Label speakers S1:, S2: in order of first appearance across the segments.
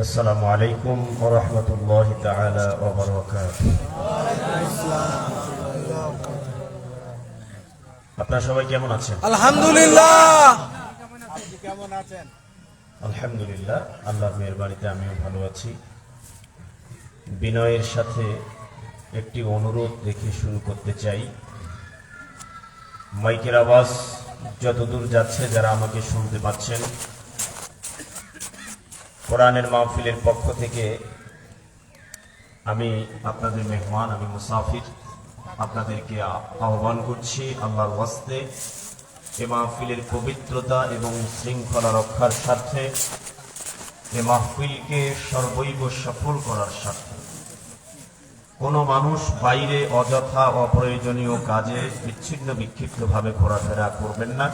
S1: আসসালামু আলাইকুম ওয়া রাহমাতুল্লাহি তাআলা ওয়া বারাকাতুহু। আপনারা সবাই কেমন আছেন?
S2: আলহামদুলিল্লাহ।
S3: আপনি কেমন আছেন?
S1: আলহামদুলিল্লাহ, আল্লাহর মেহেরবানিতে আমিও ভালো আছি। বিনয়ের সাথে একটি অনুরোধ রেখে শুরু করতে চাই। মাইকের আওয়াজ যতদূর যাচ্ছে, যারা আমাকে শুনতে পাচ্ছেন, কোরআনের মাহফিলের পক্ষ থেকে আমি আপনাদের মেহমান, আমি মুসাফির, আপনাদেরকে আহ্বান করছি আল্লাহর ওয়াস্তে এ মাহফিলের পবিত্রতা এবং শৃঙ্খলা রক্ষার স্বার্থে, এ মাহফিলকে সর্বৈব সফল করার স্বার্থে কোনো মানুষ বাইরে অযথা অপ্রয়োজনীয় কাজে বিচ্ছিন্ন বিক্ষিপ্তভাবে ঘোরাফেরা করবেন না।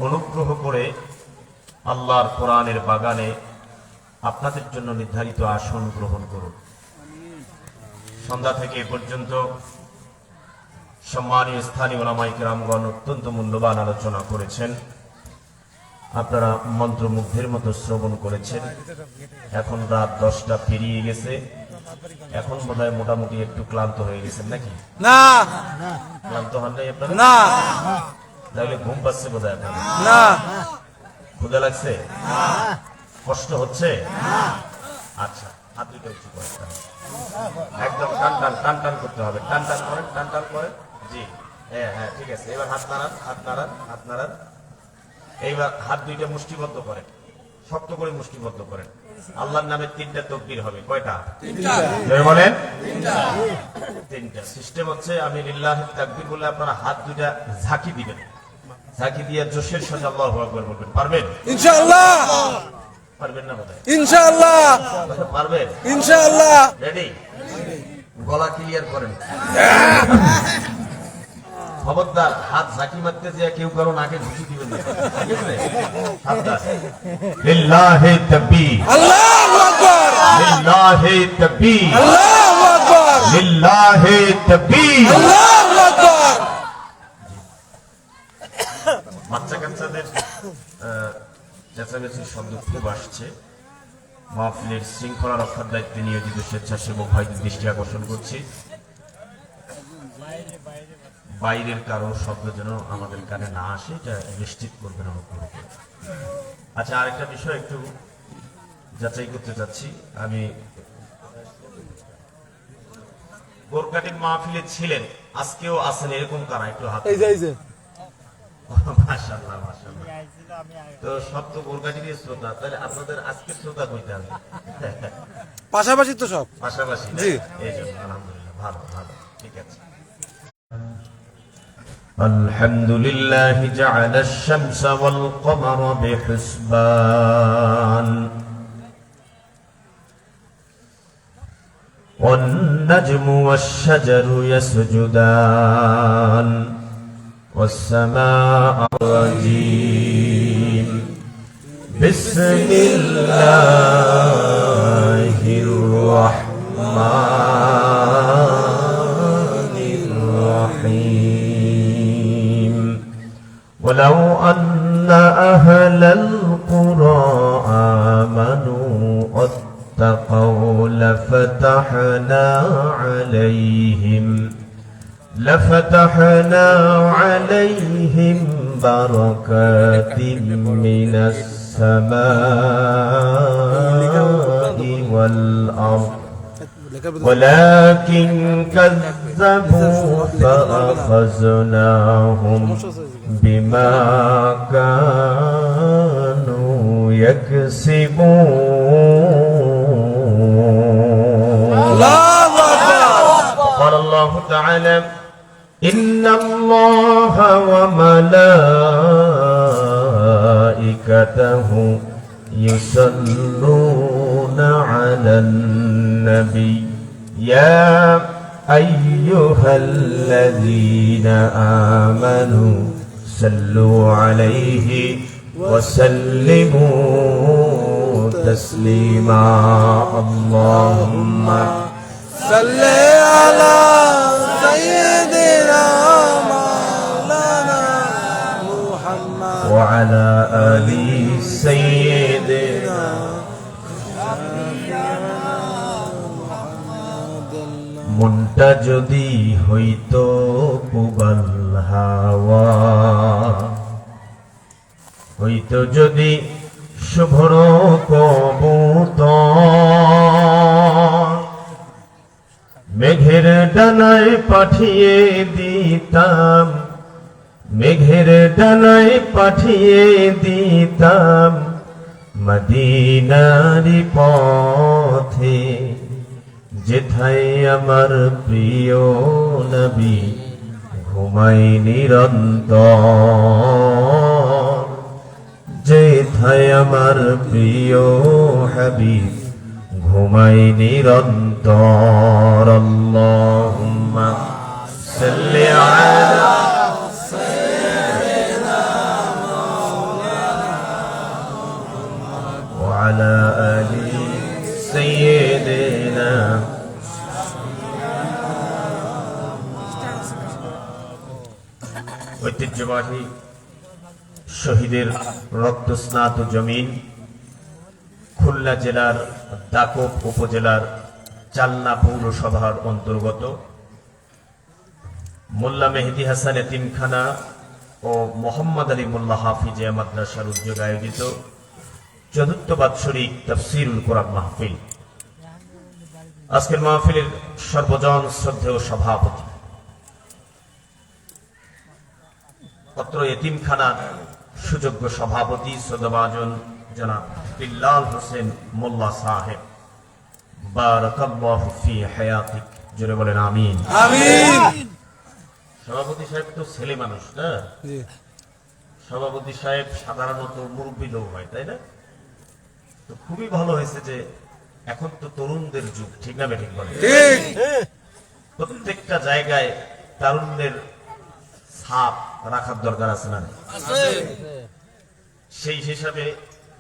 S1: অনুগ্রহ করে আল্লাহর কোরআনের বাগানে আপনাদের জন্য নির্ধারিত আসন গ্রহণ করুন। সন্ধ্যা থেকে এ পর্যন্ত সম্মানীয় স্থানীয় উলামায়ে কেরামগণ অত্যন্ত মূল্যবান আলোচনা করেছেন। আপনারা মন্ত্রমুগ্ধের মতো শ্রবণ করেছেন। এখন রাত 10টা পেরিয়ে গেছে। এখন বোধহয় মোটামুটি একটু ক্লান্ত হয়ে গেছেন নাকি?
S2: না
S1: ক্লান্ত হন নাই আপনারা?
S2: না
S1: তাহলে ঘুম পাচ্ছে বোধহয় আপনার?
S2: না
S1: ক্ষুধা লাগছে? কষ্ট হচ্ছে? আচ্ছা, হাত দুটো উঁচু করে একদম টান টান টান টান করতে হবে। টান টান করেন, টান টান করেন। জি, হ্যাঁ হ্যাঁ, ঠিক আছে। এবার হাত নাড়ান, হাত নাড়ান, হাত নাড়ান। এইবার হাত দুইটা মুষ্টিবদ্ধ করেন, শক্ত করে মুষ্টিবদ্ধ করেন। আল্লাহর নামে 3টা তাকবীর হবে। কয়টা? 3টা। বলেন 3টা। সিস্টেম হচ্ছে, আমি লিল্লাহি তাকবীর বলে আপনারা হাত দুইটা ঝাঁকি দিবেন। ঝাঁকি দিয়ে জোশের সাথে আল্লাহু আকবার বলবেন। পারবেন?
S2: ইনশাআল্লাহ।
S1: পারবেন না বোধহয়?
S2: ইনশাআল্লাহ।
S1: পারবেন?
S2: ইনশাআল্লাহ।
S1: রেডি? গলা ক্লিয়ার করেন। খবরদার, হাত ঝাঁকি মারতে যে কেউ কারো নাকে ঢুকি দিবেন না, ঠিক আছে? সাবধান। লিল্লাহি তাকবীর,
S2: আল্লাহু আকবার,
S1: লিল্লাহি তাকবীর,
S2: আল্লাহু আকবার,
S1: লিল্লাহি তাকবীর।
S2: আল্লাহু আকবার।
S1: বাচ্চা কাচ্চাদের চেঁচামেচির শব্দ খুব আসছে। মাহফিলের শৃঙ্খলা রক্ষার দায়িত্বে নিয়োজিত স্বেচ্ছাসেবক ভাইদের দৃষ্টি আকর্ষণ করছি, বাইরের কারো শব্দ যেন আমাদের কানে না আসে, এটা নিশ্চিত করবেন অনুগ্রহ করে। আচ্ছা, আরেকটা বিষয় একটু যাচাই করতে চাচ্ছি। আমি গোরকাটির মাহফিলে ছিলেন, আজকেও আছেন, এরকম কারা একটু হাত? মাশাআল্লাহ, মাশাআল্লাহ। তো সব তো গোরকাটির শ্রোতা, তাহলে আপনাদের আজকের শ্রোতা কইতে হবে
S2: পাশাপাশি তো সব
S1: পাশাপাশি।
S2: জি,
S1: এই জন্য আলহামদুলিল্লাহ, ভালো ভালো, ঠিক আছে। আলহামদুলিল্লাহ জাআলা আশ-শামসা ওয়াল কমারা বিহিসবান ওয়ান নাজমু ওয়াশ-শাজারু ইয়াসজুদান والسماء الرجيم بسم الله الرحمن الرحيم ولو أن أهل القرى آمنوا واتقوا لفتحنا عليهم بركات من السماء والأرض ولكن كذبوا فأخذناهم بما كانوا يكسبون. قال الله تعالى إن الله وملائكته يصلون على النبي يا أيها الذين آمنوا صلوا عليه وسلموا تسليما. اللهم
S2: صل على سيدنا مولانا محمد
S1: وعلى آل سيدنا মনটা যদি হইতো পুবাল হাওয়া, হইতো যদি শুভ্র কবুতর, মেঘের ডানায় পাঠিয়ে দিতাম, মেঘের ডানায় পাঠিয়ে দিতাম মদিনারি পথে, যেথায় আমার প্রিয় নবী ঘুমাই নিরন্তর, যেথায় আমার প্রিয় হাবিব ঘুমাই নিরন্তর। আল্লাহুম্মা সাল্লি আলা ওয়া আলা আলি সাইয়্যিদিনা। ঐতিহ্যবাহী শহীদের রক্তস্নাত জমিন খুলনা জেলার দাকব উপজেলার চালনা পৌরসভার অন্তর্গত মোল্লা মেহেদী হাসান এতিমখানা ও মোহাম্মদ আলী মোল্লা হাফিজিয়া মাদ্রাসার উদ্যোগে আয়োজিত চতুর্থ বাৎসরিক তাফসীরুল কোরআন মাহফিল। আজকের মাহফিলের সর্বজন শ্রদ্ধেয় সভাপতি, অত্র এতিমখানার সুযোগ্য সভাপতি শ্রদ্ধাভাজন জনাব বিল্লাল হোসেন মোল্লা সাহেব, বারাকাল্লাহু ফি হায়াতিক, জোরে বলেন আমিন।
S2: আমিন।
S1: সভাপতি সাহেব তো ছেলে মানুষ না,
S2: জি।
S1: সভাপতি সাহেব সাধারণত মুরব্বী লোক হয়, তাই না? তো খুবই ভালো হয়েছে যে এখন তো তরুণদের যুগ, ঠিক না বেঠিক বলে?
S2: ঠিক।
S1: প্রত্যেকটা জায়গায় তারুণ্যের ছাপ রাখার দরকার আছে না? সেই হিসাবে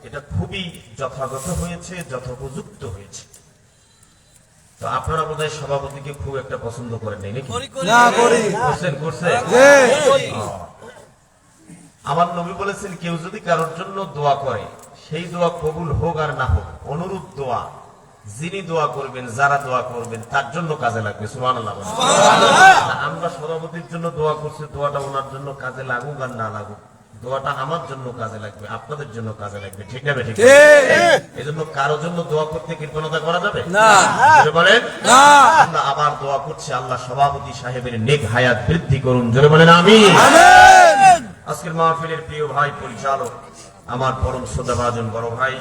S1: এটা খুবই যথাযথ হয়েছে, যথোপযুক্ত হয়েছে। তো আপনারা বোধহয় সভাপতিকে খুব একটা পছন্দ করেন নাই নাকি?
S2: না করি।
S1: করছেন? আমার নবী বলেছেন, কেউ যদি কারোর জন্য দোয়া করে, সেই দোয়া কবুল হোক আর না হোক, অনুরূপ দোয়া যিনি দোয়া করবেন, যারা দোয়া করবেন, তার জন্য কাজে লাগবে। সুবহানাল্লাহ। আমরা সভাপতির জন্য দোয়া করছি, দোয়াটা ওনার জন্য কাজে লাগুক আর না লাগুক, দোয়াটা আমার জন্য কাজে লাগবে, আপনাদের জন্য কাজে লাগবে, ঠিক না বেঠিক? এই জন্য কারোর জন্য দোয়া করতে কৃপণতা করা যাবে
S2: না।
S1: বলেন
S2: না।
S1: আমরা আবার দোয়া করছি, আল্লাহ সভাপতি সাহেবের নেক হায়াত বৃদ্ধি করুন, জোরে বলেন আমিন।
S2: আমিন।
S1: আজকের মাহফিলের প্রিয় ভাই পরিচালক, আমার পরম শ্রদ্ধাভাজন বড় ভাই,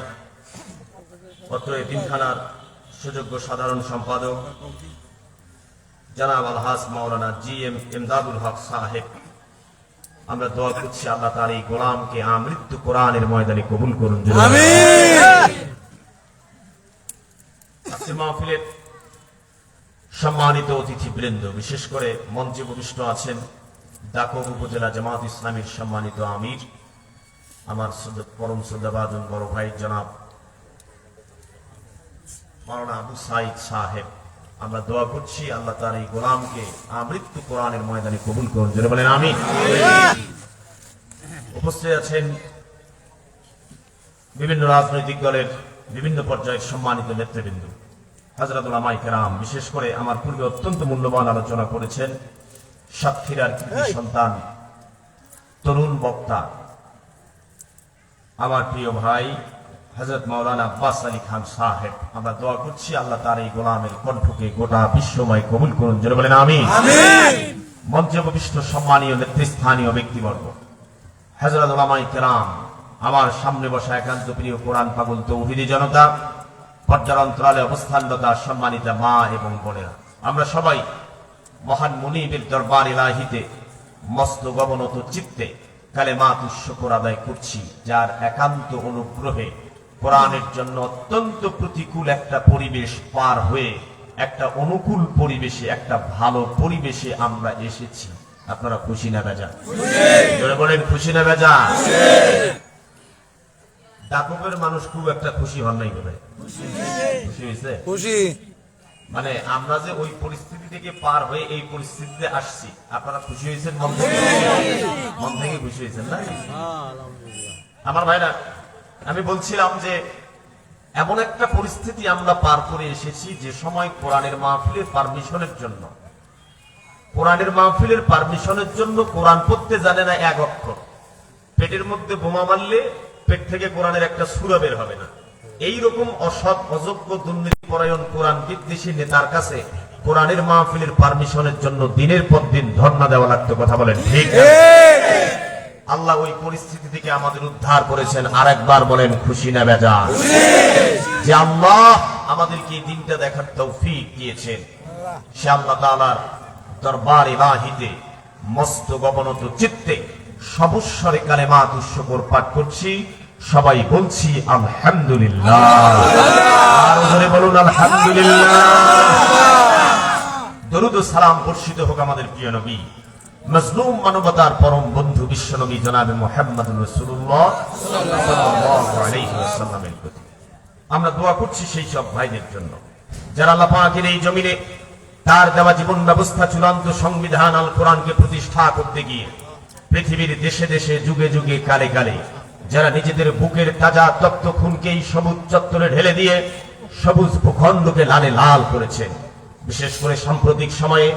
S1: অত্র এতিমখানার সুযোগ্য সাধারণ সম্পাদক জনাব আলহাজ মাওলানা জি এম ইমদাদুল হক সাহেব, আমরা দোয়া করছি আল্লাহ তার এই গোলামকে আমৃত্যু কোরআনের ময়দানে কবুল করুন, জোরে বলেন
S2: আমিন।
S1: আজকের মাহফিলের সম্মানিত অতিথিবৃন্দ, বিশেষ করে মঞ্চে উপবিষ্ট আছেন দাকব উপজেলা জামাত ইসলামীর সম্মানিত আমির, আমার পরম শ্রদ্ধাভাজন বড় ভাই জনাব মাওলানা আবু সাইদ সাহেব, আমরা দোয়া করছি আল্লাহ তার এই গোলামকে আমৃত্যু কোরআনের ময়দানে কবুল করুন, জোরে বলেন আমিন। উপস্থিত আছেন বিভিন্ন রাজনৈতিক দলের বিভিন্ন পর্যায়ের সম্মানিত নেতৃবৃন্দ, হযরত উলামায়ে কেরাম, বিশেষ করে আমার পূর্বে অত্যন্ত মূল্যবান আলোচনা করেছেন সাতক্ষীরার কৃতি সন্তান, তরুণ বক্তা, আমার প্রিয় ভাই হযরত মাওলানা আব্বাস আলী খান সাহেব, আমরা দোয়া করছি আল্লাহ তার এই গোলামের কণ্ঠকে গোটা বিশ্বময় কবুল করুন, জোরে বলেন আমিন। মঞ্চে উপবিষ্ট সম্মানীয় নেতৃস্থানীয় ব্যক্তিবর্গ, হযরত উলামায়ে কেরাম, আমার সামনে বসা একান্ত প্রিয় কোরআন পাগল তৌহিদি জনতা, পর্দার অন্তরালে অবস্থানরত সম্মানিত মা এবং বোনেরা, আমরা সবাই মহান মুনিবের দরবার ইলাহিতে মস্তক অবনত চিত্তে কালেমাতুশ শুকর আদায় করছি, যার একান্ত অনুগ্রহে কোরআনের জন্য অত্যন্ত প্রতিকূল একটা পরিবেশ পার হয়ে একটা অনুকূল পরিবেশে, একটা ভালো পরিবেশে আমরা এসেছি। আপনারা খুশি না বেজা? জোরে বলেন খুশি না বেজা? দাকবের মানুষ খুব একটা খুশি হন নাই বোধহয়? খুশি হয়েছে?
S2: খুশি।
S1: মানে আমরা যে ওই পরিস্থিতি থেকে পার হয়ে এই পরিস্থিতিতে আসছি, আপনারা খুশি হয়েছেন? মন থেকে? মন থেকে খুশি হয়েছেন না? আমার ভাইরা, আমি বলছিলাম যে এমন একটা পরিস্থিতি আমরা পার করে এসেছি যে সময় কোরআনের মাহফিলের পারমিশনের জন্য কোরআন পড়তে জানে না এক অক্ষর। পেটের মধ্যে বোমা মারলে পেট থেকে কোরআনের একটা সূরা বের হবে না। এইরকম অসৎ অযোগ্য দুর্নীতিপরায়ণ কোরআন বিদ্বেষী নেতার কাছে কোরআনের মাহফিলের পারমিশনের জন্য দিনের পর দিন ধর্ণা দেওয়া লাগতো। কথা বলেন ঠিক? আল্লাহ ওই পরিস্থিতি থেকে আমাদের উদ্ধার করেছেন। আরেকবার বলেন খুশি না বেজার? যে আল্লাহ আমাদেরকে এই দিনটা দেখার তৌফিক দিয়েছেন, সে আল্লাহ তাআলার দরবার ইলাহিতে মস্ত গবনত চিত্তে সবস্বরে কালেমাত শুকর পাঠ করছি। সবাই বলছি আলহামদুলিল্লাহ। আর জোরে বলুন আলহামদুলিল্লাহ। দরুদ ও সালাম বর্ষিত হোক আমাদের প্রিয় নবী, মজলুম মানবতার পরম বন্ধু বিশ্ব নবী জনাবে মুহাম্মদুর রাসূলুল্লাহ সাল্লাল্লাহু আলাইহি ওয়াসাল্লামের প্রতি। আমরা দোয়া করছি সেই সব ভাইদের জন্য যারা আল্লাহ পাকের এই জমিনে তার দেওয়া জীবন ব্যবস্থা চূড়ান্ত সংবিধান আল কোরআনকে প্রতিষ্ঠা করতে গিয়ে পৃথিবীর দেশে দেশে যুগে যুগে কালে কালে যারা নিজেদের বুকের তাজা তপ্ত খুনকে এই সবুজ চত্বরে ঢেলে দিয়ে সবুজ ভূখণ্ডকে লালে লাল করেছেন। বিশেষ করে সাম্প্রতিক সময়ে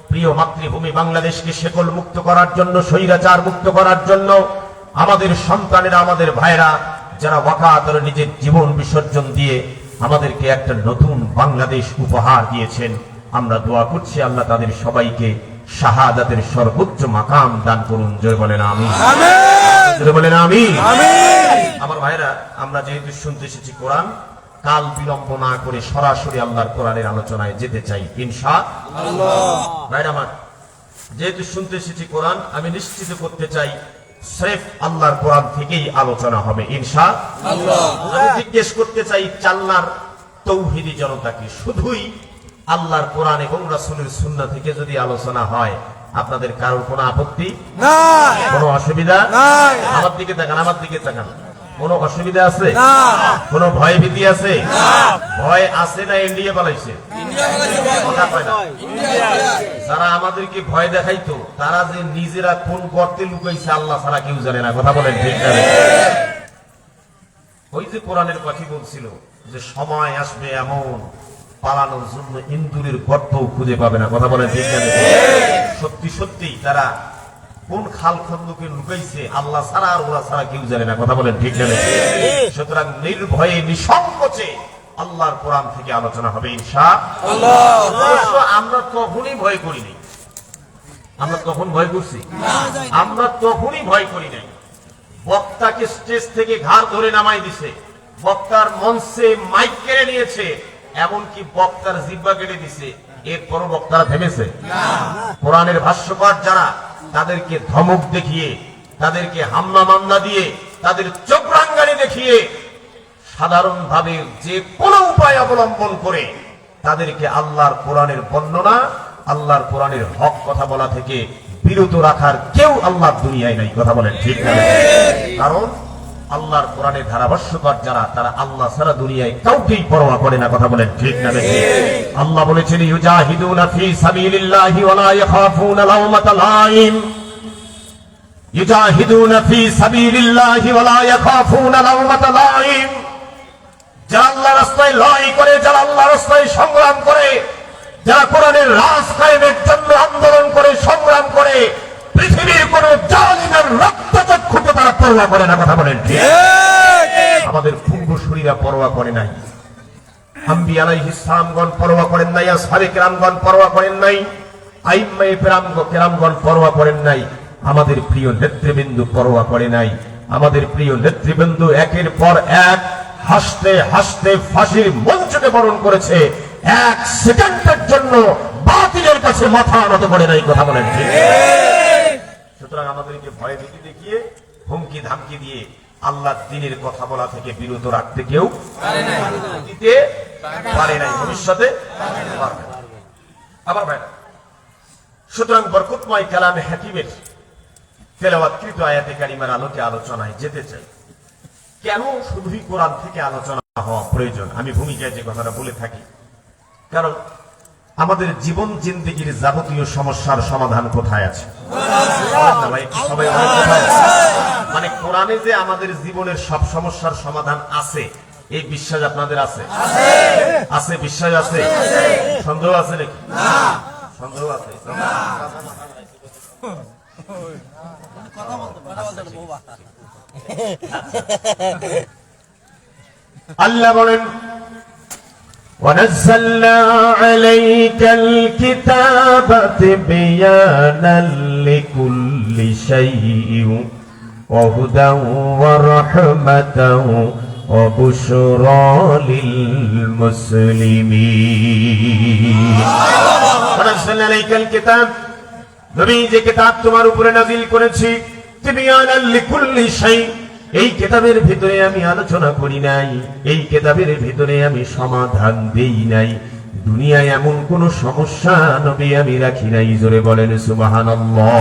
S1: প্রিয় মাতৃভূমি বাংলাদেশকে শেকল মুক্ত করার জন্য, স্বৈরাচার মুক্ত করার জন্য আমাদের সন্তানেরা, আমাদের ভাইরা যারা ওয়াকাতরে নিজের জীবন বিসর্জন দিয়ে আমাদেরকে একটা নতুন বাংলাদেশ উপহার দিয়েছেন, আমরা দোয়া করছি আল্লাহ তাদের সবাইকে শাহাদাতের সর্বোচ্চ মাকাম দান করুন। জয় বলেন আমিন। জয় বলেন আমিন। আমার ভাইরা, আমরা যেহেতু শুনতে এসেছি কোরআন, কাল বিলম্ব না করে সরাসরি আল্লাহর কোরআনের আলোচনায় যেতে চাই ইনশাআল্লাহ। ভাইরা আমার, যেহেতু শুনতে এসেছি কোরআন, আমি নিশ্চিত করতে চাই স্রেফ আল্লাহর কোরআন থেকেই আলোচনা হবে ইনশাআল্লাহ। আমি জিজ্ঞেস করতে চাই চাল্লার তৌহিদি জনতাকে, শুধুই আল্লাহর কোরআন এবং রাসূলের সুন্নাহ থেকে যদি আলোচনা হয়, আপনাদের কারোর কোনো আপত্তি
S2: নাই,
S1: কোনো অসুবিধা
S2: নাই।
S1: আমার দিকে তাকান, আমার দিকে তাকান। কোনো অসুবিধা আছে?
S2: না।
S1: কোনো ভয় ভীতি আছে? ভয় আছে না ইন্ডিয়া পালাইছে? কথা কয় না। যারা আমাদেরকে ভয় দেখাইতো তারা যে নিজেরা কোন গর্তে লুকাইছে আল্লাহ ছাড়া কেউ জানে না। কথা বলেন ঠিক না? ওই যে কোরআনের কথা বলছিল যে সময় আসবে এমন পালানোর জন্য ইন্দুরের গর্তও খুঁজে পাবে না। কথা বলেন ঠিক না? সত্যি সত্যি তারা কোন খাল খন্দকে লুকাইছে আল্লাহ ছাড়া আর ওরা ছাড়া কেউ জানে না। কথা বলেন ঠিক না? সুতরাং নির্ভয়ে নিঃসংকোচে আল্লাহর কোরআন থেকে আলোচনা হবে ইনশাআল্লাহ। অবশ্য আমরা তখনই ভয় করিনি। আমরা তখন ভয় করছি? আমরা তখনই ভয় করি নাই। বক্তাকে স্টেজ থেকে ঘাড় ধরে নামাই দিছে, বক্তার মঞ্চে মাইক কেড়ে নিয়েছে, এমনকি বক্তার জিহ্বা কেটে দিছে, এরপরও বক্তারা থেমেছে? কোরআনের ভাষ্যকার যারা, তাদেরকে ধমক দেখিয়ে, তাদেরকে হামলা মামলা দিয়ে, তাদের চোখ রাঙ্গানি দেখিয়ে, সাধারণভাবে যে কোনো উপায় অবলম্বন করে তাদেরকে আল্লাহর কোরআনের বর্ণনা, আল্লাহর কোরআনের হক কথা বলা থেকে বিরত রাখার কেউ আল্লাহর দুনিয়ায় নাই। কথা বলেন ঠিক না? কারণ আল্লাহর কোরআনের ধারাভাষ্যকার যারা, তারা আল্লাহ ছাড়া দুনিয়ায় কাউকেই পরোয়া করে না। কথা বলেন ঠিক না? আল্লাহ বলেছেন ইউজাহিদুনা ফি সাবিলিল্লাহি ওয়া লা ইয়াখাফুনা লাওমাতা লাইম। ইউজাহিদুনা ফি সাবিলিল্লাহি ওয়া লা ইয়াখাফুনা লাওমাতা লাইম। যারা আল্লাহর রাস্তায় লড়াই করে, যারা আল্লাহর রাস্তায় সংগ্রাম করে, যারা কোরআনের রাজ কায়েমের জন্য আন্দোলন করে, সংগ্রাম করে, পৃথিবীর কোন জালিমের রক্তচক্ষুকে তারা পরোয়া করে না। কথা বলেন ঠিক? আমাদের পূর্বসূরীরা পরোয়া করে নাই, আম্বিয়া আলাইহিস সালামগণ পরোয়া করেন নাই, আসহাবে কেরামগণ পরোয়া করেন নাই, আইম্মায়ে কেরামগণ পরোয়া করেন নাই, আমাদের প্রিয় নেতৃবৃন্দ পরোয়া করে নাই। আমাদের প্রিয় নেতৃবৃন্দ একের পর এক হাসতে হাসতে ফাঁসির মঞ্চকে বরণ করেছে, এক সেকেন্ডের জন্য বাতিলের কাছে মাথা নত করে নাই। কথা বলেন ঠিক? সুতরাং আমাদেরকে ভয় ভীতি দেখিয়ে, হুমকি ধামকি দিয়ে আল্লাহর দ্বীনের কথা বলা থেকে বিরত রাখতে কেউ দিতে পারে নাই, ভবিষ্যতে পারবে না। আবার ভাই, সুতরাং বরকতময় কালামে হাকিমের তেলাওয়াতকৃত আয়াতে কারিমার আলোকে আলোচনায় যেতে চাই। কেন শুধুই কোরআন থেকে আলোচনা হওয়া প্রয়োজন, আমি ভূমিকায় যে কথাটা বলে থাকি, কারণ আমাদের জীবন জিন্দেগির যাবতীয় সমস্যার সমাধান কোথায় আছে? সবাই মানে কোরআনে যে আমাদের জীবনের সব সমস্যার সমাধান আছে, এই বিশ্বাস আপনাদের আছে? আছে, বিশ্বাস আছে? সন্দেহ আছে নাকি? সন্দেহ আছে? আল্লাহ বলেন وَنَزَّلْنَا عَلَيْكَ الْكِتَابَ تِبْيَانًا لِكُلِّ شَيْءٍ وَهُدًى وَرَحْمَةً وَبُشْرَى لِلْمُسْلِمِينَ وَنَزَّلْنَا عَلَيْكَ الْكِتَابَ নবী যে কিতাব তোমার উপরে নাযিল করেছি তিবয়ানাল লিকুল্লি শাই, এই কিতাবের ভিতরে আমি আলোচনা করি নাই, এই কিতাবের ভিতরে আমি সমাধান দেই নাই, দুনিয়ায় এমন কোন সমস্যা নবী আমি রাখি নাই। জোরে বলেন সুবহানাল্লাহ।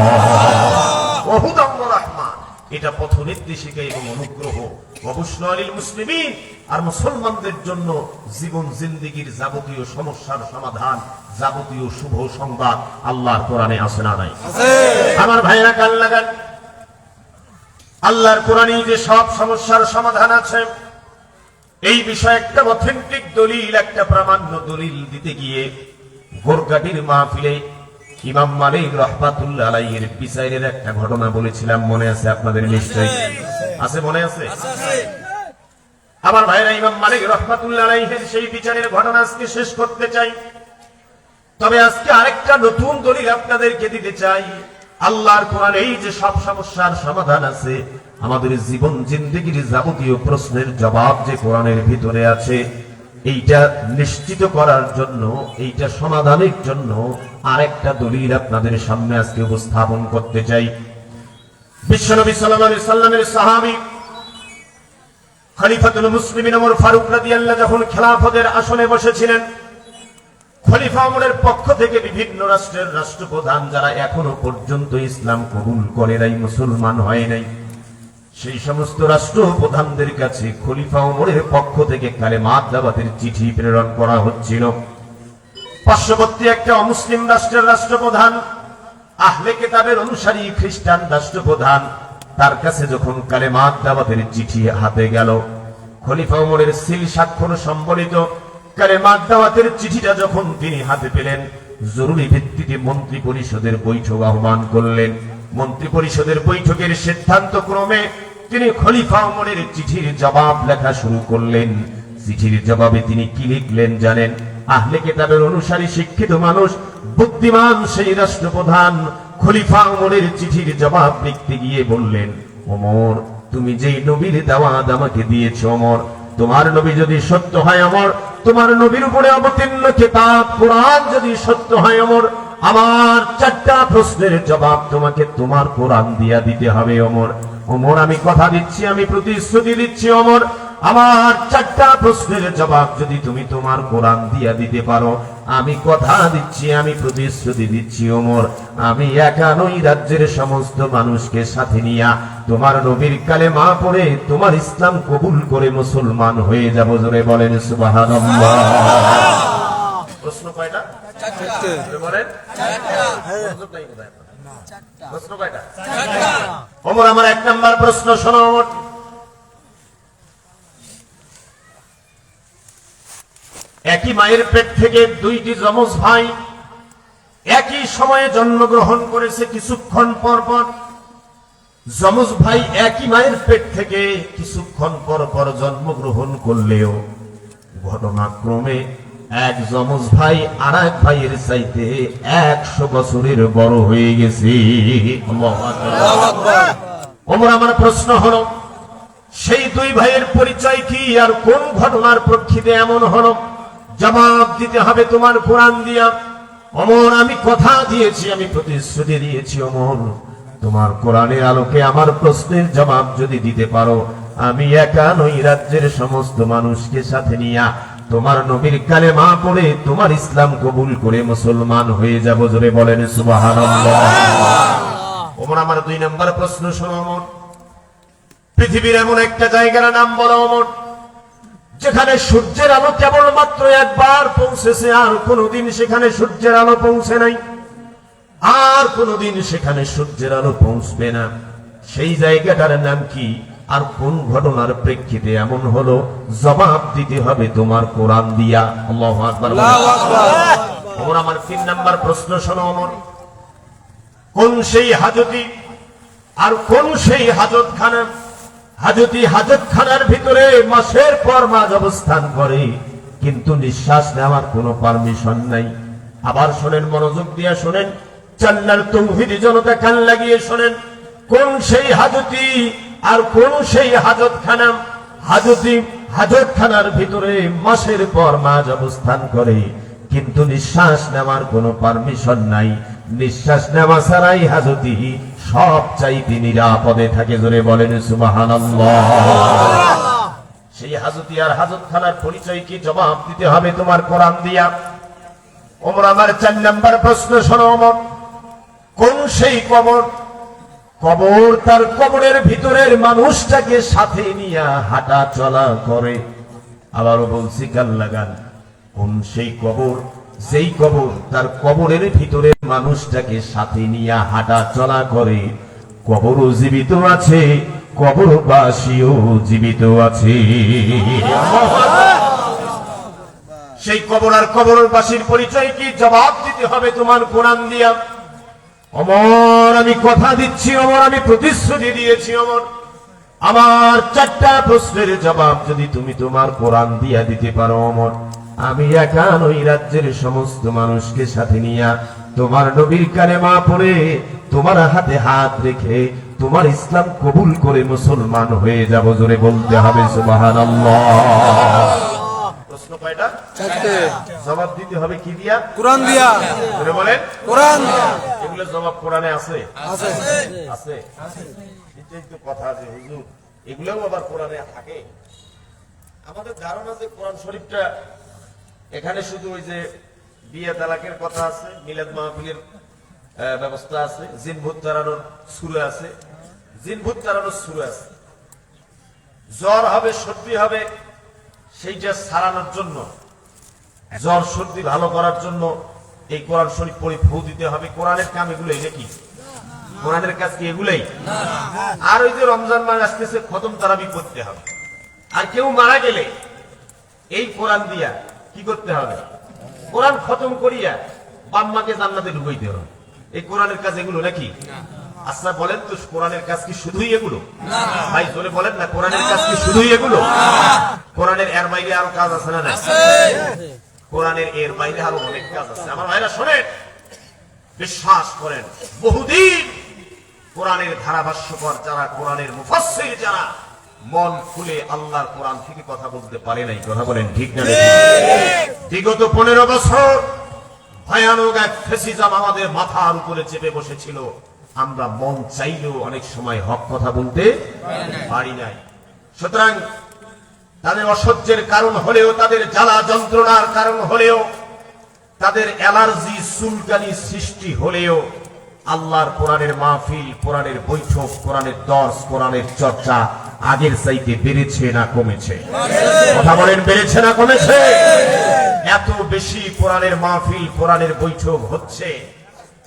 S1: ওয়া হুদাম ওয়া রাহমা, এটা পথ নির্দেশিকা এবং অনুগ্রহ। ওয়া বুশরা লিল মুসলিমিন, আর মুসলমানদের জন্য জীবন জিন্দেগীর যাবতীয় সমস্যার সমাধান, যাবতীয় শুভ সংবাদ আল্লাহর কোরআনে আছে না নাই? আমার ভাইরা কান লাগান, আল্লাহর কোরআনে যে সব সমস্যার সমাধান আছে, এই বিষয়ে একটা অথেন্টিক দলিল, একটা প্রামাণ্য দলিল দিতে গিয়ে গোরকাটির মাহফিলে ইমাম মালিক রাহমাতুল্লাহ আলাইহির বিচারের একটা ঘটনা বলেছিলাম, মনে আছে আপনাদের? নিশ্চয়ই আছে, মনে আছে? আমার ভাইরা, ইমাম মালিক রাহমাতুল্লাহ আলাইহির সেই বিচারের ঘটনা আজকে শেষ করতে চাই। তবে আজকে আরেকটা নতুন দলিল আপনাদেরকে দিতে চাই। আল্লাহর কোরআনে এই যে সব সমস্যার সমাধান আছে, আমাদের জীবন জিন্দেগীর যাবতীয় প্রশ্নের জবাব যে কোরআনের ভিতরে আছে, এইটা নিশ্চিত করার জন্য, এইটা সমাধানের জন্য আরেকটা দলিল আপনাদের সামনে আজকে উপস্থাপন করতে চাই। বিশ্বনবী সাল্লাল্লাহু আলাইহি সাল্লামের সাহাবী খলিফাতুল মুসলিমিন ওমর ফারুক রাদিয়াল্লাহু যখন খেলাফতের আসনে বসেছিলেন, খলিফা ওমরের পক্ষ থেকে বিভিন্ন রাষ্ট্রের রাষ্ট্রপ্রধান যারা এখনো পর্যন্ত ইসলাম কবুল করে নাই, মুসলমান হয় নাই, সেই সমস্ত রাষ্ট্রপ্রধানদের কাছে খলিফা ওমরের পক্ষ থেকে কালেমাত দাওয়াতের চিঠি প্রেরণ করা হচ্ছিল। পার্শ্ববর্তী একটা অমুসলিম রাষ্ট্রের রাষ্ট্রপ্রধান, আহলে কিতাবের অনুসারী খ্রিস্টান রাষ্ট্রপ্রধান, তার কাছে যখন কালেমাত দাওয়াতের চিঠি হাতে গেল, খলিফা ওমরের সিল স্বাক্ষর সম্বলিত কালেমাত দাওয়াতের চিঠিটা যখন তিনি হাতে পেলেন, জরুরি ভিত্তিতে মন্ত্রী পরিষদের বৈঠক আহ্বান করলেন। মন্ত্রী পরিষদের বৈঠকের সিদ্ধান্ত ক্রমে তিনি খলিফা ওমরের চিঠির জবাব লেখা শুরু করলেন। চিঠির জবাবে তিনি কি লিখলেন জানেন? আহলে কিতাবের অনুসারী শিক্ষিত মানুষ, বুদ্ধিমান সেই রাষ্ট্রপ্রধান খলিফা ওমরের চিঠির জবাব লিখতে গিয়ে বললেন, ওমর, তুমি যেই নবীর দাওয়াত আমাকে দিয়েছো ওমর, তোমার নবী যদি সত্য হয় ওমর, তোমার নবীর উপরে অবতীর্ণ কিতাব কোরআন যদি সত্য হয় ওমর, আমার চারটা প্রশ্নের জবাব তোমাকে তোমার কোরআন দিয়া দিতে হবে ওমর। ওমর, আমি কথা দিচ্ছি, আমি প্রতিশ্রুতি দিচ্ছি ওমর, আমার চারটা প্রশ্নের জবাব যদি তুমি তোমার কোরআন দিয়া দিতে পারো, আমি কথা দিচ্ছি, আমি প্রতিশ্রুতি দিচ্ছি ওমর, আমি একা নই, রাজ্যের সমস্ত মানুষকে সাথে নিয়া তোমার নবীর কালেমা পড়ে তোমার ইসলাম কবুল করে মুসলমান হয়ে যাব। জোরে বলেন সুবহানাল্লাহ। প্রশ্ন কয়টা? বলেন। প্রশ্ন কয়টা? ওমর, আমার এক নাম্বার প্রশ্ন শোনো ওমর, একই মায়ের পেট থেকে দুইটি যমজ ভাই একই সময়ে জন্মগ্রহণ করেছে। কিছুক্ষণ পর পর যমজ ভাই একই মায়ের পেট থেকে কিছুক্ষণ পর পর জন্মগ্রহণ করলেও ঘটনাক্রমে এক যমজ ভাই আর এক ভাইয়ের চাইতে 100 বছরের বড় হয়ে গেছে। ওমর, আমার প্রশ্ন হলো, সেই দুই ভাইয়ের পরিচয় কি, আর কোন ঘটনার প্রেক্ষিতে এমন হলো? জবাব দিতে হবে তোমার কোরআন দিয়া। ওমর, আমি কথা দিয়েছি, আমি প্রতিশ্রুতি দিয়েছি ওমর, তোমার কোরআনের আলোকে আমার প্রশ্নের জবাব যদি দিতে পারো, আমি একা নই, রাজ্যের সমস্ত মানুষকে সাথে নিয়া তোমার নবীর কালেমা পড়ে তোমার ইসলাম কবুল করে মুসলমান হয়ে যাব। জোরে বলেন সুবহানাল্লাহ। ওমর, আমার 2 নম্বর প্রশ্ন শোনো ওমর, পৃথিবীর এমন একটা জায়গার নাম বলো ওমর, যেখানে সূর্যের আলো কেবলমাত্র একবার পৌঁছেছে, আর কোনদিন সেখানে সূর্যের আলো পৌঁছে নাই, আর কোনদিন সেখানে সূর্যের আলো পৌঁছবে না। সেই জায়গাটার নাম কি? আর কোন ঘটনার প্রেক্ষিতে এমন হলো, জবাব দিতে হবে তোমার কোরআন দিয়া। আল্লাহু আকবার। ওমর আমার 3 নাম্বার প্রশ্ন শোনো ওমর, কোন সেই হাজতি আর কোন সেই হাজতখানা, হাজতি হাজতখানার ভিতরে মাসের পর মাস অবস্থান করে কিন্তু নিঃশ্বাস নেওয়ার কোনো পারমিশন নাই। আবার শোনেন, মনোযোগ দিয়ে শোনেন, চান্নার তৌহিদি জনতা কান লাগিয়ে শোনেন, কোন সেই হাজতি আর কোন সেই হাজতখানা, হাজতি হাজতখানার ভিতরে মাসের পর মাস অবস্থান করে কিন্তু নিঃশ্বাস নেওয়ার কোনো পারমিশন নাই। নিঃশ্বাস নেওয়া ছাড়াই হাজতি সব চাইতে নিরাপদে থাকে। জোরে বলেন সুবহানাল্লাহ। সেই হাজতি আর হাজতখানার পরিচয় কি? জবাব দিতে হবে তোমার কোরআন দিয়া। ওমর আমার 4 নাম্বার প্রশ্ন শোনো ওমর, কোন সেই কবর, কবর তার কবরের ভিতরের মানুষটাকে সাথে নিয়ে হাঁটা চলা করে। আবারও বলছি কান লাগান, কোন সেই কবর, যেই কবর তার কবরের ভিতরে মানুষটাকে সাথে নিয়ে হাঁটা চলা করে। কবরও জীবিত আছে, কবরবাসীও জীবিত আছে। সেই কবর আর কবরবাসীর পরিচয় কি? জবাব দিতে হবে তোমার কোরআন দিয়া। ওমর আমি কথা দিচ্ছি, ওমর আমি প্রতিশ্রুতি দিয়েছি, ওমর আমার 4টা প্রশ্নের জবাব যদি তুমি তোমার কোরআন দিয়া দিতে পারো ওমর, আমি একা ওই রাজ্যের সমস্ত মানুষকে সাথে নিয়ে তোমার নবীর কালেমা পড়ে তোমার হাতে হাত রেখে তোমার ইসলাম কবুল করে মুসলমান হয়ে যাব। জোরে বলতে হবে সুবহানাল্লাহ। প্রশ্ন কয়টা?
S2: 4টে।
S1: জবাব দিতে হবে কি দিয়া?
S2: কোরআন দিয়া।
S1: জোরে বলেন
S2: কোরআন দিয়া।
S1: এগুলো জবাব কোরআনে আছে?
S2: আছে।
S1: আছে। এটাই তো কথা আছে হুজুর, এগুলোও আবার কোরআনে থাকে। আমাদের ধারণা যে কোরআন শরীফটা এখানে শুধু ওই যে বিয়ে তালাকের কথা আছে, মিলাদ মাহফিলের ব্যবস্থা আছে, জিন ভূত তাড়ানোর সূরা আছে, জিন ভূত তাড়ানোর সূরা আছে, জ্বর হবে সর্দি হবে সেইটা সারানোর জন্য, জ্বর সর্দি ভালো করার জন্য এই কোরআন শরীফ পড়ে ফু দিতে হবে। কোরআনের কাম এগুলোই নাকি? কোরআনের কাজ কি এগুলোই? আর ওই যে রমজান মাস আসতেছে, খতম তারাবি করতে হবে। আর কেউ মারা গেলে এই কোরআন দিয়া কি করতে হবে? কোরআন খতম করিয়া বাম্মাকে জান্নাতে ঢুকাইতে হবে। এই কোরআনের কাজ এগুলো নাকি? আচ্ছা বলেন তো, কোরআনের কাজ কি শুধুই এগুলো? ভাই জোরে বলেন না, কোরআনের কাজ কি শুধুই এগুলো? কোরআনের এর বাইরে আরো কাজ আছে না? কোরআনের এর বাইরে আরো অনেক কাজ আছে। আমার ভাইরা শোনেন, বিশ্বাস করেন, বহুদিন কোরআনের ধারাভাষ্যকর যারা, কোরআনের মুফাসসির যারা, মন খুলে আল্লাহর কোরআন থেকে কথা বলতে পারে নাই। কথা বলেন ঠিক না? বিগত 15 বছর ভয়ানক এক ফ্যাসিজম আমাদের মাথার উপরে চেপে বসেছিল। আমরা মন চাইলেও অনেক সময় হক কথা বলতে পারি নাই। সুতরাং তাদের অসহ্যের কারণ হলেও, তাদের জ্বালা যন্ত্রণার কারণ হলেও, তাদের অ্যালার্জি চুলকানি সৃষ্টি হলেও আল্লাহর কোরআনের মাহফিল, কোরআনের বৈঠক, কোরআনের দর্স, কোরআনের চর্চা আগের চাইতে বেড়েছে না কমেছে? কথা বলেন, বেড়েছে না কমেছে? এত বেশি কোরআনের মাহফিল, কোরআনের বৈঠক হচ্ছে,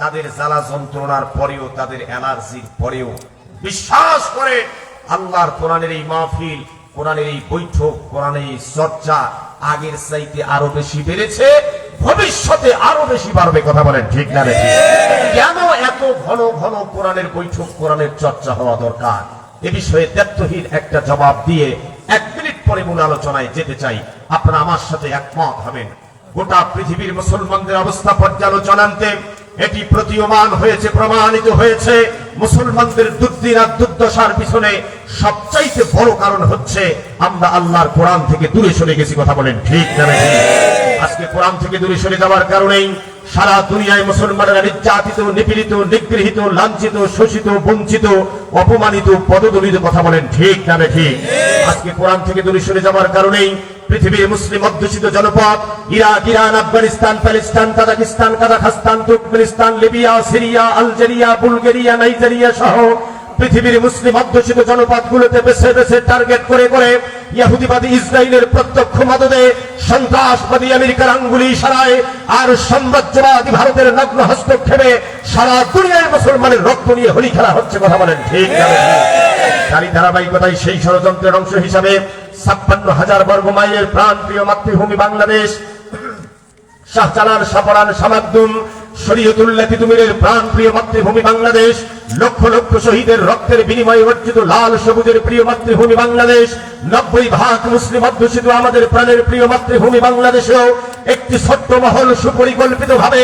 S1: তাদের জ্বালা যন্ত্রণার পরেও, তাদের অ্যালার্জির পরেও বিশ্বাস করে আল্লাহর কোরআনের এই মাহফিল, কোরআনের এই বৈঠক, কোরআনের এই চর্চা আগের চাইতে আরো বেশি বেড়েছে, ভবিষ্যতে আরো বেশি বাড়বে। কথা বলেন ঠিক না? কেন এত ঘন ঘন কোরআনের বৈঠক, কোরআনের চর্চা হওয়া দরকার? এ বিষয়ে দায়িত্বহীন একটা জবাব দিয়ে 1 মিনিট পরে মূল আলোচনায় যেতে চাই। আপনারা আমার সাথে একমত হবেন। গোটা পৃথিবীর মুসলমানদের অবস্থা পর্যালোচনান্তে এটি প্রতীয়মান হয়েছে, প্রমাণিত হয়েছে, মুসলমানদের দুর্দিন আর দুর্দশার পিছনে সবচাইতে বড় কারণ হচ্ছে আমরা আল্লাহর কোরআন থেকে দূরে সরে গেছি। কথা বলেন ঠিক না? আজকে কোরআন থেকে দূরে সরে যাওয়ার কারণেই সারা দুনিয়ায় মুসলমানেরা নির্যাতিত, নিপীড়িত, নিগৃহীত, লাঞ্ছিত, শোষিত, বঞ্চিত, অপমানিত, পদদলিত। কথা বলেন ঠিক না? ঠিক। আজকে কোরআন থেকে দূরে সরে যাওয়ার কারণেই পৃথিবীর মুসলিম অধ্যুষিত জনপদ Iraq, Iran, Afghanistan, Palestine, Kazakhstan, Kazakhstan, Turkmenistan, Libya, Syria, Algeria, Bulgaria, Nigeria সহ পৃথিবীর মুসলিম অধ্যুষিত জনপদগুলোতে বেছে বেছে টার্গেট করে করে ইহুদিবাদী ইসরায়েলের প্রত্যক্ষ মদদে, সন্ত্রাসবাদী আমেরিকার আঙ্গুলি ইশারায় আর সাম্রাজ্যবাদী ভারতের নগ্ন হস্তক্ষেপে সারা দুনিয়ার মুসলমানের রক্ত নিয়ে হোলি খেলা হচ্ছে। কথা বলেন ঠিক না? তারই ধারাবাহিকতায় সেই ষড়যন্ত্রের অংশ হিসাবে 56,000 বর্গ মাইলের প্রাণ প্রিয় মাতৃভূমি বাংলাদেশ, শাহজালাল, শাহপরান, শামাকদুম, শরীয়তুল্লাহ তিতুমিরের প্রাণ প্রিয় মাতৃভূমি বাংলাদেশ, লক্ষ লক্ষ শহীদের রক্তের বিনিময়ে অর্জিত লাল সবুজের প্রিয় মাতৃভূমি বাংলাদেশ, 90% মুসলিম অধ্যুষিত আমাদের প্রাণের প্রিয় মাতৃভূমি বাংলাদেশেও একটি ছোট্ট মহল সুপরিকল্পিতভাবে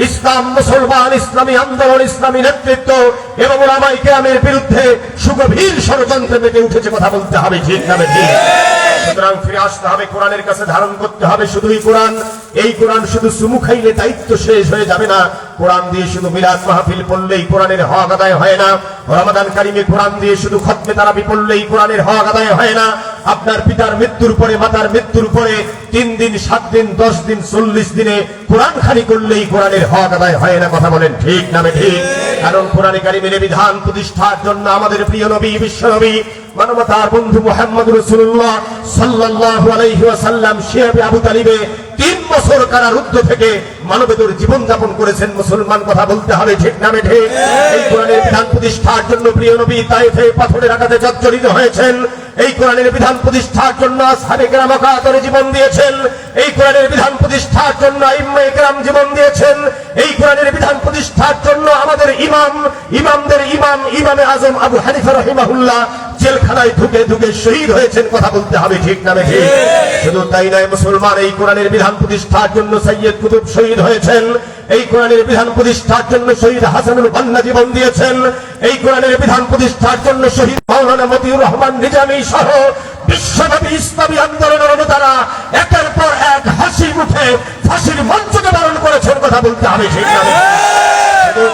S1: ইসলাম, মুসলমান, ইসলামী আন্দোলন, ইসলামী নেতৃত্ব এবং ওলামায়ে কেরামের বিরুদ্ধে সুগভীর ষড়যন্ত্রে মেতে উঠেছে। কথা বলতে হবে ঠিক না ঠিক? সুতরাং ফিরে আসতে হবে, কোরআনের কাছে ধারণ করতে হবে শুধুই কোরআন। এই কোরআন শুধু চুমু খাইলে দায়িত্ব শেষ হয়ে যাবে না। কোরআন দিয়ে শুধু মিলাদ মাহফিল পড়লেই কোরআনের হক আদায় হয় না। রমাদান কারিমে কোরআন দিয়ে শুধু খতমে তারাবি পড়লেই কোরআনের হক আদায় হয় না। আপনার পিতার মৃত্যুর পরে, মাতার মৃত্যুর পরে 3 দিন, 7 দিন, 10 দিন, 40 দিনে কোরআন খানি করলেই কোরআনের হক আদায় হয় না। কথা বলেন ঠিক না ঠিক? কারণ কোরআনে কারিমের বিধান প্রতিষ্ঠার জন্য আমাদের প্রিয় নবী, বিশ্ব নবী, মানবতার বন্ধু মুহাম্মদ রাসূলুল্লাহ সাল্লাল্লাহু আলাইহি ওয়াসাল্লাম শিয়াবে আবু তালিবে 3 বছর কারারুদ্ধ থেকে মানবতার জীবন যাপন করেছেন। মুসলমান, কথা বলতে হবে ঠিক না ঠিক? এই কোরআনের বিধান প্রতিষ্ঠার জন্য প্রিয় নবী তায়েফে পাথরের আঘাতে জর্জরিত হয়েছেন। এই কোরআনের বিধান প্রতিষ্ঠার জন্য আসহাবে কেরাম অকাতরে জীবন দিয়েছেন। এই কোরআনের বিধান প্রতিষ্ঠার জন্য আইম্মায়ে কেরাম জীবন দিয়েছেন। এই কোরআনের বিধান প্রতিষ্ঠার জন্য আমাদের ইমামদের ইমাম ইমামে আজম আবু হানিফা রাহিমাহুল্লাহ জেলখানায় ঢুকে ঢুকে শহীদ হয়েছেন। কথা বলতে হবে ঠিক না ঠিক? শুধু তাই নয় মুসলমান, এই কোরআনের বিধান প্রতিষ্ঠার জন্য সৈয়দ কুতুব শহীদ হয়েছেন। এই কোরআনের বিধান প্রতিষ্ঠার জন্য শহীদ হাসানুল বান্না জীবন দিয়েছেন। এই কোরআনের বিধান প্রতিষ্ঠার জন্য শহীদ মাওলানা মতিউর রহমান নিজামী সহ বিশ্বব্যাপী ইসলামী আন্দোলনের নেতারা একের পর এক হাসি মুখে ফাঁসির মঞ্চকে বরণ করেছেন। কথা বলতে হবে ঠিক না?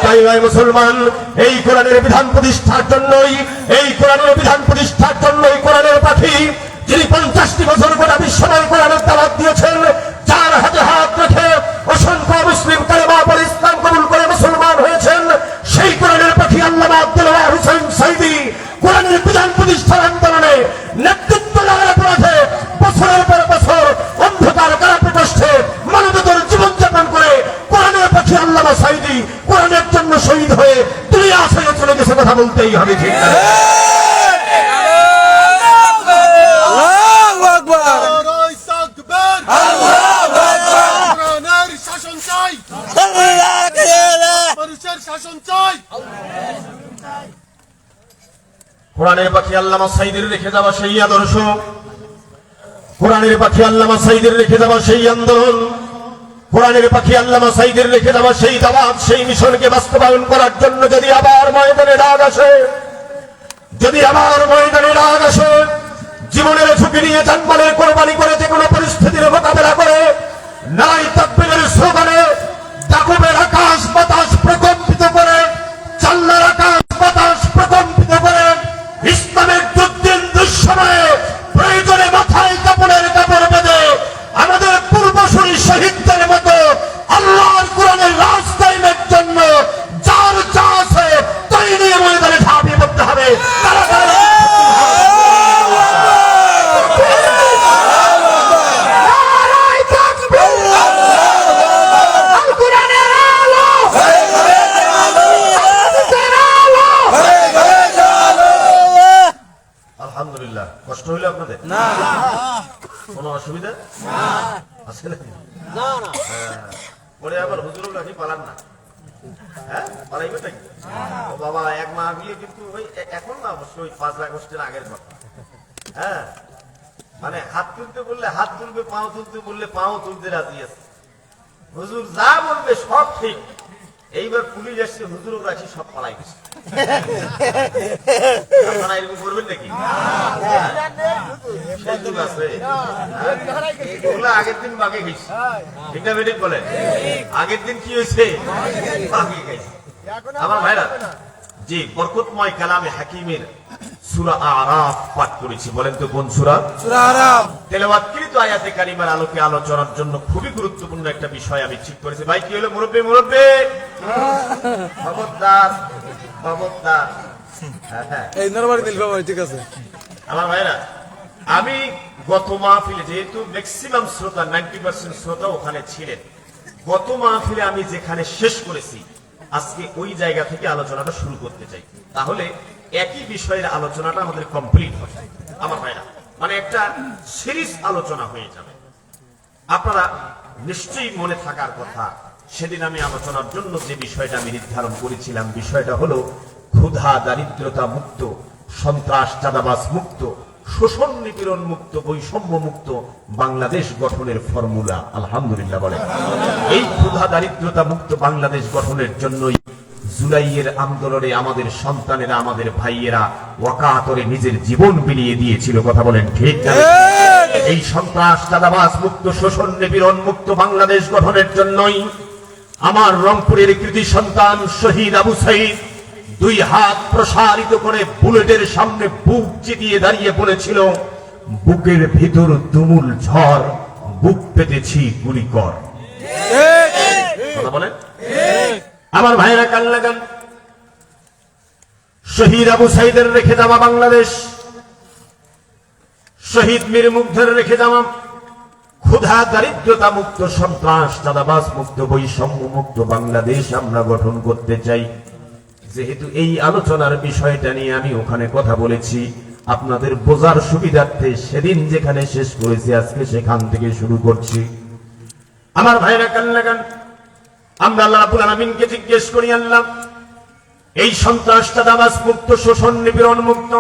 S1: তাই নয় মুসলমান, এই কোরআনের বিধান প্রতিষ্ঠার জন্যই, এই কোরআনের বিধান প্রতিষ্ঠার জন্যই কোরআনের পাখি যিনি 50টি বছর গোটা বিশ্বময় কোরআনের দাওয়াত দিয়েছেন, যার হাতে হাত রেখে অসংখ্য মুসলিম কালেমা পড়ে ইসলাম কবুল করে মুসলমান হয়েছেন, সেই কোরআনের পাখি আল্লামা আব্দুল্লাহ হুসাইন সাইদি কোরআনের বিধান প্রতিষ্ঠার আন্দোলনে নেতৃত্ব দেওয়ার অপরাধে বছরের পর বছর অন্ধকার কারাপ্রকোষ্ঠে মানবতার জীবনযাপন করে কোরআনের পাখি আল্লামা সাইদি কোরআনের জন্য শহীদ হয়ে দুনিয়া ছেড়ে চলে গেছে। কথা বলতেই হবে ঠিক না? কোরআনের পাখি আল্লামা সাইদির রেখে যাওয়া সেই আদর্শ, কোরআনের পাখি আল্লামা সাইদির রেখে যাওয়া সেই আন্দোলন, কোরআনের পাখি আল্লামা সাইদির রেখে যাওয়া সেই দাওয়াত, সেই মিশনকে বাস্তবায়ন করার জন্য যদি আবার ময়দানে ডাক আসে, যদি আবার ময়দানে ডাক আসে, জীবনের ঝুঁকি নিয়ে জানমালের কোরবানি করে যে কোনো পরিস্থিতির মোকাবেলা করে নারায়ে তাকবীরের স্লোগানে যাকুবের আকাশ বাতাস প্রকম্পিত করে, চাল্লার আকাশ বাতাস প্রকম্পিত করে ইসলামের যুদ্ধের দুঃসময়ে প্রয়োজনে মাথায় কাপড়ের কাপড় বেঁধে আমাদের পূর্বসূরি শহীদদের মতো আল্লাহর কোরআনের রাজ কায়েমের জন্য যার যা আছে তাই নিয়ে ময়দানে ঝাঁপিয়ে পড়তে হবে। আলহামদুলিল্লাহ, কষ্ট হইলো আপনাদের? না, কোনো অসুবিধা আছে নাকি? পরে আবার হুজুর লাঠি পালান না, হ্যাঁ পালাইবে নাকি? ও বাবা, এক মাহ গিয়ে কিন্তু ওই এখন না, অবশ্যই 5 আগস্টের আগের কথা। হ্যাঁ, মানে হাত তুলতে বললে হাত তুলবে, পাও তুলতে বললে পাও তুলতে রাজি আছে। হুজুর যা বলবে সব ঠিক। এইবার পুলিশ আসছে, হুজুরও রাখি সব পালাই গেছে। আপনারা এরকম করবেন নাকি? এগুলো আগের দিন বাগে গেছে, ঠিক না বেঠিক বলেন? আগের দিন কি হয়েছে? বাগে গেছে। আমার ভাইরা, জি, বরকতময় কালামে হাকিমের সূরা আরাফ পাঠ করেছি। বলেন তো কোন সূরা?
S2: সূরা আরাফ।
S1: তেলাওয়াতকৃত আয়াতে কারিমার আলোকে আলোচনার জন্য খুবই গুরুত্বপূর্ণ একটা বিষয় আমি ঠিক করেছি। ভাই কি হলো? মুরব্বি খবরদার, খবরদার।
S2: এই নরবারি দিল বাবা, ঠিক আছে।
S1: আমার ভাইরা, আমি গত মাহফিলে, যেহেতু ম্যাক্সিমাম শ্রোতা 90% শ্রোতা ওখানে ছিলেন, গত মাহফিলে আমি যেখানে শেষ করেছি আজকে ওই জায়গা থেকে আলোচনাটা শুরু করতে চাই। তাহলে একই বিষয়ের আলোচনাটা আমাদের কমপ্লিট হবে আমার ভাইরা, মানে একটা সিরিজ আলোচনা হয়ে যাবে। আপনারা নিশ্চয়ই মনে থাকার কথা, সেদিন আমি আলোচনার জন্য যে বিষয়টা আমি নির্ধারণ করেছিলাম, বিষয়টা হলো ক্ষুধা দারিদ্রতা মুক্ত, সন্ত্রাস চাঁদাবাজ মুক্ত, শোষণ নিপীড়ন মুক্ত, বৈষম্য মুক্ত বাংলাদেশ গঠনের ফর্মুলা। আলহামদুলিল্লাহ বলে। এই ক্ষুধা দারিদ্রতা মুক্ত বাংলাদেশ গঠনের জন্যই জুলাইয়ের আন্দোলনে আমাদের সন্তানেরা, আমাদের ভাইয়েরা ওয়াকাতরে নিজের জীবন বিলিয়ে দিয়েছিল। কথা বলেন ঠিক না? এই সন্ত্রাস চাঁদাবাজ মুক্ত, শোষণ নিপীড়ন মুক্ত বাংলাদেশ গঠনের জন্যই আমার রংপুরের কৃতি সন্তান শহীদ আবু সাইদ দুই হাত প্রসারিত করে বুলেটের সামনে বুক চিতিয়ে দাঁড়িয়ে বলেছিল, বুকের ভিতর তুমুল ঝড়, বুক পেতেছি গুলিকর। কথা বলেন। আমার ভাইরা কান লাগান। শহীদ আবু সাইদের রেখে যাওয়া বাংলাদেশ, শহীদ মীর মুগ্ধের রেখে যাওয়া ক্ষুধা দারিদ্রতা মুক্ত, সন্ত্রাস চাঁদাবাজ মুক্ত, বৈষম্য মুক্ত বাংলাদেশ আমরা গঠন করতে চাই। যেহেতু এই আলোচনার বিষয়টা নিয়ে আমি ওখানে কথা বলেছি, আপনাদের বোঝার সুবিধার্থে সেদিন যেখানে শেষ করেছি আজকে সেখান থেকে শুরু করছি। আমার ভাইরা কান লাগান। আমরা আল্লাহ রাব্বুল আলামিনকে জিজ্ঞেস করি, আল্লাহ এই সন্ত্রাস চাঁদাবাজ মুক্ত, শোষণ নিপীড়ন মুক্ত,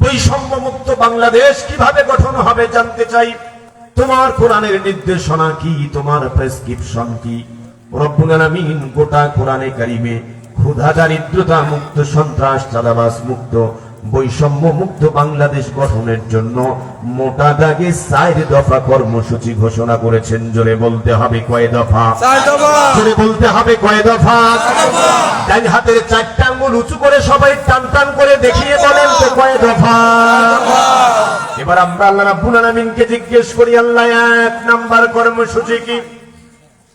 S1: বৈষম্য মুক্ত বাংলাদেশ কিভাবে গঠন হবে জানতে চাই। তোমার কোরআনের নির্দেশনা কি, তোমার প্রেসক্রিপশন কি? রব্বুল আলামিন গোটা কোরআনে কারিমে ক্ষুধা দারিদ্রতা মুক্ত, সন্ত্রাস চাঁদাবাজ মুক্ত, বৈষম্য মুক্ত বাংলাদেশ গঠনের জন্য মোটা দাগে 4 দফা কর্মসূচি ঘোষণা করেছেন। জোরে বলতে হবে কয় দফা?
S2: 4 দফা।
S1: জোরে বলতে হবে কয় দফা? ডান হাতের 4টা আঙ্গুল উঁচু করে সবাই টান টান করে দেখিয়ে বলেন তো কয় দফা? এবার আমরা আল্লাহ রাব্বুল আলামিনকে জিজ্ঞেস করি, আল্লাহ 1 নাম্বার কর্মসূচি কি?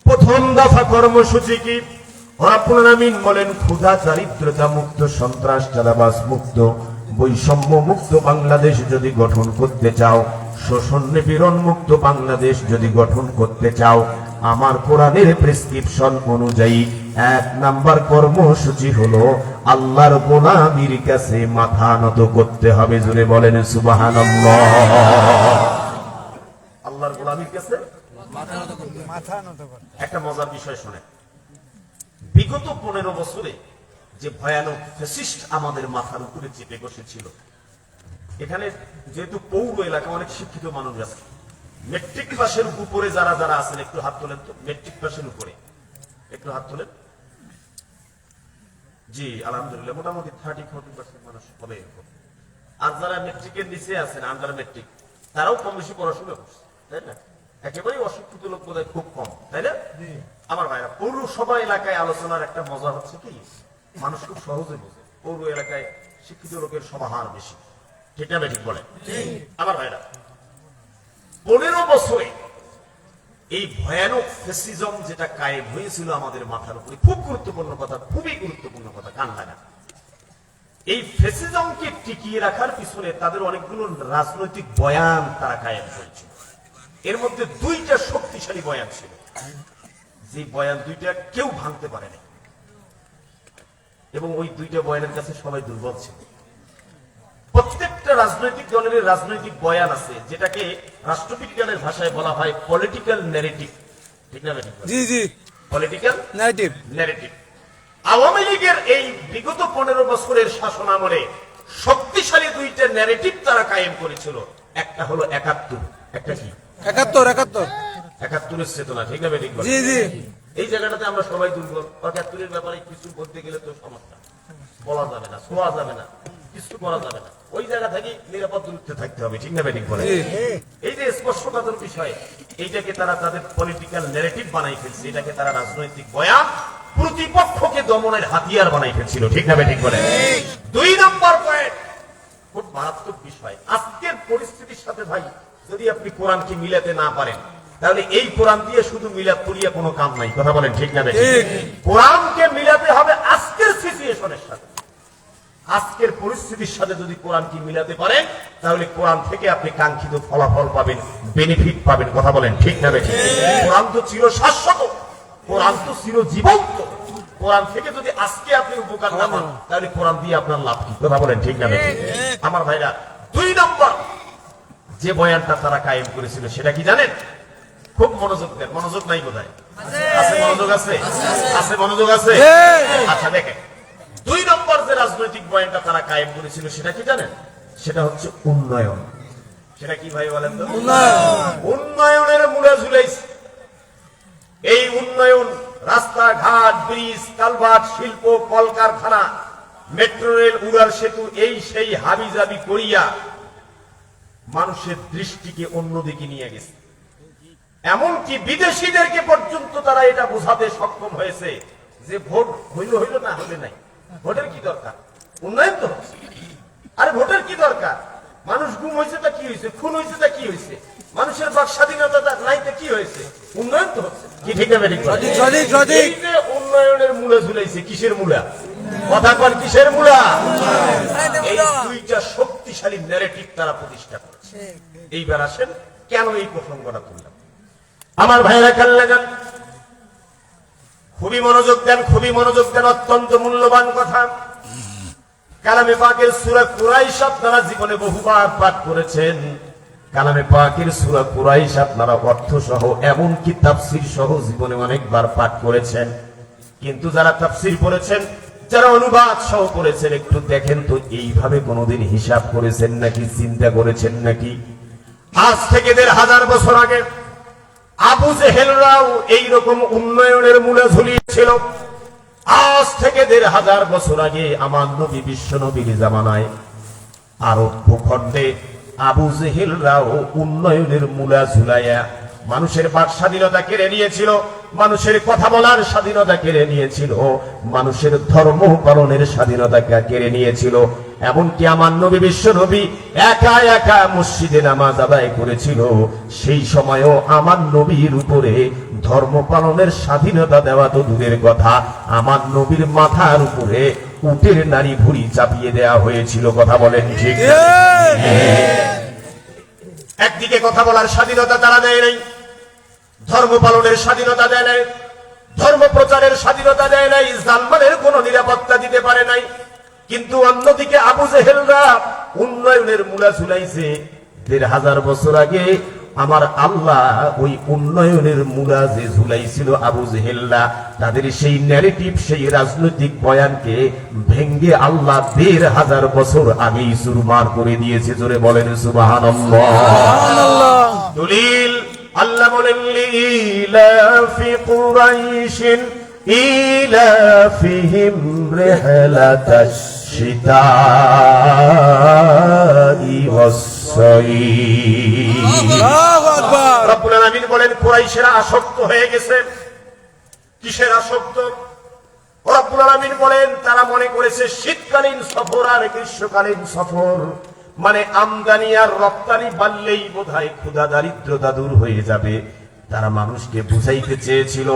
S1: প্রথম দফা কর্মসূচি কি? রব্বুল আলামিন বলেন, ক্ষুধা দারিদ্রতা মুক্ত, সন্ত্রাস চাঁদাবাজ মুক্ত, বৈষম্য মুক্ত বাংলাদেশ যদি গঠন করতে চাও, শোষণ নিপীড়ন মুক্ত বাংলাদেশ যদি গঠন করতে চাও, আমার কোরআনের প্রেসক্রিপশন অনুযায়ী 1 নাম্বার কর্মসূচি হলো আল্লাহর গোলামির কাছে মাথা নত করতে হবে। জোরে বলেন সুবহানাল্লাহ। আল্লাহর গোলামির কাছে
S3: মাথা নত করতে।
S1: একটা মজার বিষয় শুনে, বিগত 15 বছরে যে ভয়ানক ফ্যাসিস্ট আমাদের মাথার উপরে চেপে বসেছিল, এখানে যেহেতু পৌর এলাকা অনেক শিক্ষিত মানুষ আছে, মেট্রিক পাশের উপরে যারা যারা আছেন একটু হাত তোলেন তো। মেট্রিক পাশের উপরে একটু হাত তোলেন। জি আলহামদুলিল্লাহ, মোটামুটি 30-40% মানুষ হবে এরকম। আর যারা মেট্রিকের নিচে আছেন, আন্ডার মেট্রিক, তারাও কম বেশি পড়াশোনা করছে, তাই না? একেবারেই অশিক্ষিত লোক বোধহয় খুব কম, তাই না? আমার ভাইরা, পৌরসভা এলাকায় আলোচনার একটা মজা হচ্ছে কি, মানুষ খুব সহজে বোঝে। পৌর এলাকায় শিক্ষিত লোকের সমাহার বেশি, ঠিক না? ঠিক বলে। আমার ভাইরা, 15 বছরে এই ভয়ানক ফ্যাসিজম যেটা কায়েম হয়েছিল আমাদের মাথার উপরে, খুব গুরুত্বপূর্ণ কথা, খুবই গুরুত্বপূর্ণ কথা, কান লাগা। এই ফ্যাসিজমকে টিকিয়ে রাখার পিছনে তাদের অনেকগুলো রাজনৈতিক বয়ান তারা কায়েম করেছিল। এর মধ্যে 2টা শক্তিশালী বয়ান ছিল, যে বয়ান 2টা কেউ ভাঙতে পারেনি, এবং ওই 2টা বয়ানের কাছে সবাই দুর্বল ছিল। প্রত্যেকটা রাজনৈতিক দলের রাজনৈতিক বয়ান আছে, যেটাকে রাষ্ট্রবিজ্ঞানের ভাষায় বলা হয় পলিটিক্যাল ন্যারেটিভ, ঠিক না?
S2: জি জি,
S1: পলিটিক্যাল
S2: নেগেটিভ
S1: ন্যারেটিভ। আওয়ামী লীগের এই বিগত 15 বছরের শাসন আমলে শক্তিশালী 2টা ন্যারেটিভ তারা কায়েম করেছিল। একটা হলো 71, একটা কি
S2: 71
S1: 71-এর চেতনা, ঠিক না? ঠিক বলে।
S2: জি জি,
S1: এই জায়গাটাতে আমরা সবাই দুর্বল। 71-এর ব্যাপারে কিছু বলতে গেলে তো সমস্যা, বলা যাবে না, শোয়া যাবে না, কিছু করা যাবে না, ওই জায়গা থেকে নিরাপদ দূরত্বে থাকতে হবে, ঠিক না? ঠিক বলে। এই যে স্পর্শকাতর বিষয়, এইটাকে তারা তাদের পলিটিক্যাল ন্যারেটিভ বানাই ফেলছে, এটাকে তারা রাজনৈতিক বয়ান, প্রতিপক্ষকে দমনের হাতিয়ার বানাই ফেলছিল, ঠিক না? ঠিক বলে। 2 নম্বর পয়েন্ট, খুব মারাত্মক বিষয়। আজকের পরিস্থিতির সাথে ভাই, যদি আপনি কোরআনকে মিলাতে না পারেন, তাহলে এই কোরআন দিয়ে শুধু মিলাদ করিয়ে কোনো কাম নাই। কথা বলেন, ঠিক না? কোরআনকে মিলাতে হবে আজকের সিচুয়েশনের সাথে, আজকের পরিস্থিতির সাথে। যদি কোরআনকে মিলাতে পারেন, তাহলে কোরআন থেকে আপনি কাঙ্ক্ষিত ফলাফল পাবেন, বেনিফিট পাবেন। কথা বলেন, ঠিক না? কোরআন তো চির শাশ্বত, কোরআন তো চির জীবন্ত, কোরআন থেকে যদি আজকে আপনি উপকার না পান, তাহলে কোরআন দিয়ে আপনার লাভ কি? কথা বলেন ঠিক না বেঠিক? আমার ভাইরা, 2 নম্বর যে বয়ানটা তারা কায়েম করেছিল সেটা কি জানেন? খুব মনোযোগ দেন। মনোযোগ নাই কোথায়? আছে মনোযোগ আছে? আছে মনোযোগ আছে? আচ্ছা দেখেন, 2 নম্বর যে রাজনৈতিক বয়ানটা তারা কায়েম করেছিল সেটা কি জানেন? সেটা হচ্ছে উন্নয়ন। সেটা কি ভাই বলেন তো? উন্নয়নের মূলে ঝুলাইছে। এই উন্নয়ন রাস্তাঘাট, ব্রিজ, কালভার্ট, শিল্প, কলকারখানা, মেট্রো রেল, উড়াল সেতু, এই সেই হাবিজাবি করিয়া মানুষের দৃষ্টিকে অন্যদিকে নিয়ে গেছে। এমনকি বিদেশিদেরকে পর্যন্ত তারা এটা বোঝাতে সক্ষম হয়েছে যে ভোট হইল হইল, না হইলে নাই, ভোটের কি দরকার, উন্নয়ন তো হচ্ছে। আরে ভোটের কি দরকার? মানুষ গুম হয়েছে তা কি হয়েছে, খুন হয়েছে তা কি হয়েছে, মানুষের বাক স্বাধীনতা নাই তা কি হয়েছে, উন্নয়ন তো হচ্ছে। কি ঠিক না বেঠিক? এই যে উন্নয়নের মূলে ঝুলাইছে, কিসের মূলা? কথা কর, কিসের মূলা? এই 2টা শক্তিশালী ন্যারেটিভ তারা প্রতিষ্ঠা করেছে। এইবার আসেন কেন এই প্রসঙ্গটা তুললাম। আমার ভাইরা খেয়াল লাগান, খুবই মনোযোগ দেন, খুবই মনোযোগ দেন, অত্যন্ত মূল্যবান কথা। কালামে পাকের সূরা কুরাইশ আপনারা জীবনে বহুবার পাঠ করেছেন। কালামে পাকের সূরা কুরাইশ আপনারা অর্থ সহ, এমনকি তাফসীর সহ জীবনে অনেকবার পাঠ করেছেন। কিন্তু যারা তাফসীর পড়েছেন, যারা অনুবাদ সহ পড়েছেন, একটু দেখেন তো এইভাবে কোনোদিন হিসাব করেছেন নাকি, চিন্তা করেছেন নাকি? আজ থেকে 1500 বছর আগে আবু জেহেলরাও এইরকম উন্নয়নের মূলে ঝুলিয়েছিল। আজ থেকে 1500 বছর আগে আমার নবী বিশ্ব নবীর জামানায় আরব ভূখণ্ডে আবু জেহেলরাও উন্নয়নের মূলা ঝুলাইয়া মানুষের বাক স্বাধীনতা কেড়ে নিয়েছিল, মানুষের কথা বলার স্বাধীনতা কেড়ে নিয়েছিল, মানুষের ধর্ম পালনের স্বাধীনতা কেড়ে নিয়েছিল। এমনকি আমার নবী বিশ্ব নবী একা একা মসজিদে নামাজ আদায় করেছিল। সেই সময়ও আমার নবীর উপরে ধর্ম পালনের স্বাধীনতা দেওয়া তো দূরের কথা, আমার নবীর মাথার উপরে উটের নারী ভুঁড়ি চাপিয়ে দেওয়া হয়েছিল। কথা বলেন ঠিক? একদিকে কথা বলার স্বাধীনতা তারা দেয় নাই, ধর্ম পালনের স্বাধীনতা দেয় নাই, ধর্ম প্রচারের স্বাধীনতা দেয় নাই, জানমালের কোন নিরাপত্তা দিতে পারে নাই। কিন্তু অন্যদিকে আবু জেহেলরা উন্নয়নের মূলা ঝুলাইছে। 1500 বছর আগে আমার আল্লাহ ওই উন্নয়নের মূলা যে ঝুলাইছিল আবু জেহেলরা, তাদের সেই ন্যারেটিভ, সেই রাজনৈতিক বয়ানকে ভেঙ্গে আল্লাহ 1500 বছর আগেই চুরমার করে দিয়েছে। জোরে বলেন সুবহানাল্লাহ। দলিল আল্লাহ বলেন, লিলাফি কুরাইশিন ইলাফিহিম রিহলাতাশ শিতাই ওয়াস-সাইফ। রব্বুল আলামিন বলেন, কুরাইশরা আসক্ত হয়ে গেছে। কিসের আসক্ত? রব্বুল আলামিন বলেন, তারা মনে করেছে শীতকালীন সফর আর গ্রীষ্মকালীন সফর মানে আমদানি আর রপ্তানি বাড়লেই বোধহয় ক্ষুধা দারিদ্রতা দূর হয়ে যাবে। তারা মানুষকে বুঝাইতে চেয়েছিল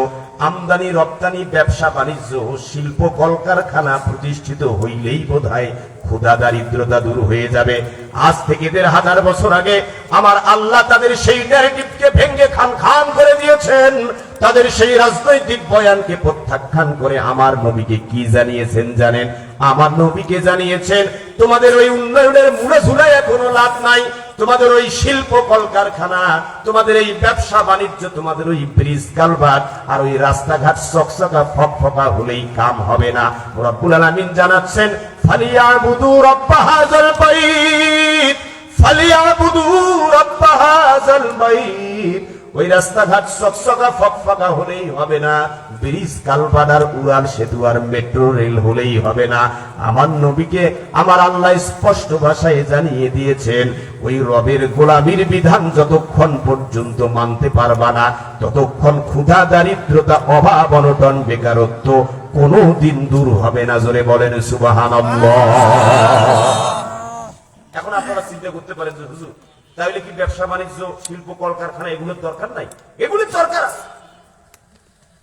S1: আমদানি রপ্তানি, ব্যবসা বাণিজ্য, শিল্প কলকারখানা প্রতিষ্ঠিত হইলেই বোধহয় ক্ষুধা দারিদ্রতা দূর হয়ে যাবে। আজ থেকে 1500 বছর আগে আমার আল্লাহ তাদের সেই ন্যারেটিভকে ভেঙ্গে খান খান করে দিয়েছেন। তাদের সেই রাজনৈতিক বয়ানকে প্রত্যাখ্যান করে আমার নবীকে কি জানিয়েছেন জানেন? আমার নবীকে জানিয়েছেন, তোমাদের ওই উন্নয়নের মূলে ঝুলাইয়া কোনো লাভ নাই, তোমাদের ওই শিল্প কলকারখানা, তোমাদের এই ব্যবসা বাণিজ্য, তোমাদের ওই ব্রিজ কালভার্ট আর ওই রাস্তাঘাট চকচকা ফকফকা হলেই কাম হবে না। রব্বুল আলামিন জানাচ্ছেন, ফালিয়াবুদু রাব্ব হাযাল বাইত, ফালিয়াবুদু রাব্ব হাযাল বাইত। ওই রাস্তাঘাট চকচকা ফকফকা হলেই হবে না, ব্রিজ কালভার্ট আর উড়াল সেতু আর মেট্রো রেল হলেই হবে না। আমার নবীকে আমার আল্লাহ স্পষ্ট ভাষায় জানিয়ে দিয়েছেন, ওই রবের গোলামীর বিধান যতক্ষণ পর্যন্ত মানতে পারবা না, ততক্ষণ ক্ষুধা দারিদ্রতা অভাব অনটন বেকারত্ব কোনদিন দূর হবে না। জোরে বলেন সুবহানাল্লাহ। এখন আপনারা চিন্তা করতে পারেন যে হুজুর, তাহলে কি ব্যবসা বাণিজ্য, শিল্প কলকারখানা এগুলোর দরকার নাই? এগুলির দরকার আছে,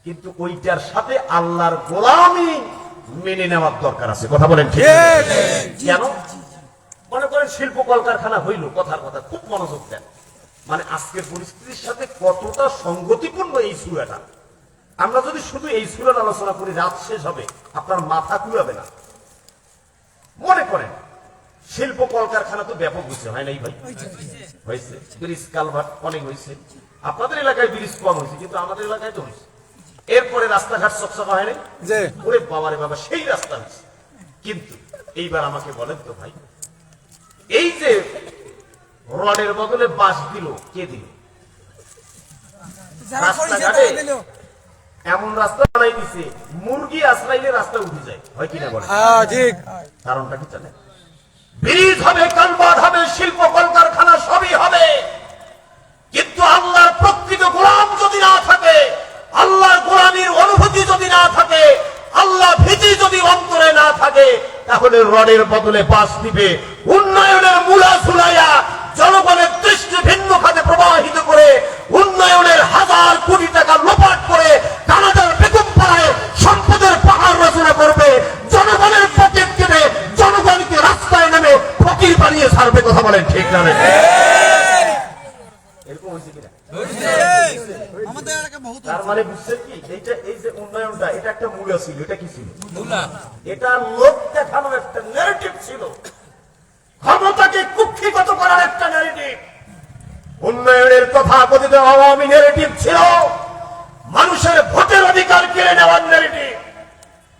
S1: কিন্তু ওইটার সাথে আল্লাহর গোলামি মেনে নেওয়ার দরকার আছে। কথা বলেন ঠিক? কেন? মনে করেন শিল্প কলকারখানা হইল, কথার কথা খুব মনোযোগ দেন, মানে আজকের পরিস্থিতির সাথে কতটা সংগতিপূর্ণ এই সূরাটা। আমরা যদি শুধু এই সূরার আলোচনা করি রাত শেষ হবে, আপনার মাথা ঘুরাবে না। মনে করেন শিল্প কলকারখানা তো ব্যাপক হয়েছে, হয় নাই ভাই? হয়েছে। ব্রিজ কালভার্ট অনেক হয়েছে। আপনাদের এলাকায় ব্রিজ কম হয়েছে, কিন্তু আমাদের এলাকায় তো হয়েছে। এরপরে রাস্তাঘাট চকচকা হয় নাই?
S2: যে
S1: ওরে বাবারে বাবা, সেই রাস্তা হয়েছে। কিন্তু এইবার আমাকে বলেন তো ভাই, এই যে রডের বদলে বাঁশ দিল, কে দিল? রাস্তাঘাটে এমন রাস্তা বানাই দিছে, মুরগি আশ্রাইলে রাস্তা উঠে যায়, হয় কিনা বলেন?
S2: ঠিক।
S1: কারণটা কি জানেন? ব্রিজ হবে, কালভার্ট হবে, শিল্প কলকারখানা সবই হবে, কিন্তু আল্লাহর প্রকৃত গোলাম যদি না থাকে, আল্লাহর গোলামীর অনুভূতি যদি না থাকে, আল্লাহ ভীতি যদি অন্তরে না থাকে, তাহলে রডের বদলে বাঁশ দিবে, উন্নয়নের মূলা ঝুলাইয়া জনগণের দৃষ্টি ভিন্ন খাতে প্রবাহিত করে, উন্নয়নের হাজার কোটি টাকা লোপাট করে কানাডার বেগম পাড়ায় সম্পদের পাহাড় রচনা করবে, জনগণের পকেট কেটে জনগণকে রাস্তায় নেমে ফকির বানিয়ে ছাড়বে। কথা বলেন ঠিক না? এরকম হয়েছে কিনা? তার মানে বুঝছেন কি, এই যে উন্নয়নটা, এটা একটা মূল্য ছিল। এটা কি ছিল? এটা লোক দেখানোর একটা ন্যারেটিভ ছিল, ক্ষমতাকে কুক্ষিগত করার একটা ন্যারেটিভ। উন্নয়নের কথা কথিত আওয়ামী ন্যারেটিভ ছিল মানুষের ভোটের অধিকার কেড়ে নেওয়ার ন্যারেটিভ।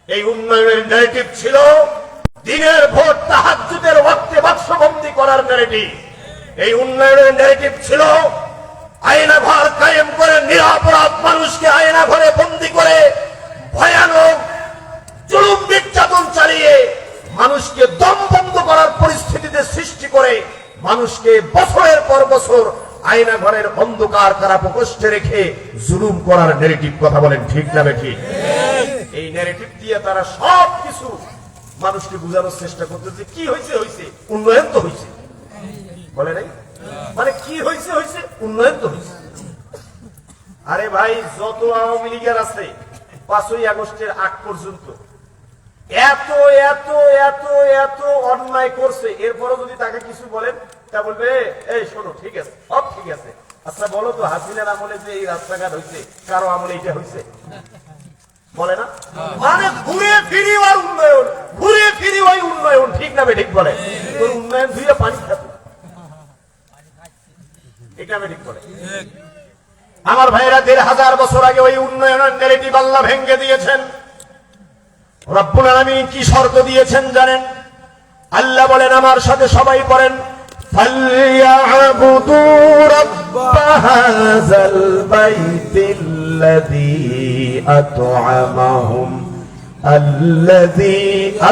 S1: এই উন্নয়নের ন্যারেটিভ ছিল দিনের ভোট তাহাজ্জুদের ওয়াক্তে বাক্সবন্দি করার ন্যারেটিভ। এই উন্নয়নের ন্যারেটিভ ছিল আয়নাঘর কায়েম করে নিরপরাধ মানুষকে আয়নাঘরে বন্দী করে ভয়ানক জুলুম নির্যাতন চালিয়ে মানুষকে দম বন্ধ করার পরিস্থিতিতে সৃষ্টি করে মানুষকে বছরের পর বছর আয়নাঘরের অন্ধকার কারা প্রকোষ্ঠে রেখে জুলুম করার ন্যারেটিভ। কথা বলেন ঠিক না ঠিক? এই ন্যারেটিভ দিয়ে তারা সবকিছু মানুষকে বোঝানোর চেষ্টা করতেছে। কি হয়েছে? হয়েছে উন্নয়ন তো হয়েছে, বলে নাই? মানে কি হয়েছে? হয়েছে উন্নয়ন তো হয়েছে। আরে ভাই, যত আওয়ামী লীগের আছে 5ই আগস্টের আগ পর্যন্ত এত এত এত এত অন্যায় করছে, এরপরও যদি তাকে কিছু বলেন, তা বলবে এই শোনো, ঠিক আছে, সব ঠিক আছে। আচ্ছা বলো তো, হাসিনার আমলে যে এই রাস্তাঘাট হয়েছে, কারো আমলে এটা হয়েছে? বলে না? মানে ঘুরে ফিরি ওই উন্নয়ন, ঘুরে ফিরি ওই উন্নয়ন। ঠিক না ঠিক? বলে তোর উন্নয়ন ধুয়ে পানি খাবে, এটা ঠিক বলে। আমার ভাইরা 1500 বছর আগে ওই উন্নয়নের ন্যারেটিভ আল্লাহ ভেঙে দিয়েছেন। রব্বুল আলামিন কি শর্ত দিয়েছেন জানেন? আল্লাহ বলেন, আমার সাথে সবাই পড়েন, ফালইয়াবুদু রাব্ব হাযাল বাইতিল্লাযী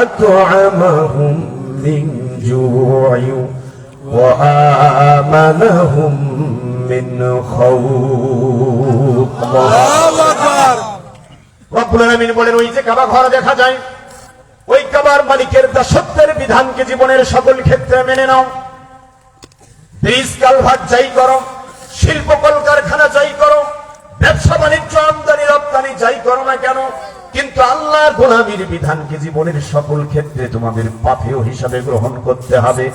S1: আত'আমাহুম মিন জু'ইন ওয়া আমানাহুম মিন খাউফ। আল্লাহু আকবার। রব্বুল আলামিন বলেন, ওই যে কাবা ঘর দেখা যায়, ওই কাবার মালিকের দাসত্বের বিধানকে জীবনের সকল ক্ষেত্রে মেনে নাও। ব্রিজ কালভার্ট যাই করো, শিল্প কলকারখানা যাই করো, ব্যবসা বাণিজ্য আমদানি রপ্তানি যাই করো না কেন, কিন্তু আল্লাহর গোলামীর বিধানকে জীবনের সকল ক্ষেত্রে তোমাদের পাথেয় হিসাবে গ্রহণ করতে হবে।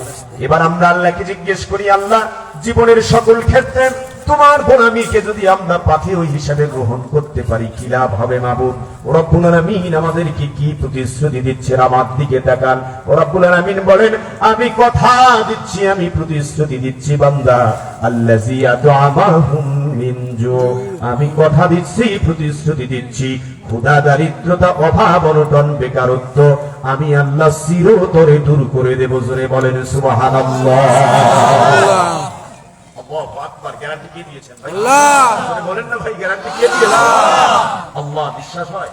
S1: এবার আমরা আল্লাহকে জিজ্ঞেস করি, আল্লাহ, জীবনের সকল ক্ষেত্রে তোমার গোলামীকে যদি আমরা পাথেয় হিসাবে গ্রহণ করতে পারি, কি লাভ হবে মাবুদ? রব্বুল আলামিন আমাদেরকে কি প্রতিশ্রুতি দিচ্ছেন? আমার দিকে তাকান। রব্বুল আলামিন বলেন, আমি কথা দিচ্ছি, আমি প্রতিশ্রুতি দিচ্ছি বান্দা, আল্লাযী আত'আমাহুম মিন জু', আমি কথা দিচ্ছি, প্রতিশ্রুতি দিচ্ছি, ক্ষুধা, দারিদ্রতা, অভাব, অনটন, বেকারত্ব আমি আল্লাহ চিরতরে দূর করে দেব। জোরে বলেন সুবহানাল্লাহ। আল্লাহু আকবার। গ্যারান্টি কে দিয়েছেন ভাই? আল্লাহ। বলেন না ভাই, গ্যারান্টি কে দিয়েছেন? আল্লাহ। বিশ্বাস হয়?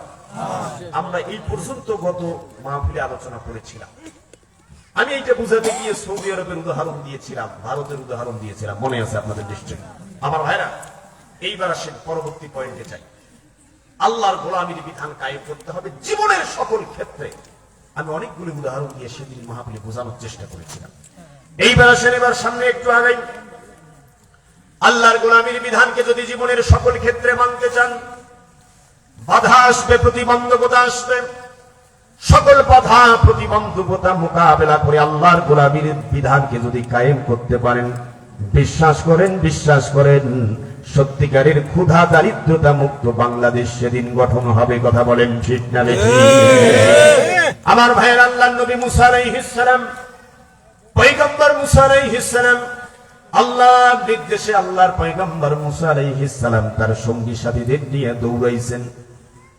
S1: আমরা এই পর্যন্ত গত মাহফিলে আলোচনা করেছিলাম। আমি এইটা বুঝাতে গিয়ে সৌদি আরবের উদাহরণ দিয়েছিলাম, ভারতের উদাহরণ দিয়েছিলাম, মনে আছে আপনাদের নিশ্চয়ই। আমার ভাইরা, এইবার আসেন পরবর্তী পয়েন্টে যাই। আল্লাহর গোলামীর বিধান কায়েম করতে হবে জীবনের সকল ক্ষেত্রে। আমি অনেকগুলো উদাহরণ দিয়ে সেদিন মাহফিলে বোঝানোর চেষ্টা করেছিলাম। এইবার আসেন, এবার সামনে একটু আগাই। আল্লাহর গোলামীর বিধানকে যদি জীবনের সকল ক্ষেত্রে মানতে চান, বাধা আসবে, প্রতিবন্ধকতা আসবে। সকল বাধা প্রতিবন্ধকতা মোকাবেলা করে আল্লাহর গোলামীর বিধানকে যদি কায়েম করতে পারেন, বিশ্বাস করেন সত্যিকারের ক্ষুধা দারিদ্রতা মুক্ত বাংলাদেশ সেদিন গঠন হবে। কথা বলেন ঠিক না বেঠিক? আমার ভাইয়ের, আল্লাহর নবী মুসা আলাইহিস সালাম, পয়গম্বর মুসা আলাইহিস সালাম, আল্লাহর নির্দেশে আল্লাহর পয়গম্বর মুসা আলাইহিস সালাম তার সঙ্গী সাথীদের নিয়ে দৌড়াইছেন।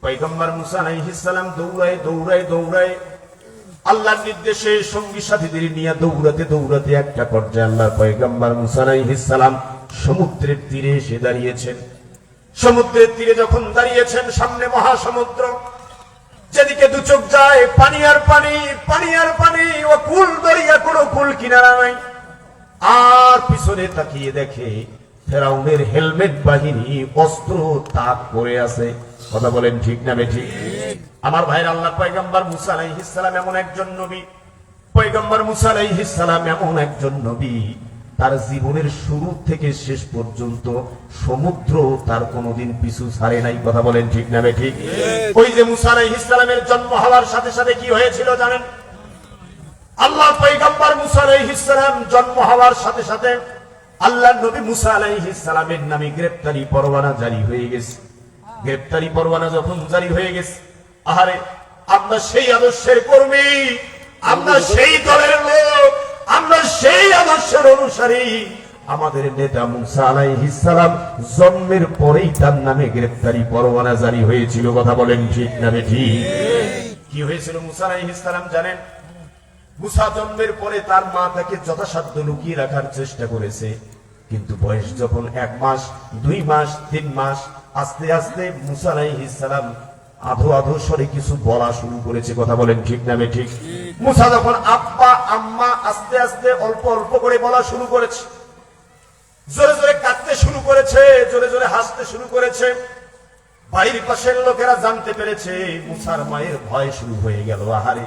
S1: পয়গম্বর মুসা আলাইহিস সালাম দৌড়ায় আল্লাহর নির্দেশে সঙ্গী সাথীদের নিয়ে দৌড়াতে একটা পর্যায়ে আল্লাহর পয়গম্বর মুসা আলাইহিস সালাম সমুদ্রের তীরে এসে দাঁড়িয়েছেন। সমুদ্রের তীরে যখন দাঁড়িয়েছেন, সামনে মহাসমুদ্র, যেদিকে দু চোখ যায় পানি আর পানি, ও কুল দরিয়া, কোনো কুল কিনারা নাই। আর পিছনে তাকিয়ে দেখে ফেরাউনের হেলমেট বাহিনী অস্ত্র তাক করে আছে। কথা বলেন ঠিক না বেঠিক? আমার ভাইয়ের, আল্লাহ পয়গম্বর মুসা আলাইহিস সালাম এমন একজন নবী, পয়গম্বর মুসা আলাইহিস সালাম এমন একজন নবী, তার জীবনের শুরু থেকে শেষ পর্যন্ত সমুদ্র তার কোনোদিন পিছু ছাড়ে নাই। কথা বলেন ঠিক না বেঠিক? ওই যে মুসা আলাইহিস সালামের জন্ম হওয়ার সাথে সাথে কি হয়েছিল জানেন? আল্লাহ পয়গম্বর মুসা আলাইহিস সালাম জন্ম হওয়ার সাথে সাথে আল্লাহর নবী মুসা আলাইহিস সালামের নামে গ্রেফতারি পরোয়ানা জারি হয়ে গেছে। গ্রেফতারি পরোয়ানা যখন জারি হয়ে গেছে, আহারে, আমরা সেই আদর্শের কর্মী, আমরা সেই দলের লোক, আমরা সেই আদর্শের অনুসারী। আমাদের নেতা মুসা আলাইহিস সালাম জন্মের পরেই তার নামে গ্রেফতারি পরোয়ানা জারি হয়েছিল। কথা বলেন ঠিক না বেঠিক? কি হয়েছিল মুসা আলাইহিস সালাম জানেন? মুসা জন্মের পরে তার মা তাকে যথাসাধ্য লুকিয়ে রাখার চেষ্টা করেছে, কিন্তু বয়স যখন 1 মাস, 2 মাস, 3 মাস, আস্তে আস্তে মুসা আলাইহিস সালাম আধো স্বরে কিছু বলা শুরু করেছে। কথা বলেন ঠিক না বেঠিক? মুসা যখন আব্বা আম্মা আস্তে আস্তে অল্প অল্প করে বলা শুরু করেছে, জোরে জোরে কাঁদতে শুরু করেছে, জোরে জোরে হাসতে শুরু করেছে, বাড়ির পাশের লোকেরা জানতে পেরেছে। মুসার মায়ের ভয় শুরু হয়ে গেল, আহারে,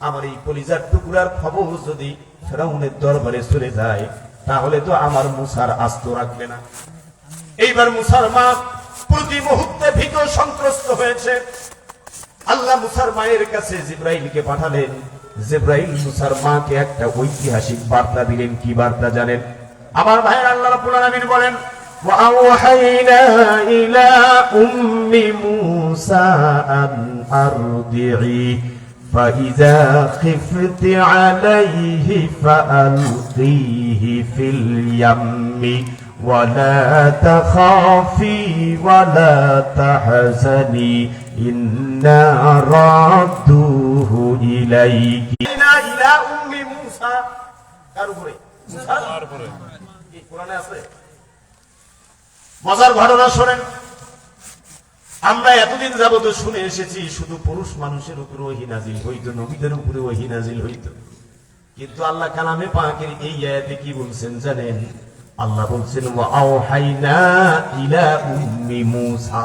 S1: আমার এই কলিজার টুকরার খবর যদি ফেরাউনের দরবারে চলে যায়, তাহলে তো আমার মুসার আস্ত রাখবে না। এইবার মুসার মা প্রতি মুহূর্তে ভীত সন্ত্রস্ত হয়েছে। আল্লাহ মুসার মায়ের কাছে জিব্রাইলকে পাঠালেন। জিব্রাইল মুসার মাকে একটা ঐতিহাসিক বার্তা দিলেন। কি বার্তা জানেন? আমার ভাইয়ের, আল্লাহ রাব্বুল আলামিন বলেন, وأوحينا إلى أم موسى أن أرضعيه فإذا خفت عليه فألقيه في اليم ولا تخافي ولا تحزني إنا رادوه إليك إلى أم موسى মজার ঘটনা শোনেন। আমরা এতদিন যাবত শুনে এসেছি শুধু পুরুষ মানুষের উপরে ওহী নাজিল হইতো, নবীদের উপরে ওহী নাজিল হইতো, কিন্তু আল্লাহ কালামে পাকের এই আয়াতে কি বলছেন জানেন? আল্লাহ বলছেন, ওয়া আওহাইনা ইলা উম্মি মূসা,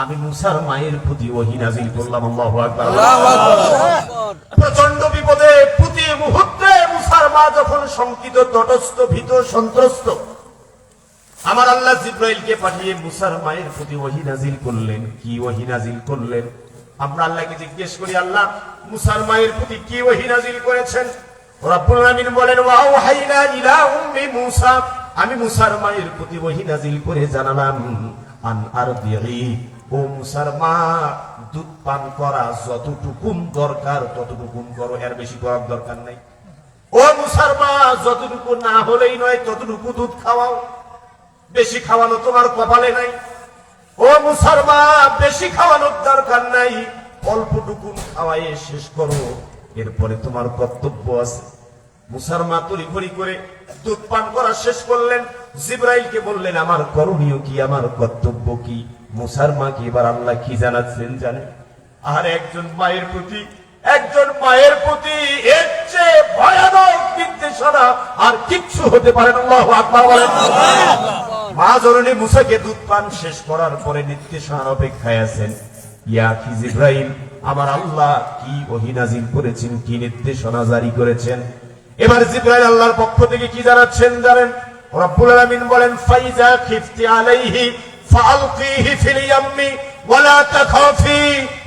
S1: আমি মুসার মায়ের প্রতি ওহী নাজিল করলাম। আল্লাহু আকবার। প্রচন্ড বিপদে প্রতি মুহূর্তে মুসার মা যখন শঙ্কিত, তটস্থ, ভীত, সন্ত্রস্ত, আমার আল্লাহ জিব্রাইলকে পাঠিয়ে মুসার মায়ের প্রতি ওহী নাজিল করলেন। কি ওহী নাজিল করলেন? আমরা আল্লাহকে জিজ্ঞেস করি, আল্লাহ মুসার মায়ের প্রতি কি ওহী নাজিল করেছেন? রব্বুল আমিন বলেন, ওয়া আওহাইনা ইলা উম্মি মূসা, আমি মুসার মায়ের প্রতি ওহী নাজিল করে জানালাম, আন আরদিহি, ও মুসার মা, দুধ পান করা যতটুকুন দরকার ততটুকুন করো, এর বেশি করার দরকার নাই। ও মুসার মা, যতটুকু না হলেই নয় ততটুকু দুধ খাওয়াও, বেশি খাওয়ানো তোমার কপালে নাই। ও মুসার মা, বেশি খাওয়ানোর দরকার নাই, অল্পটুকুন খাওয়াইয়ে শেষ করো, এরপরে তোমার কর্তব্য আছে। মুসার মা তড়িঘড়ি করে দুধ পান করা শেষ করলেন। জিব্রাইলকে বললেন, আমার করণীয় কি, আমার কর্তব্য কি? মুসার মা কি এবার আল্লাহ কি জানাচ্ছেন জানেন? আর একজন মায়ের প্রতি এর চেয়ে ভয়ানক নির্দেশনা আর কিচ্ছু হতে পারে না। আল্লাহু আকবার বলেন। মা জননী মুসাকে দুধ পান শেষ করার পরে নির্দেশনার অপেক্ষায় আছেন। ইয়া কি জিব্রাইল, আমার আল্লাহ কি ওহী নাজিল করেছেন, কি নির্দেশনা জারি করেছেন? এবার জিব্রাইল আল্লাহর পক্ষ থেকে কি জানাচ্ছেন জানেন? রব্বুল আলামিন বলেন, ফাইজা খিফতি আলাইহি ফাআলকিহি ফিল ইয়াম্মি ওয়ালা তাখাফি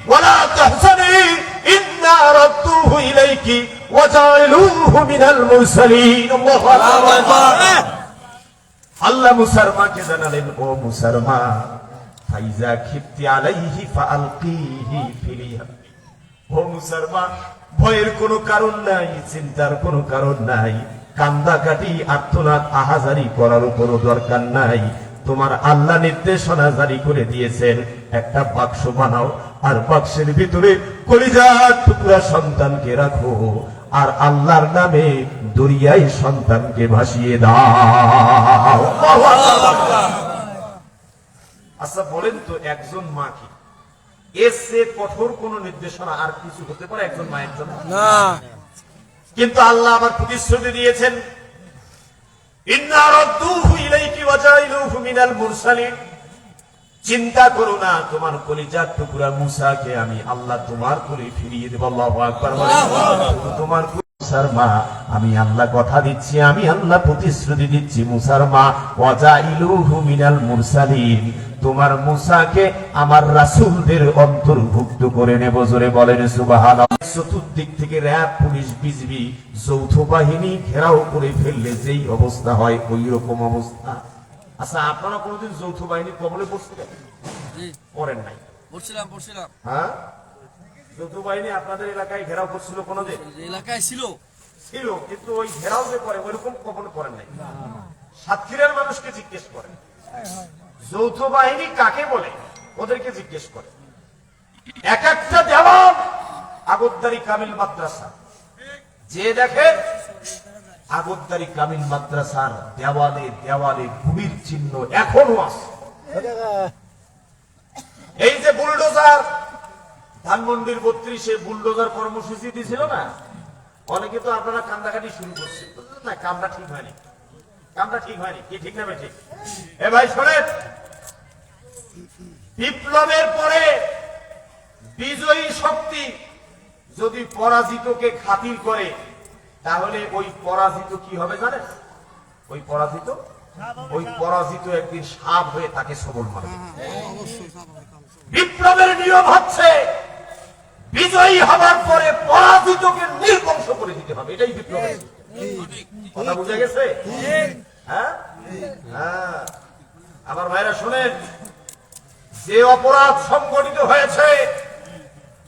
S1: ওয়ালা তাহজানি ইন্না রাদ্দুহু ইলাইকি ওয়া জাইলুহু মিনাল মুরসালিন। আল্লাহু আকবার। আল্লাহ আল্লাহ মুসার মাকে জানালেন, ও মুসার মা, ফাইজা খিফতি আলাইহি ফাআলকিহি ফিল ইয়াম। ও মুসার মা, ভয়ের কোনো কারণ নাই, চিন্তার কোনো কারণ নাই, কান্দাকাটি আর্তনাদ আহাজারি করার কোনো দরকার নাই। তোমার আল্লাহ নির্দেশনা জারি করে দিয়েছেন, একটা বাক্স বানাও, আর বাক্সের ভিতরে কলিজার টুকরা সন্তানকে রাখো, আর আল্লাহর নামে দরিয়ায় সন্তানকে ভাসিয়ে দাও। আচ্ছা বলেন তো, একজন মা কি এর চেয়ে কঠোর কোন নির্দেশনা আর কিছু হতে পারে একজন মায়ের জন্য?
S2: না।
S1: কিন্তু আল্লাহ আবার প্রতিশ্রুতি দিয়েছেন, ইন্না রাদ্দুহু ইলাইকি ওয়া জাইলুহু মিনাল মুরসালিন। চিন্তা করো না, তোমার কলিজার টুকরা মুসাকে আমি আল্লাহ তোমার করে ফিরিয়ে দেব। আল্লাহু আকবার। তোমার মুসার মা, আমি আল্লাহ কথা দিচ্ছি, আমি আল্লাহ প্রতিশ্রুতি দিচ্ছি, মুসার মা, ওয়া জাইলুহু মিনাল মুরসালিন, তোমার মুসাকে আমার রাসূলদের অন্তর্ভুক্ত করে নেব। জোরে বলেন সুবহানাল্লাহ। চতুর্দিক থেকে র‍্যাব, পুলিশ, বিজিবি, যৌথ বাহিনী ঘেরাও করে ফেললে যেই অবস্থা হয়, ওই রকম অবস্থা। আচ্ছা, আপনারা কোনোদিন যৌথ বাহিনীর কবলে পড়ছিলেন? পড়েন নাই?
S3: পড়ছিলাম।
S1: হ্যাঁ, যৌথ বাহিনী আপনাদের এলাকায় ঘেরাও করছিল কোনোদিন?
S3: এলাকায় ছিল,
S1: কিন্তু ওই ঘেরাও যে করে ওইরকম কবলে পড়েন নাই। সাতক্ষীরার মানুষকে জিজ্ঞেস করেন যৌথ বাহিনী কাকে বলে, ওদেরকে জিজ্ঞেস করে। এক একটা দেওয়াল আগতদারি কামিল মাদ্রাসা, যে দেখে আগতদারি কামিল মাদ্রাসার দেওয়ালে দেওয়ালে গুলির চিহ্ন এখনো আছে। এই যে বুলডোজার, ধানমন্ডির 32-এ বুলডোজার কর্মসূচি দিয়েছিল না, অনেকে তো আপনারা কান্দাকাটি শুরু করছে, না কামটা ঠিক হয়নি, কামটা ঠিক হয়নি, কি ঠিক না ঠিক? এ ভাই শোনেন, বিপ্লবের পরে বিজয়ী শক্তি যদি পরাজিতকে খাতির করে, তাহলে ওই পরাজিত কি হবে জানেন? ওই পরাজিত একদিন সাপ হয়ে তাকে সবল মারবে। বিপ্লবের নিয়ম হচ্ছে বিজয়ী হবার পরে পরাজিতকে নির্বংশ করে দিতে হবে, এটাই বিপ্লবের কথা। বুঝে গেছে? হ্যাঁ হ্যাঁ, আমার ভাইরা শোনেন, যে অপরাধ সংগঠিত হয়েছে,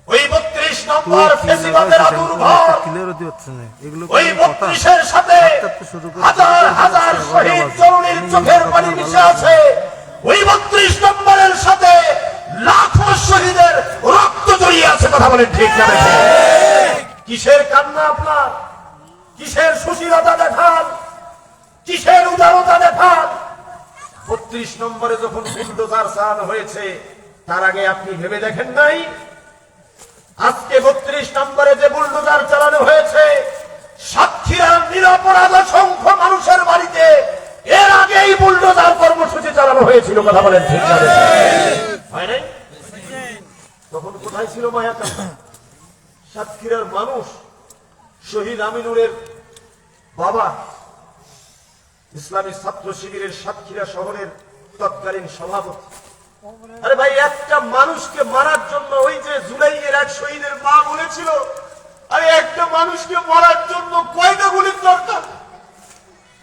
S1: ওই 32 নম্বর ফেসিবাদের আবির্ভাব, ওই 32-এর সাথে হাজার হাজার শহীদ তরুণীর চোখের পানি মিশে আছে, ওই 32 নম্বরের সাথে লাখো শহীদের রক্ত জড়িয়ে আছে। কথা বলেন ঠিক না? কিসের কান্না আপনার? কিসের সুশীলতা দেখান? কিসের উদারতা দেখান? 32 নম্বরে যখন বুলডোজার চালানো হয়েছে, তার আগে আপনি ভেবে দেখেন নাই আজকে 32 নম্বরে যে বুলডোজার চালানো হয়েছে, সাতক্ষীরার নিরপরাধ অসংখ্য মানুষের বাড়িতে এর আগেই বুলডোজার কর্মসূচি চালানো হয়েছিল। কথা বলেন ঠিক না? হয় নাই? তখন কোথায় ছিল মায়া কান্না? সাতক্ষীরার মানুষ, শহীদ আমিনুরের বাবা, ইসলামী ছাত্র শিবিরের সাতক্ষীরা শহরের তৎকালীন সভাপতি। আরে ভাই, একটা মানুষকে মারার জন্য, ওই যে জুলাইয়ের এক শহীদের মা বলেছিল, আরে একটা মানুষকে মারার জন্য কয়টা গুলির দরকার?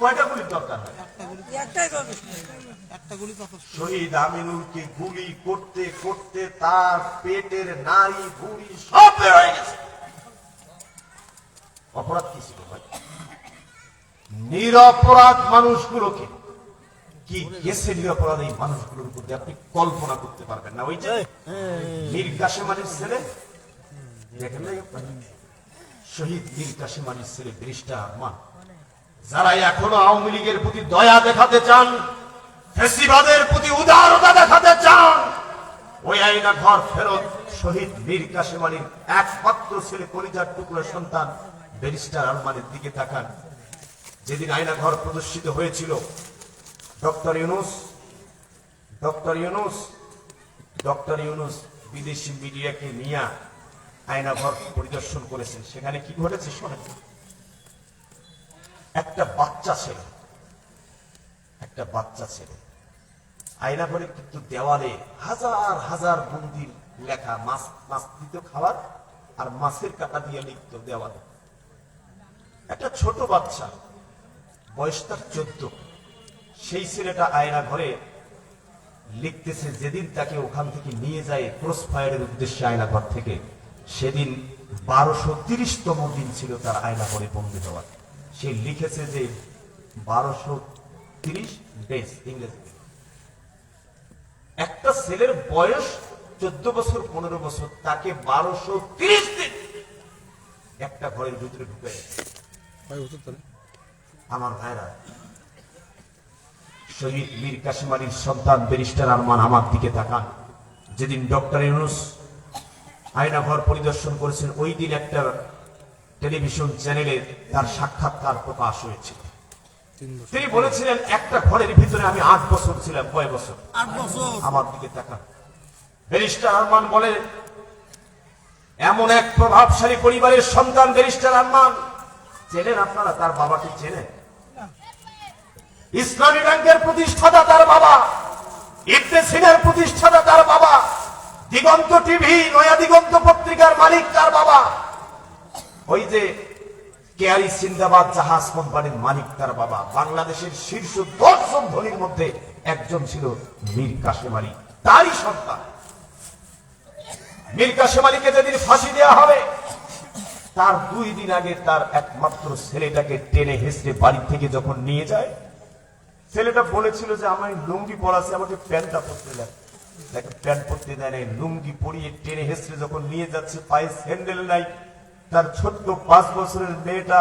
S1: কয়টা গুলির দরকার? শহীদ আমিনুরকে গুলি করতে করতে তার পেটের নাড়ি ভুঁড়ি সব বের হয়ে গেছে। অপরাধ কি ছিল ভাই? নিরপরাধ মানুষগুলোকে কি গেছে নিরপরাধ এই মানুষগুলোর উপর দিয়ে আপনি কল্পনা করতে পারবেন না। ওই যে মীর কাসেম আলীর ছেলে, দেখেন নাই আপনারা? শহীদ মীর কাসেম আলীর ছেলে ব্যারিস্টার আরমান, যারা এখনো আওয়ামী লীগের প্রতি দয়া দেখাতে চান, ফ্যাসিবাদের প্রতি উদারতা দেখাতে চান, ওই আয়না ঘর ফেরত শহীদ মীর কাসেম আলীর একমাত্র ছেলে, কলিজার টুকরা সন্তান ব্যারিস্টার আরমানের দিকে তাকান। যেদিন আয়না ঘর প্রদর্শিত হয়েছিল, ডক্টর ইউনূস বিদেশি মিডিয়াকে নিয়ে আয়না ঘর পরিদর্শন করেছেন। সেখানে কি ঘটেছে শোনেন। একটা বাচ্চা ছেলে আয়না ঘরে কিন্তু দেওয়ালে হাজার হাজার বন্দির লেখা, মাছ দিত খাবার, আর মাছের কাটা দিয়ে লিখত দেওয়ালে। একটা ছোট বাচ্চা, বয়স তার 14, সেই ছেলেটা আয়না ঘরে লিখতেছে, যেদিন তাকে ওখান থেকে নিয়ে যায় ক্রস ফায়ারের উদ্দেশ্যে আয়না ঘর থেকে, সেদিন 1230তম দিন ছিল তার আয়না ঘরে বন্দী হওয়ার। সে লিখেছে যে 1230 ডেজ ইংরেজি। একটা ছেলের বয়স 14 বছর 15 বছর, তাকে 1230 দিন একটা ঘরের ভিতরে ঢুকে গেছে। আমার ভাইরা, শহীদ মীর কাসেম আলীর সন্তান ব্যারিস্টার আরমান আমার দিকে তাকান। যেদিন ডক্টর ইউনূস আয়নাঘর পরিদর্শন করেছেন, ওই দিন একটা টেলিভিশন চ্যানেলে তার সাক্ষাৎকার প্রকাশ হয়েছিল। তিনি বলেছিলেন, একটা ঘরের ভিতরে আমি 8 বছর ছিলাম। কয় বছর?
S3: 8 বছর।
S1: আমার দিকে তাকান। ব্যারিস্টার আরমান বলে, এমন এক প্রভাবশালী পরিবারের সন্তান ব্যারিস্টার আরমান। চেনেন আপনারা তার বাবাকে? চেনেন? ইসলামী ব্যাংকের প্রতিষ্ঠাতা তার বাবা, ইবনে সিনার প্রতিষ্ঠাতা তার বাবা, দিগন্ত টিভি, নয়া দিগন্ত পত্রিকার মালিক তার বাবা, ওই যে কেয়ারি সিন্দাবাদ জাহাজ কোম্পানির মালিক তার বাবা। বাংলাদেশের শীর্ষ 10 জন ধনীর মধ্যে একজন ছিল মীর কাসেম আলী, তারই সন্তান। মীর কাসেম আলীকে যেদিন ফাঁসি দেওয়া হবে, তার 2 দিন আগে তার একমাত্র ছেলেটাকে টেনে হেসড়ে বাড়ি থেকে যখন নিয়ে যায়, ছেলেটা বলেছিল যে আমার লুঙ্গি পরা আছে, আমাকে প্যান্টটা পরতে দেয়। তাকে প্যান্ট পরতে দেয় নাই, লুঙ্গি পরিয়ে টেনে হেসড়ে যখন নিয়ে যাচ্ছে, পায়ে স্যান্ডেল নাই, তার ছোট্ট 5 বছরের মেয়েটা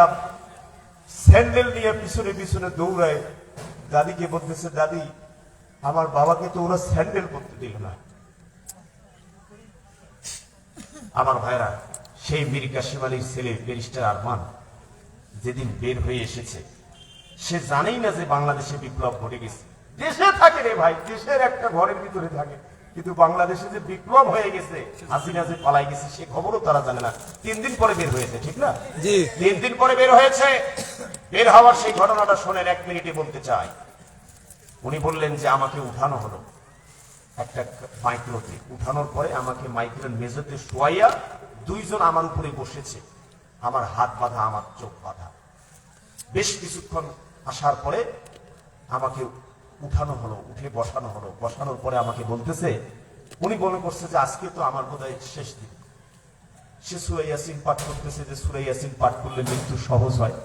S1: স্যান্ডেল নিয়ে পিছনে পিছনে দৌড়ায়। দাদিকে বলতেছে, দাদি আমার বাবাকে তো ওরা স্যান্ডেল পরতে দিল না। আমার ভাইরা, সেই মীর কাসেম আলীর ছেলে ব্যারিস্টার আরমান যেদিন বের হয়ে এসেছে, সে জানেই না যে বাংলাদেশে বিপ্লব ঘটে গেছে। দেশে থাকে রে ভাই, দেশের একটা ঘরের ভিতরে থাকে, কিন্তু বাংলাদেশে যে বিপ্লব হয়ে গেছে, হাসিনা যে পালাই গেছে, সে খবরও তারা জানে না। 3 দিন পরে বের হয়েছে, ঠিক না?
S2: জি।
S1: 3 দিন পরে বের হয়েছে। বের হওয়ার সেই ঘটনাটা শোনেন, 1 মিনিটে বলতে চাই। উনি বললেন যে আমাকে উঠানো হলো একটা মাইক্রোতে, উঠানোর পরে আমাকে মাইক্রোর মেঝেতে শোয়াইয়া 2 জন আমার উপরে বসেছে, আমার হাত বাঁধা, আমার চোখ বাঁধা। বেশ কিছুক্ষণ আসার পরে আমাকে উঠানো হলো, উঠে বসানো হলো। বসানোর পরে আমাকে বলতেছে, উনি মনে করছে যে আজকে তো আমার বোধহয় শেষ দিন। সে সূরা ইয়াসিন পাঠ করতেছে, যে সূরা ইয়াসিন পাঠ করলে মৃত্যু সহজ হয়।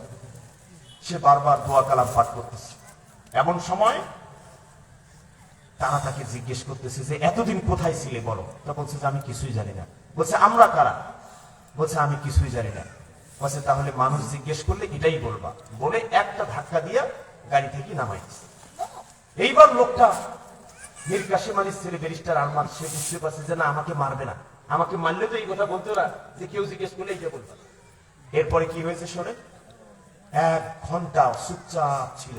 S1: সে বারবার দোয়া কালাম পাঠ করতেছে। এমন সময় তারা তাকে জিজ্ঞেস করতেছে যে এতদিন কোথায় ছিলে বলো। তা বলছে যে আমি কিছুই জানি না। বলছে আমরা কারা? বলছে আমি কিছুই জানি না। বলছে তাহলে মানুষ জিজ্ঞেস করলে এটাই বলবা, বলে একটা ধাক্কা দিয়া গাড়ি থেকে নামাই দিচ্ছে। এইবার লোকটা মীর কাসেম আলীর ছেলে ব্যারিস্টার আরমান, সে বুঝতে পারছে যে না, আমাকে মারবে না, আমাকে মারলে তো এই কথা বলতো না, যে কেউ জিজ্ঞেস করলে এইটা বলবা। এরপরে কি হয়েছে শোনে। 1 ঘন্টা চুপচাপ ছিল।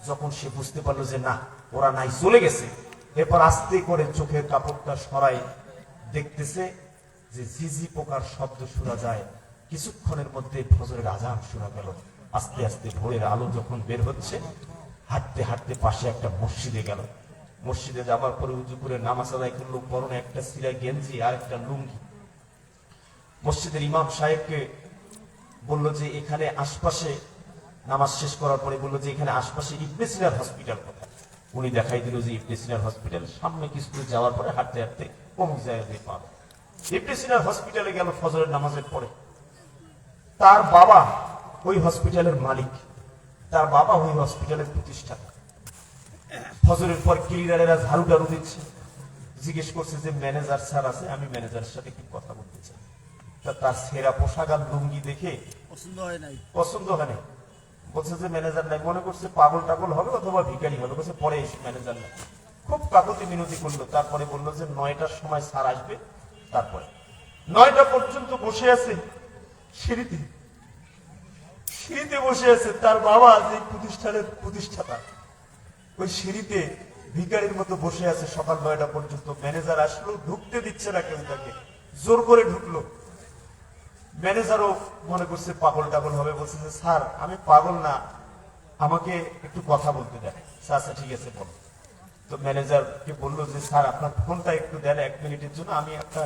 S1: যখন সে বুঝতে পারলো যে না, ওরা নাই, চলে গেছে, এরপর আস্তে করে চোখের কাপড়টা সরাই দেখতেছে যে ঝিঝি পোকার শব্দ শোনা যায়। কিছুক্ষণের মধ্যে ফজরের আজান শোনা গেল। আস্তে আস্তে ভোরের আলো যখন বের হচ্ছে, হাঁটতে হাঁটতে পাশে একটা মসজিদে গেল। মসজিদে যাবার পরে উজু করে নামাজ আদায় করলো, পরনে একটা সিলাই গেঞ্জি আর একটা লুঙ্গি। মসজিদের ইমাম সাহেবকে বলল যে এখানে আশপাশে, নামাজ শেষ করার পরে বললো যে এখানে আশপাশে ইবনে সিনার হসপিটাল কোথায়। উনি দেখাই দিল যে ইবনে সিনার হসপিটাল সামনে কিছু যাওয়ার পরে হাঁটতে হাঁটতে অমুক জায়গায় পাবে। ইবনে সিনার হসপিটালে গেল ফজরের নামাজের পরে। তার বাবা ওই হসপিটালের মালিক, তার বাবা ওই হসপিটালের প্রতিষ্ঠাতা। ফজরের পর ক্লিনারেরা ঝাড়ু টাড়ু দিচ্ছে। জিজ্ঞেস করছে যে ম্যানেজার স্যার আছে? আমি ম্যানেজারের সাথে কি কথা বলতে চাই। তার সেরা পোশাক আর লুঙ্গি দেখে পছন্দ হয় নাই। বলছে যে ম্যানেজার নাই। মনে করছে পাগল টাগল হবে অথবা ভিখারি হবে। বলছে পরে এসে ম্যানেজার নাই। খুব কাকুতি মিনতি করলো। তারপরে বললো যে 9টার সময় স্যার আসবে। তারপরে 9টা পর্যন্ত বসে আছে সিঁড়িতে, সিঁড়িতে বসে আছে। তার বাবা যে প্রতিষ্ঠানের প্রতিষ্ঠাতা, ওই সিঁড়িতে ভিখারির মতো বসে আছে সকাল 9টা পর্যন্ত। ম্যানেজার আসলো, ঢুকতে দিচ্ছে না কেউ, তাকে জোর করে ঢুকলো। ম্যানেজারও মনে করছে পাগল টাগল হবে। বলছে যে স্যার আমি পাগল না, আমাকে একটু কথা বলতে দেন। আচ্ছা ঠিক আছে বলো। তো ম্যানেজারকে বললো যে স্যার আপনার ফোনটা একটু দেন 1 মিনিটের জন্য, আমি একটা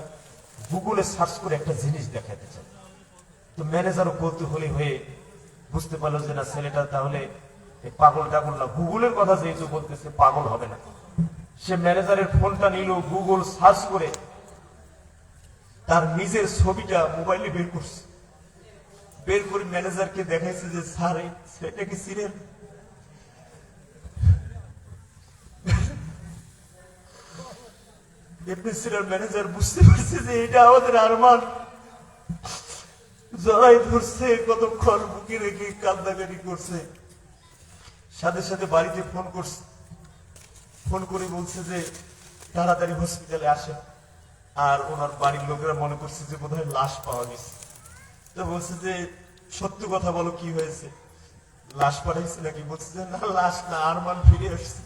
S1: গুগলে সার্চ করে একটা জিনিস দেখাতে চাই। তো ম্যানেজারও কৌতূহলী হয়ে বুঝতে পারলো যে না, ছেলেটা তাহলে এই পাগল টাগল না, গুগলের কথা যেহেতু বলতেছে পাগল হবে না। সে ম্যানেজারের ফোনটা নিল, গুগল সার্চ করে তার নিজের ছবিটা মোবাইলে বের করছে। বের করে ম্যানেজারকে দেখাইছে যে স্যার সেটা কি ছিলেন? ম্যানেজার বুঝতে পারছে যে এটা আমাদের আরমান। জড়াই ধরছে, কতক্ষণ বুকে রেখে কান্দাকাটি করছে। সাথে সাথে বাড়িতে ফোন করছে, ফোন করে বলছে যে তাড়াতাড়ি হসপিটালে আসে। আর ওনার বাড়ির লোকেরা মনে করছে যে বোধহয় লাশ পাওয়া গেছে। তো বলছে যে সত্য কথা বলো, কি হয়েছে, লাশ পাঠাইছে নাকি? বলছে যে না, লাশ না, আরমান ফিরে আসছে।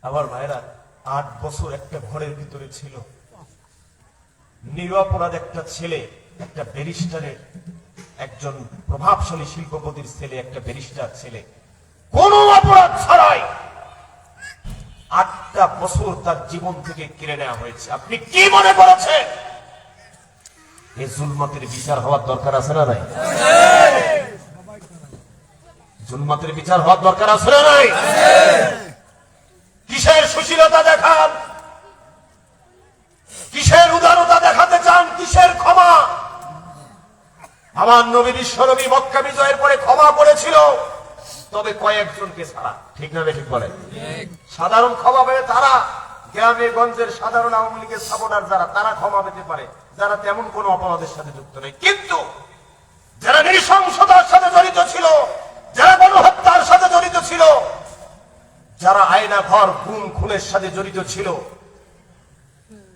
S1: আবার ভাইরা 8 বছর একটা ঘরের ভিতরে ছিল, নিরপরাধ একটা ছেলে, একটা ব্যারিস্টারের, একজন প্রভাবশালী শিল্পপতির ছেলে, একটা ব্যারিস্টার ছেলে, কোন অপরাধ ছাড়াই 8টা বছর তার জীবন থেকে কেড়ে নেওয়া হয়েছে। আপনি কি মনে করেছেন এই জুলমাতের বিচার হওয়ার দরকার আছে না নাই? জুলমাতের বিচার হওয়ার দরকার আছে না নাই? কিসের সুশীলতা দেখান, কিসের উদারতা দেখাতে চান, কিসের ক্ষমা? আমার নবী বিশ্বনবী মক্কা বিজয়ের পরে ক্ষমা করেছিল, তবে কয়েকজনকে ছাড়া। ঠিক না ঠিক বলে? সাধারণ ক্ষমা পেয়ে তারা, গ্রামে গঞ্জের সাধারণ আওয়ামী লীগের সাপোর্টার যারা, তারা ক্ষমা পেতে পারে, যারা তেমন কোন অপরাধের সাথে যুক্ত নেই। কিন্তু যারা নৃশংসতার সাথে জড়িত ছিল, যারা গণহত্যার সাথে জড়িত ছিল, যারা আয়না ঘর খুন খুনের সাথে জড়িত ছিল,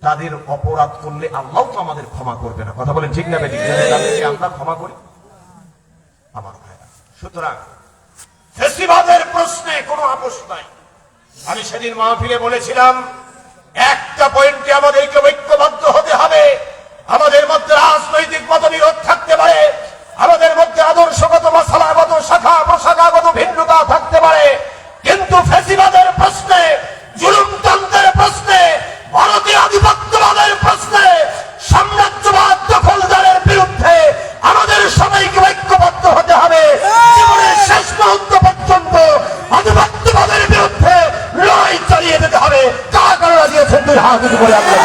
S1: তাদের অপরাধ করলে আল্লাহ তো আমাদের ক্ষমা করবে না। কথা বলেন ঠিক না বেঠিক? তাদেরকে আমরা ক্ষমা করি আমার ভাইরা। সুতরাং ফ্যাসিবাদের প্রশ্নে কোনো আপোষ নাই। আমি সেদিন মাহফিলে বলেছিলাম, একটা পয়েন্টে আমাদেরকে ঐক্যবদ্ধ হতে হবে। আমাদের মধ্যে রাজনৈতিক মতবিরোধ থাকতে পারে, আমাদের মধ্যে আদর্শগত মাসালাগত শাখা প্রশাখাগত ভিন্নতা থাকতে পারে, কিন্তু ফ্যাসিবাদের প্রশ্নে, জুলুমতন্ত্রের প্রশ্নে, ভারতীয় আধিপত্যবাদের প্রশ্নে, সাম্রাজ্যবাদ দখলদারের বিরুদ্ধে আমাদের সবাইকে ঐক্যবদ্ধ হতে হবে। জীবনের শেষ মুহূর্ত পর্যন্ত আধিপত্যবাদের বিরুদ্ধে লড়াই চালিয়ে যেতে হবে। কারা কারা রাজি আছেন? দুই হাত উঁচু করে আমরা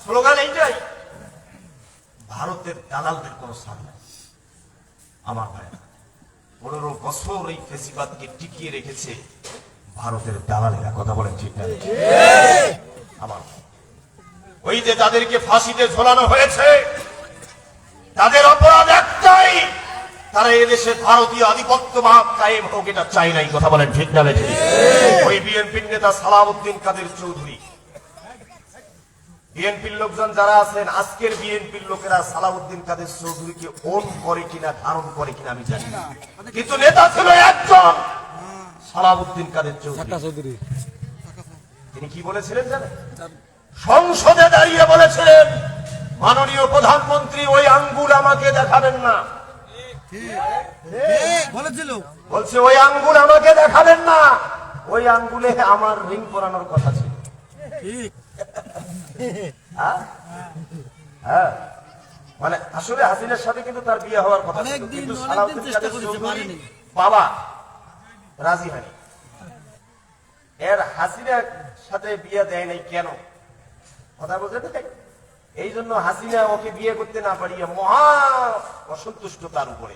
S1: স্লোগান এইটাই, ভারতের দালালদের কোন স্থান নাই। আমার ভাই 15 বছর এই ফেসিবাদকে টিকিয়ে রেখেছে ভারতের দালালেরা। কথা বলেন ঠিক না? আমার ওই যে তাদেরকে ফাঁসিতে ঝোলানো হয়েছে, তাদের অপরাধ একটাই, তারা এদেশে ভারতীয় আধিপত্যবাদ কায়েম হোক এটা চাই নাই। কথা বলেন ঠিক না? ওই বিএনপির নেতা সালাউদ্দিন কাদের চৌধুরী, বিএনপির লোকজন যারা আছেন, আজকের বিএনপির লোকেরা সালাউদ্দিন কাদের চৌধুরীকে ওন করে কিনা ধারণ করে কিনা আমি জানি না, কিন্তু নেতা ছিল একজন, সালাউদ্দিন কাদের চৌধুরী। তিনি কি বলেছিলেন জানেন? সংসদে দাঁড়িয়ে বলেছিলেন, মাননীয় প্রধানমন্ত্রী ওই আঙ্গুল আমাকে দেখাবেন না। বলছে ওই আঙ্গুল আমাকে দেখাবেন না, ওই আঙ্গুলে আমার রিং পরানোর কথা ছিল। মানে আসলে হাসিনার সাথে কিন্তু তার বিয়ে হওয়ার কথা ছিল, কিন্তু সালাউদ্দিন কাদের চৌধুরী বাবা রাজি হয়নি। এর হাসিনার সাথে বিয়ে দেয় নাই কেন? কথা বলতে দেয় এই জন্য হাসিনা ওকে বিয়ে করতে না পারিয়া মহা অসন্তুষ্ট তার উপরে।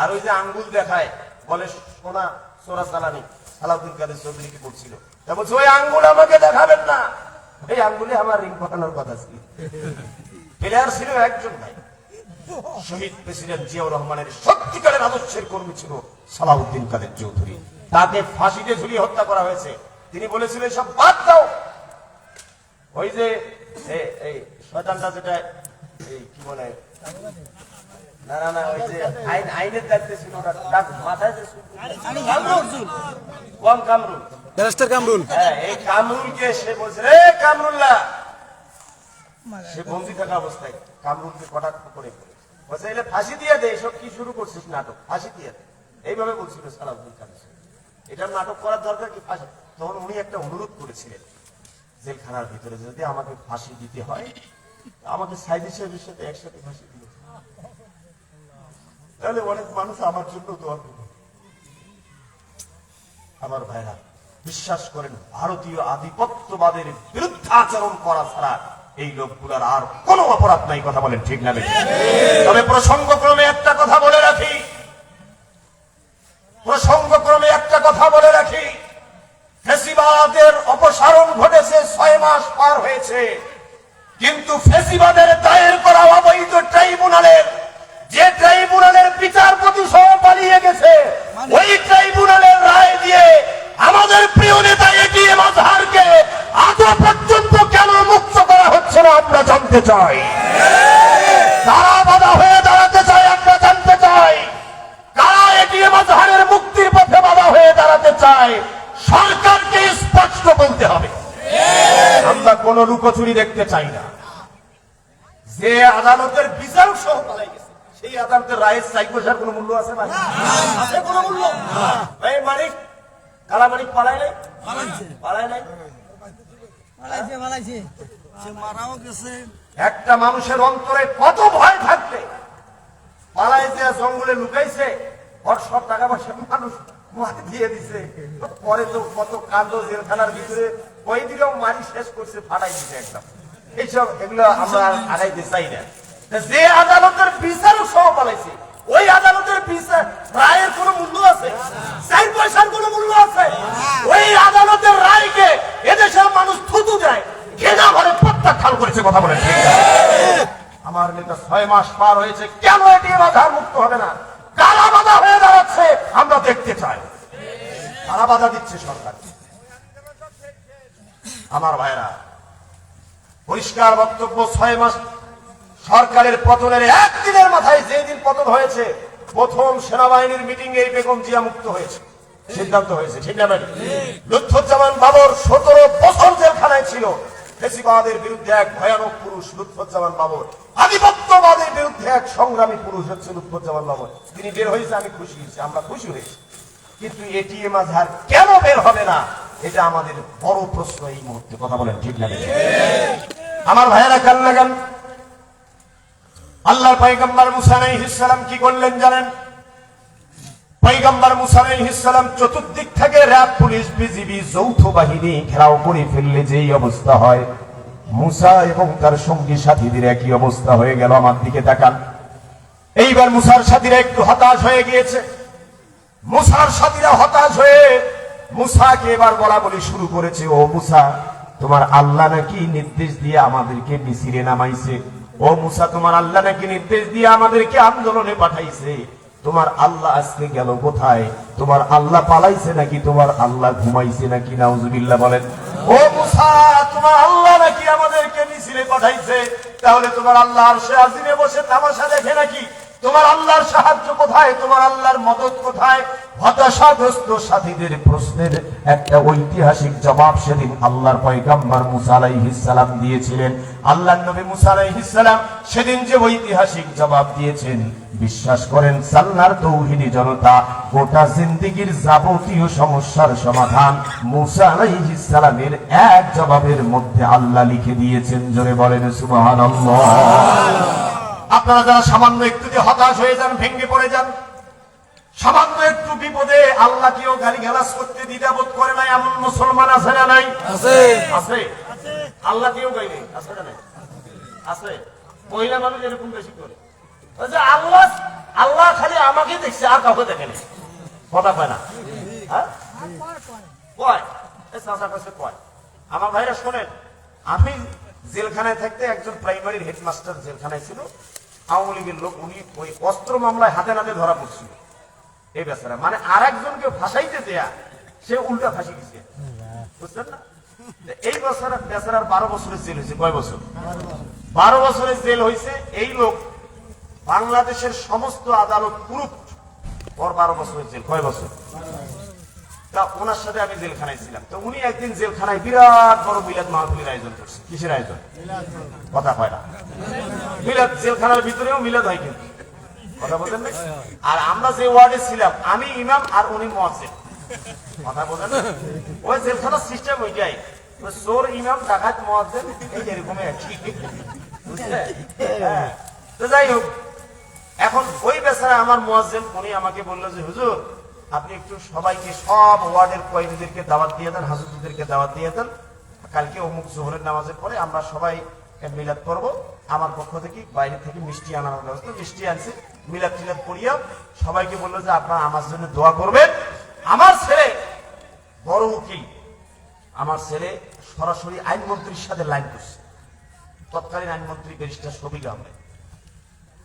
S1: আর ওই যে আঙ্গুল দেখায়, বলে সোনা সোনা চালানি, সালাউদ্দিন কাদের চৌধুরীকে বলছিল, তা বলছে ওই আঙ্গুল আমাকে দেখাবেন না, এই আঙ্গুলে আমার রিং পরানোর কথা ছিল। প্লেয়ার ছিল একজন ভাই, শহীদ প্রেসিডেন্ট জিয়াউর রহমানের সত্যিকারের আদর্শের কর্মী ছিল সালাউদ্দিন কাদের চৌধুরী। তাকে ফাঁসিতে ঝুলিয়ে হত্যা করা হয়েছে। তিনি বলেছিলেন সব বাদ দাও, ওই যে এই শয়তানটা যেটা এই কি বলে, না না না, ওই যে আইনের দায়িত্বে ছিল, মাথায় কম কামরুল,
S2: ব্যারিস্টার কামরুল,
S1: হ্যাঁ এই কামরুলকে সে বলছে, রে কামরুল্লাহ, সে বন্দি থাকা অবস্থায় কামরুলকে কটাক্ষ করে বলছে এলে ফাঁসি দিয়ে দে, এসব কি শুরু করছিস নাটক, ফাঁসি দিয়ে দে, এইভাবে বলছিল সালাউদ্দিন খান। এটার নাটক করার দরকার কি ফাঁসি? তখন উনি একটা অনুরোধ করেছিলেন জেলখানার ভিতরে যদি আমাকে ফাঁসি দিতে হয় আমাকে সাইদি সাহেবের সাথে একসাথে ফাঁসি দিতে, তাহলে অনেক মানুষ আমার জন্য দোয়া করবে। আমার ভাইরা বিশ্বাস করেন, ভারতীয় আধিপত্যবাদের বিরুদ্ধে আচরণ করা ছাড়া এই লোকগুলার আর কোনো অপরাধ নাই। কথা বলেন ঠিক না? তবে প্রসঙ্গক্রমে একটা কথা বলে রাখি, প্রসঙ্গক্রমে একটা কথা বলে রাখি, ফ্যাসিবাদের অপসারণ ঘটেছে, 6 মাস পার হয়েছে, কিন্তু ফ্যাসিবাদের দায়ের করা অবৈধ ট্রাইব্যুনালের, যে ট্রাইব্যুনালের বিচারপতি সহ পালিয়ে গেছে, ওই ট্রাইব্যুনালের রায় দিয়ে আমাদের প্রিয় নেতা এটিএম আজহারকে আজও পর্যন্ত কেন মুক্ত করা হচ্ছে না আমরা জানতে চাই। কারা বাধা হয়ে দাঁড়াতে চাই আমরা জানতে চাই। কারা এটিএম আজহারের মুক্তির পথে বাধা হয়ে দাঁড়াতে চায় সরকারকে স্পষ্ট বলতে হবে। আমরা কোন লুকোচুরি দেখতে চাই না। যে আদালতের বিচারক সহ পালাই গেছে, সেই আদালতের রায়ের চাই পয়সার কোন মূল্য আছে ভাই? আছে কোন মূল্য? এই মালিক কালা মালিক পালায় নাই, পালায় নাই,
S3: সে মারাও গেছে।
S1: একটা মানুষের অন্তরে কত ভয় থাকতে পালায় যে জঙ্গলে লুকাইছে, ওর সব টাকা পয়সা মানুষ মার দিয়ে দিছে, পরে তো কত কান্দ জেলখানার ভিতরে ওই দিলেও মারি শেষ করছে, ফাটাই দিছে একদম। এইসব এগুলো আমরা আগাইতে চাই না। যে আদালতের বিচারক সহ পালাইছে, ওই আদালতের বিচার রায়ের কোন মূল্য আছে? চাই পয়সার কোন মূল্য আছে? ওই আদালতের রায়কে এদেশের মানুষ থুতু দেয়, ঘেনা ভরে প্রত্যাখ্যান করেছে। কথা বলেন ঠিক না? আমার নেতা 6 মাস পার হয়েছে, কেন এটি বাধার মুক্ত হবে না? কারা বাধা হয়ে দাঁড়াচ্ছে আমরা দেখতে চাই। কারা বাধা দিচ্ছে? সরকার। আমার ভাইরা পরিষ্কার বক্তব্য, 6 মাস সরকারের পতনের একদিনের মাথায়, যেদিন পতন হয়েছে, প্রথম সেনাবাহিনীর মিটিং এই বেগম জিয়া মুক্ত হয়েছে, সিদ্ধান্ত হয়েছে, ঠিক না? লুৎফুজ্জামান বাবর 17 বছর জেলখানায় ছিল। ফ্যাসিবাদের বিরুদ্ধে এক ভয়ানক পুরুষ লুৎফুজ্জামান বাবর, আধিপত্যবাদের বিরুদ্ধে এক সংগ্রামী পুরুষ হচ্ছে লুৎফুজ্জামান বাবর। তিনি বের হয়েছে, আমি খুশি হয়েছি, আমরা খুশি হয়েছি, কিন্তু এটিএম আজহার কেন বের হবে না? এটা আমাদের বড় প্রশ্ন এই মুহূর্তে। কথা বলেন ঠিক না? আমার ভাইয়েরা কান্না গান। আল্লাহর পয়গম্বর মুসা আলাইহিস সালাম কি করলেন জানেন? পয়গম্বর মুসা আলাইহিস সালাম চতুর্দিক থেকে র‍্যাব, পুলিশ, বিজিবি যৌথ বাহিনী ঘেরাও করে ফেললে যেই অবস্থা হয়, মুসা এবং তার সঙ্গী সাথীদের একই অবস্থা হয়ে গেল। আমার দিকে তাকান। এইবার মুসার সাথীরা একটু হতাশ হয়ে গিয়েছে। মুসার সাথীরা হতাশ হয়ে মুসাকে এবার বলা বলি শুরু করেছে, ও মুসা, তোমার আল্লাহ নাকি নির্দেশ দিয়ে আমাদেরকে মিছিলে নামাইছে। ও মুসা, তোমার আল্লাহ নাকি নির্দেশ দিয়ে আমাদেরকে আন্দোলনে পাঠাইছে। তোমার আল্লাহ আজকে গেল কোথায়? তোমার আল্লাহ পালাইছে নাকি তোমার আল্লাহ ঘুমাইছে নাকি? নাউজুবিল্লাহ বলেন। ও মুসা, তোমার আল্লাহ নাকি আমাদেরকে মিছিলে পাঠাইছে, তাহলে তোমার আল্লাহ আরশে আজিমে বসে তামাশা দেখে নাকি? তোমার আল্লাহর সাহায্য কোথায়? তোমার আল্লাহর মদত কোথায়? হতাশাগ্রস্ত সাথীদের প্রশ্নের একটা ঐতিহাসিক জবাব সেদিন আল্লাহর পয়গম্বর মুসা আলাইহিস সালাম দিয়েছিলেন। আল্লাহর নবী মুসা আলাইহিস সালাম সেদিন যে ঐতিহাসিক জবাব দিয়েছেন, বিশ্বাস করেন সাল্লার তৌহিদি জনতা, গোটা জিন্দেগীর যাবতীয় সমস্যার সমাধান মুসা আলাইহিস সালামের এক জবাবের মধ্যে আল্লাহ লিখে দিয়েছেন। জোরে বলেন সুবহানাল্লাহ। আপনারা যারা সামান্য একটু যে হতাশ হয়ে যান, ভেঙে পড়ে যান, সামান্য একটু বিপদে আল্লাহকেও গালিগালাজ করতে দ্বিধাবোধ করে নাই, এমন মুসলমান আছে না নাই? আছে, আছে। আল্লাহকেও গাইলে আছে না নাই? আছে। মহিলা মানুষ এরকম বেশি করে, আল্লাহ আল্লাহ খালি আমাকে দেখছে, আর কাউকে দেখেনি। কথা কয় না? কয় চাষা কাছে কয়। আমার ভাইরা শোনেন, আমি জেলখানায় থাকতে একজন প্রাইমারির হেডমাস্টার জেলখানায় ছিল, আওয়ামী লীগের লোক। উনি ওই অস্ত্র মামলায় হাতে নাতে ধরা পড়ছিল। এই বেচারা মানে আর একজনকে ফাঁসাইতে দেয়া, সে উল্টা ফাঁসি দিচ্ছে, বুঝলেন না? এই বছর বেচারার 12 বছরের জেল হয়েছে। কয় বছর? 12 বছরের জেল হয়েছে। এই লোক বাংলাদেশের সমস্ত আদালত পুরো ওর 12 বছরের জেল। কয় বছর? তা ওনার সাথে আমি জেলখানায় ছিলাম। তো উনি একদিন জেলখানায় বিরাট বড় মিলাদ মাহফিলের আয়োজন করছে। কিসের আয়োজন? কথা কয় না। মিলাদ, জেলখানার ভিতরেও মিলাদ হয়, কিন্তু কথা বলেন না? আর আমরা যে ওয়ার্ডে ছিলাম, আমি ইমাম আর উনি মুয়াজ্জিন। কথা বলেন না? ওই জেলখানার সিস্টেম ওইটাই, ওই চোর ইমাম, ডাকাত মুয়াজ্জিন, এই এরকমই একই, বুঝলে? হ্যাঁ। তো যাই হোক, এখন ওই বেচারা আমার মুয়াজ্জিন, উনি আমাকে বললো যে হুজুর আপনি একটু সবাইকে, সব ওয়ার্ডের কয়েদিদেরকে দাওয়াত দিয়ে দেন, হাজুরদেরকে দাওয়াত দিয়ে দেন, কালকে অমুক জোহরের নামাজের পরে আমরা সবাই মিলাদ করবো। আমার পক্ষ থেকে বাইরে থেকে মিষ্টি আনার ব্যবস্থা, মিষ্টি আনছে, মিলাদ টিলাদ করিয়া সবাইকে বললো যে আপনারা আমার জন্য দোয়া করবেন। আমার ছেলে বড় উকিল, আমার ছেলে সরাসরি আইনমন্ত্রীর সাথে লাইন করছে, তৎকালীন আইনমন্ত্রী ব্যারিস্টার শফিক আহমেদ,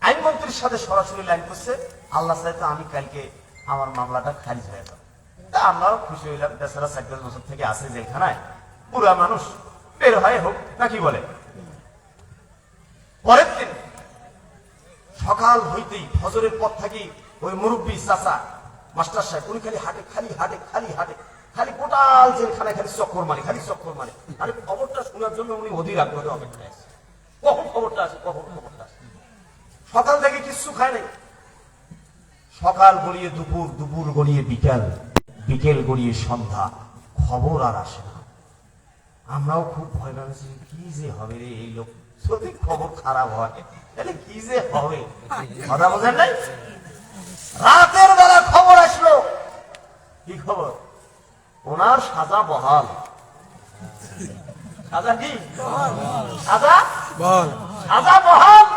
S1: আইনমন্ত্রীর সাথে সরাসরি লাইন করছে। আল্লাহ চাইতে আমি কালকে আমার মামলাটা খারিজ হয়ে যাবে। তা আমরাও খুশি হইলাম, বেচারা ৪-৫ বছর থেকে আছে জেলখানায়, পুরা মানুষ বের হয়ে হোক নাকি বলে। পরের দিন সকাল হইতেই ফজরের পর থাকি ওই মুরব্বী চাচা মাস্টার সাহেব, উনি খালি হাটে, খালি হাটে, খালি হাটে, খালি টোটাল জেলখানায় খালি চক্কর মারে, খালি চক্কর মারে। আরে খবরটা শোনার জন্য উনি অধীর আগ্রহে অপেক্ষায় আছে, কখন খবরটা আসে, কখন খবরটা আসে। সকাল থেকে কিচ্ছু খায় নাই, সকাল গড়িয়ে দুপুর, দুপুর গড়িয়ে বিকেল, বিকেল গড়িয়ে সন্ধ্যা, খবর আর আসে না। আমরাও খুব ভয় পাচ্ছি, কি যে হবে রে, এই লোক যদি খবর খারাপ হয় তাহলে কি যে হবে। কথা বোঝেন নাই? রাতের বেলা খবর আসলো, কি খবর? ওনার সাজা বহাল। সাজা কি? সাজা
S2: বল।
S1: সাজা বহাল,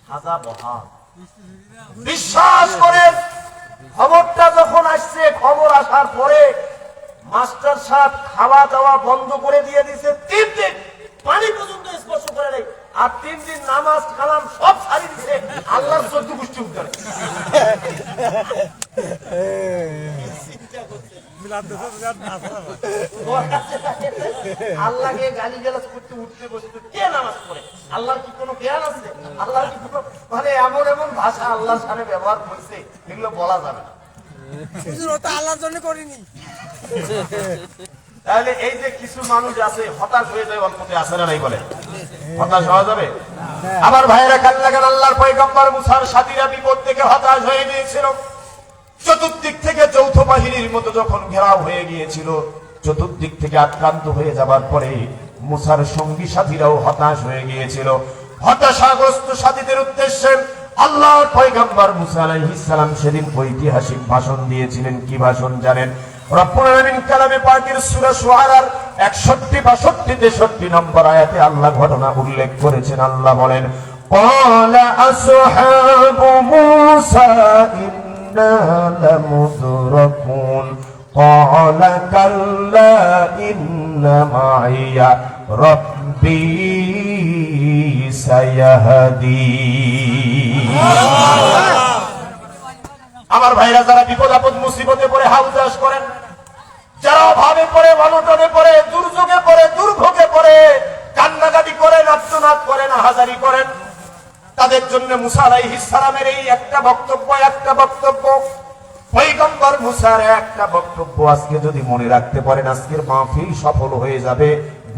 S1: সাজা বহাল। বিশ্বাস করেন, খবরটা যখন আসছে, খবর আসার পরে মাস্টার সাহেব খাওয়া দাওয়া বন্ধ করে দিয়ে দিয়েছে। 3 দিন পানি পর্যন্ত স্পর্শ করে নাই, আর 3 দিন নামাজ কালাম সব ছাড়ি দিছে আল্লাহর 14 গোষ্ঠী উদ্ধার। আল্লাহকে গালি গালাজ করতে উঠতে বসতে কে নামাজ পড়ে? আল্লাহর কি কোনো জ্ঞান আছে? আল্লাহর কি কোনো, মানে এমন এমন ভাষা আল্লাহর সামনে ব্যবহার করছে, এগুলো বলা যাবে না।
S2: আল্লাহর জন্য করিনি।
S1: তাহলে এই যে কিছু মানুষ আছে হতাশ হয়ে যায়, অল্পতে আসে না নাই বলে, হতাশ হওয়া যাবে? আবার ভাইয়েরা খেয়াল লাগান, আল্লাহর পয়গম্বর মুসার সাথীরা বিপদ থেকে হতাশ হয়ে গিয়েছিল। চতুর্দিক থেকে যৌথ বাহিনীর মতো যখন ঘেরাও হয়ে গিয়েছিল, চতুর্দিক থেকে আক্রান্ত হয়ে যাবার পরে মুসার সঙ্গী সাথীরাও হতাশ হয়ে গিয়েছিল। হতাশাগ্রস্ত সাথীদের উদ্দেশ্যে আল্লাহর পয়গম্বর মুসা আলাইহিস সালাম সেদিন ঐতিহাসিক ভাষণ দিয়েছিলেন। কি ভাষণ জানেন? রব্বুল আলামিন কালামে পাকের সূরা শুআরার 61, 62, 63 নম্বর আয়াতে আল্লাহ ঘটনা উল্লেখ করেছেন। আল্লাহ বলেন, ক্বালা আসহাবু মুসা ইন্না লামুদরাকুন ক্বালা কাল্লা ইন্না মাইয়া রাব্বী সায়াহদীন। আমার ভাইরা যারা বিপদ আপদ মুসিবতে পড়ে হাউজাস করেন, যারা অভাবে পড়ে, অনটনে পড়ে, দুর্যোগে পড়ে, দুর্ভোগে পড়ে, কান্নাকাটি করেন, আর্তনাদ করেন, হাজারি করেন, তাদের জন্য মুসা আলাইহিস সালামের এই একটা বক্তব্য, পয়গম্বর মুসার একটা বক্তব্য আজকে যদি মনে রাখতে পারেন, আজকের মাহফিল সফল হয়ে যাবে,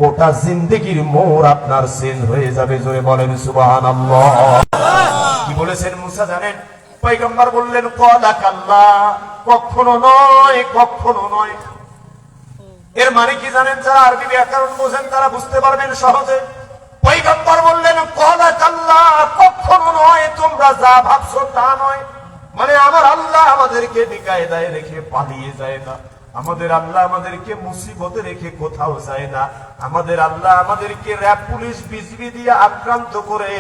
S1: গোটা জিন্দেগির মোড় আপনার চেঞ্জ হয়ে যাবে। জোরে বলেন সুবহানাল্লাহ। কি বলেছেন মুসা জানেন? পয়গম্বর বললেন, ক্বালা কাল্লা, কখনো নয়, কখনো নয়। এর মানে কি জানেন? যারা আরবি ব্যাকরণ বোঝেন তারা বুঝতে পারবেন সহজে। পয়গম্বর বললেন, ক্বালা কাল্লা, কখনো নয়, তোমরা যা ভাবছো তা নয়। মানে আমার আল্লাহ আমাদেরকে বেকায়দায় রেখে পালিয়ে যায় না, আমাদের আল্লাহ আমাদেরকে মুসিবতে রেখে কোথাও যায় না, আমাদের আল্লাহ আমাদেরকে র‍্যাব, পুলিশ, বিজিবি দিয়ে আক্রান্ত করে,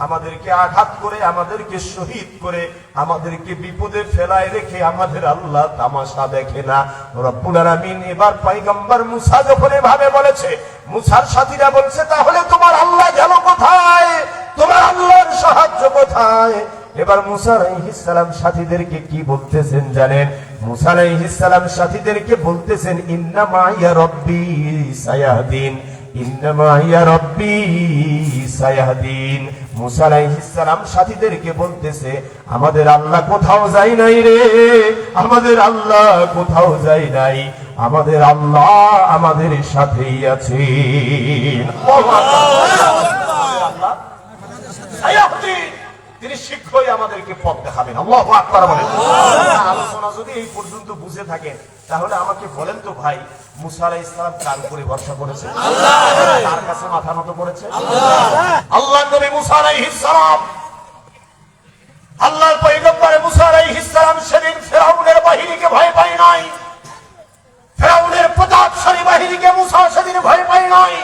S1: আমাদেরকে আঘাত করে, আমাদেরকে শহীদ করে, আমাদেরকে বিপদে ফেলায় রেখে আমাদের আল্লাহ তামাশা দেখে না। রব্বুল আলামিন এবার পয়গম্বর মুসা যখন এভাবে বলেছে, মুসার সাথীরা বলছে, তাহলে তোমার আল্লাহ গেল কোথায়? তোমার আল্লাহর সাহায্য কোথায়? এবার মুসা আলাইহিস সালাম সাথীদেরকে কি বলতেছেন জানেন? মুসা আলাইহিস সালাম সাথীদেরকে বলতেছেন, ইন্না মাইয়া রব্বি সায়াহদিন, ইন্না মাইয়া রব্বি সায়াহদিন। মুসা আলাইহিস সালাম সাথীদেরকে বলতেছে, আমাদের আল্লাহ কোথাও যায় নাই রে, আমাদের আল্লাহ কোথাও যায় নাই, আমাদের আল্লাহ আমাদের সাথেই আছেন। আল্লাহ সায়াহদিন, তিনি শীঘ্রই আমাদেরকে পথ দেখাবেন। আল্লাহু আকবার বলেন। আলোচনা যদি এই পর্যন্ত বুঝে থাকেন তাহলে আমাকে বলেন তো ভাই, মুসা আলাইহিস সালাম কার উপরে ভরসা করেছে? আল্লাহ। কার কাছে মাথা নত করেছে? আল্লাহ। আল্লাহর নবী মুসা আলাইহিস সালাম, আল্লাহর পয়গম্বর মুসা আলাইহিস সালাম সেদিন ফিরআউনের বাহিনীকে ভয় পায় নাই, ফিরআউনের প্রতাপশালী বাহিনীকে মুসা সেদিন ভয় পায় নাই,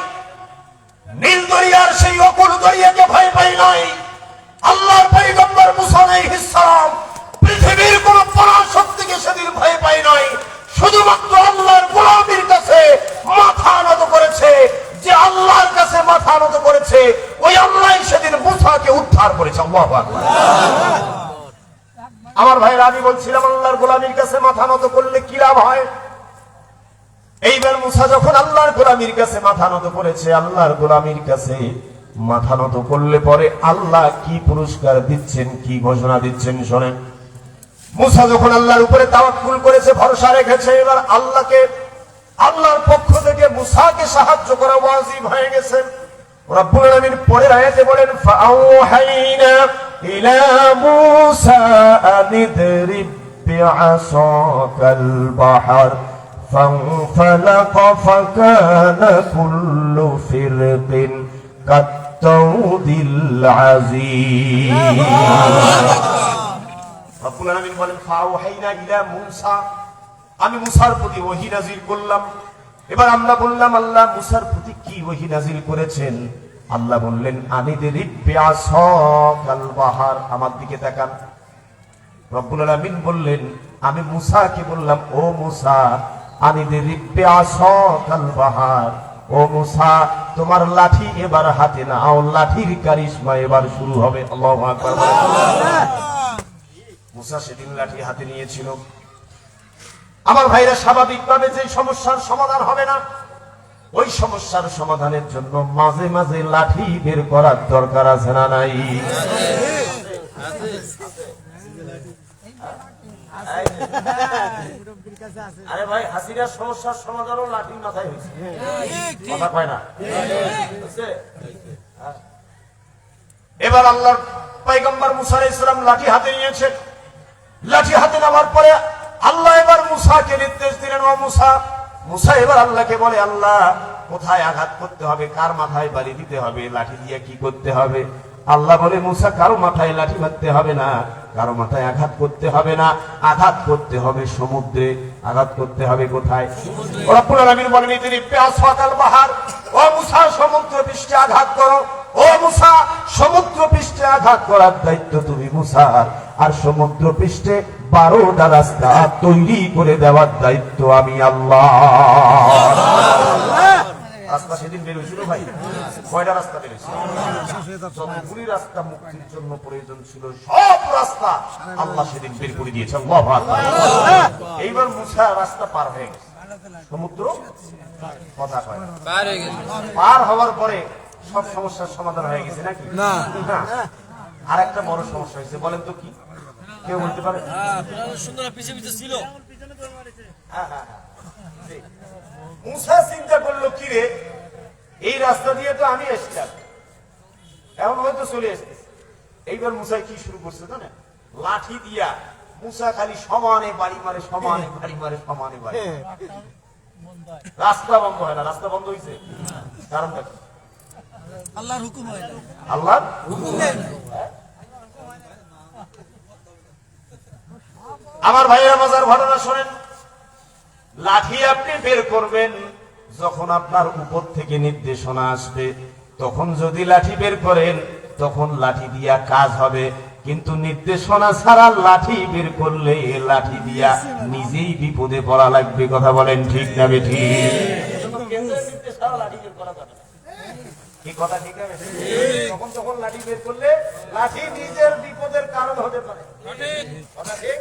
S1: নীল দরিয়ার সেই অকুল দরিয়াকে ভয় পায় নাই। আল্লাহর পয়গম্বর মুসা আলাইহিস সালাম পৃথিবীর কোন পরাশক্তিকে সেদিন ভয় পায় নাই, শুধুমাত্র আল্লাহর গোলামীর কাছে মাথা নত করেছে। যে আল্লাহর কাছে মাথা নত করেছে ওই আল্লাহ সেদিন মুসাকে উদ্ধার করেছে। আল্লাহু আকবার। আমার ভাইরা, আমি বলছিলাম আল্লাহর গোলামীর কাছে মাথা নত করলে কি লাভ হয়। এইবার মুসা যখন আল্লাহর গোলামীর কাছে মাথা নত করেছে, আল্লাহর গোলামীর কাছে মাথা নত করলে পরে আল্লাহ কি পুরস্কার দিচ্ছেন, কি ঘোষণা দিচ্ছেন শোনেন। মুসা যখন আল্লাহর উপরে তাওয়াক্কুল করেছে, ভরসা রেখেছে, এবার আল্লাহর পক্ষ থেকে মুসাকে সাহায্য করা ওয়াজিব হয়ে গেছে। রব্বুল আলামিন পরের আয়াতে বলেন, ফাআওহাইনা ইলা মুসা আনিদরিব বিআসাকাল বাহর فانفلق فكان كل فرق كالطود العظيم। রব্বুল আলামিন বলেন, ফাআওহাইনা ইলা মুসা, আমি মুসার প্রতি ওহী নাযিল করলাম। এবার আমরা বললাম আল্লাহ মুসার প্রতি কি ওহী নাযিল করেছেন? আল্লাহ বললেন, আনিদরিব বিআসাকাল বাহর, আমার দিকে তাকান। রব্বুল আলামিন বললেন, আমি মুসাকে বললাম, ও মুসা আনিদরিব বিআসাকাল বাহর, ও মুসা তোমার লাঠি এবার হাতে নাও, লাঠির কারিশমা এবার শুরু হবে। আল্লাহু আকবার। মুসা সেদিন লাঠি হাতে নিয়েছিল। আমার ভাইরা, স্বাভাবিকভাবে যে সমস্যার সমাধান হবে না, ওই সমস্যার সমাধানের জন্য মাঝে মাঝে লাঠি বের করার দরকার আছে না নাই? আরে ভাই, হাসিনার সমস্যার সমাধানও লাঠির মাথায় হয়েছে, কথা কয় না? এবার আল্লাহর পয়গম্বর মুসা আলাইহিস সালাম লাঠি হাতে নিয়েছেন। লাঠি হাতে নেওয়ার পরে আল্লাহ এবার মুসাকে নির্দেশ দিলেন, ও মুসা। মুসা এবার আল্লাহকে বলে, আল্লাহ কোথায় আঘাত করতে হবে, কার মাথায় বাড়ি দিতে হবে, লাঠি দিয়ে কি করতে হবে? আল্লাহ বলে, মুসা কারো মাথায় লাঠি মারতে হবে না, কারো মাথায় আঘাত করতে হবে না, আঘাত করতে হবে সমুদ্রে। আঘাত করতে হবে কোথায়? রব্বুল আলামিন বলেন, ইদরিব বিআসাকাল বাহর, ও মুসা সমুদ্র পৃষ্ঠে আঘাত করো। ও মুসা, সমুদ্র পৃষ্ঠে আঘাত করার দায়িত্ব তুমি মুসার, আর সমুদ্র পৃষ্ঠে 12টা রাস্তা তৈরি করে দেওয়ার দায়িত্ব আমি আল্লাহ। রাস্তা সেদিন বের হয়েছিল ভাই, কয়টা রাস্তা বের হয়েছিল? যতগুলি রাস্তা মুক্তির জন্য প্রয়োজন ছিল সব রাস্তা আল্লাহ সেদিন বের করে দিয়েছে। আল্লাহু আকবার। এইবার মুসা রাস্তা পার হয়ে গেছে, সমুদ্র কথা কয় পার হওয়ার পরে সব সমস্যার সমাধান হয়ে গেছে নাকি? না। আর একটা বড় সমস্যা হয়েছে, বলেন তো কি? কেউ বলতে পারে? মুসা চিন্তা করলো, কি রে, এই রাস্তা দিয়ে তো আমি এসেছিলাম, এখন হয়তো চলে এসেছি। এইবার মুসা কি শুরু করছে জানেন? লাঠি দিয়া মুসা খালি সমানে বাড়ি মারে, সমানে বাড়ি মারে, সমানে বাড়ি। রাস্তা বন্ধ হয় না। রাস্তা বন্ধ হয়েছে কারণটা কি?
S2: আল্লাহর হুকুম হয় না।
S1: আল্লাহর হুকুম। আমার ভাইয়েরা, মজার ঘটনা শোনেন। লাঠি আপনি বের করবেন যখন আপনার উপর থেকে নির্দেশনা আসবে, তখন যদি লাঠি বের করেন তখন লাঠি দিয়া কাজ হবে। কিন্তু নির্দেশনা ছাড়া লাঠি বের করলে লাঠি দিয়া নিজেই বিপদে পড়া লাগবে। কথা বলেন ঠিক না বেঠিক? কি কথা ঠিক আছে? তখন তখন লাঠি বের করলে লাঠি নিজের বিপদের কারণ হতে পারে। কথা ঠিক?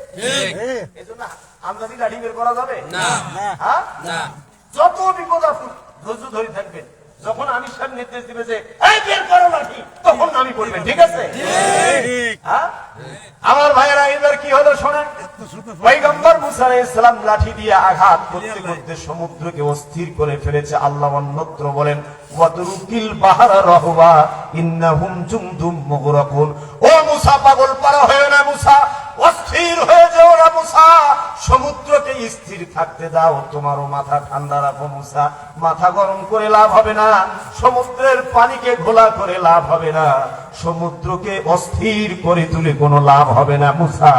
S1: এজন্য আমরা কি লাঠি বের করা যাবে না? যত বিপদ আসুক ধৈর্য ধরে থাকবেন, যখন আমি সাহেব নির্দেশ দিবে যে এই বের করো লাঠি, তখন আমি বলবেন, ঠিক আছে? হ্যাঁ? আমার ভাইয়েরা, এবার কি হলো শোনেন। পয়গম্বর মুসা আলাইহিস সালাম লাঠি দিয়ে আঘাত করতে করতে সমুদ্রকে অস্থির করে ফেলেছে। আল্লাহ অন্যত্র বলেন, ওয়াতরুকিল বাহরা রাহওয়া ইন্নাহুম জুনদুম মুগরাকুন। ও মুসা, পাগল পারা হয়ে না মুসা, অস্থির হয়ে যাও না মুসা, সমুদ্রকে স্থির থাকতে দাও, তোমারও মাথা ঠান্ডা রাখো মুসা। মাথা গরম করে লাভ হবে না, সমুদ্রের পানিকে ঘোলা করে লাভ হবে না, সমুদ্রকে অস্থির করে তুলে কোনো লাভ হবে না মুসা।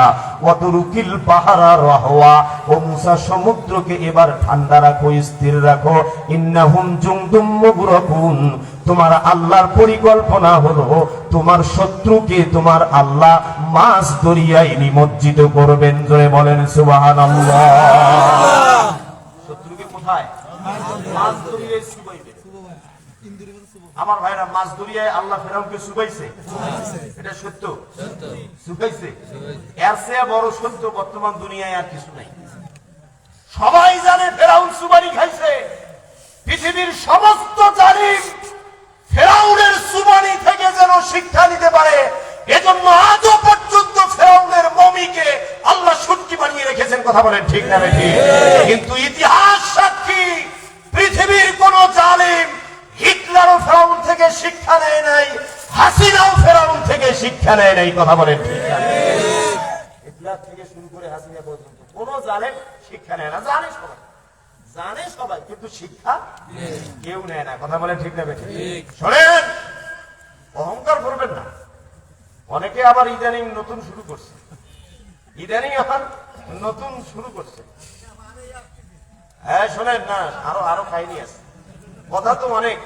S1: ওয়াতরুকিল বাহরা রাহওয়া, ও মুসা সমুদ্রকে এবার ঠান্ডা রাখো, স্থির রাখো। ইন্নাহুম জুনদুম মুগরাকুন, তোমার আল্লাহর পরিকল্পনা হলো তোমার শত্রুকে তোমার আল্লাহ মাছ দরিয়ায় নিমজ্জিত করবেন। জোরে বলেন সুবহানাল্লাহ। শত্রুকে কোথায়? মাছ দরিয়ায় চুবাইবে। আমার ভাইরা, মাছ দরিয়ায় আল্লাহ ফেরাউনকে চুবাইছে, এটা সত্য। চুবাইছে, এর চেয়ে বড় সত্য বর্তমান দুনিয়ায় আর কিছু নাই। সবাই জানে ফেরাউন চুবানি খাইছে। পৃথিবীর সমস্ত জালিম ফেরাউনের চুবানি থেকে যেন শিক্ষা নিতে পারে, এজন্য আজও পর্যন্ত ফেরাউনের মমিকে আল্লাহ সুটকি বানিয়ে রেখেছেন। কথা বলেন ঠিক না ঠিক? কিন্তু ইতিহাস সাক্ষী, পৃথিবীর কোন জালিম হিটলারও ফেরাউন থেকে শিক্ষা নেয় নাই, হাসিনাও ফেরাউন থেকে শিক্ষা নেয় নাই। কথা বলেন ঠিক না? হিটলার থেকে শুরু করে হাসিনা পর্যন্ত কোন জালিম শিক্ষা নেয় না। জানে সবাই, জানে সবাই, কিন্তু শিক্ষা কেউ নেয় না। কথা বলে ঠিক না ঠিক? শোনেন, অহংকার করবেন না। অনেকে আবার ইদানিং নতুন শুরু করছে, ইদানিং আবার নতুন শুরু করছে। হ্যাঁ শোনেন না, আরো কাহিনী আছে, কথা তো অনেক।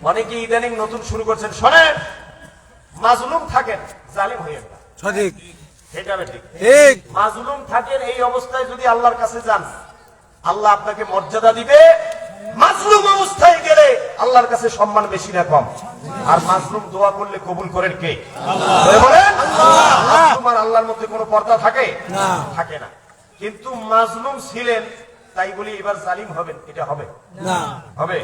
S1: অনেকে ইদানিং নতুন শুরু করছেন। শোনেন, মাজলুম থাকেন, জালিম হইয়েন না।
S3: সঠিক,
S1: এটা ঠিক।
S3: ঠিক।
S1: মাজলুম থাকেন, এই অবস্থায় যদি আল্লাহর কাছে যান, আল্লাহ আপনাকে মর্যাদা দিবে। মাজলুম অবস্থায় গেলে আল্লাহর কাছে সম্মান বেশি না কম? আর মাজলুম দোয়া করলে কবুল করেন কে? বলেন। মাজলুম আর আল্লাহর মধ্যে কোনো পর্দা থাকে না? থাকে না। কিন্তু মাজলুম ছিলেন তাই বলি এবার জালিম হবেন, এটা হবে না? হবে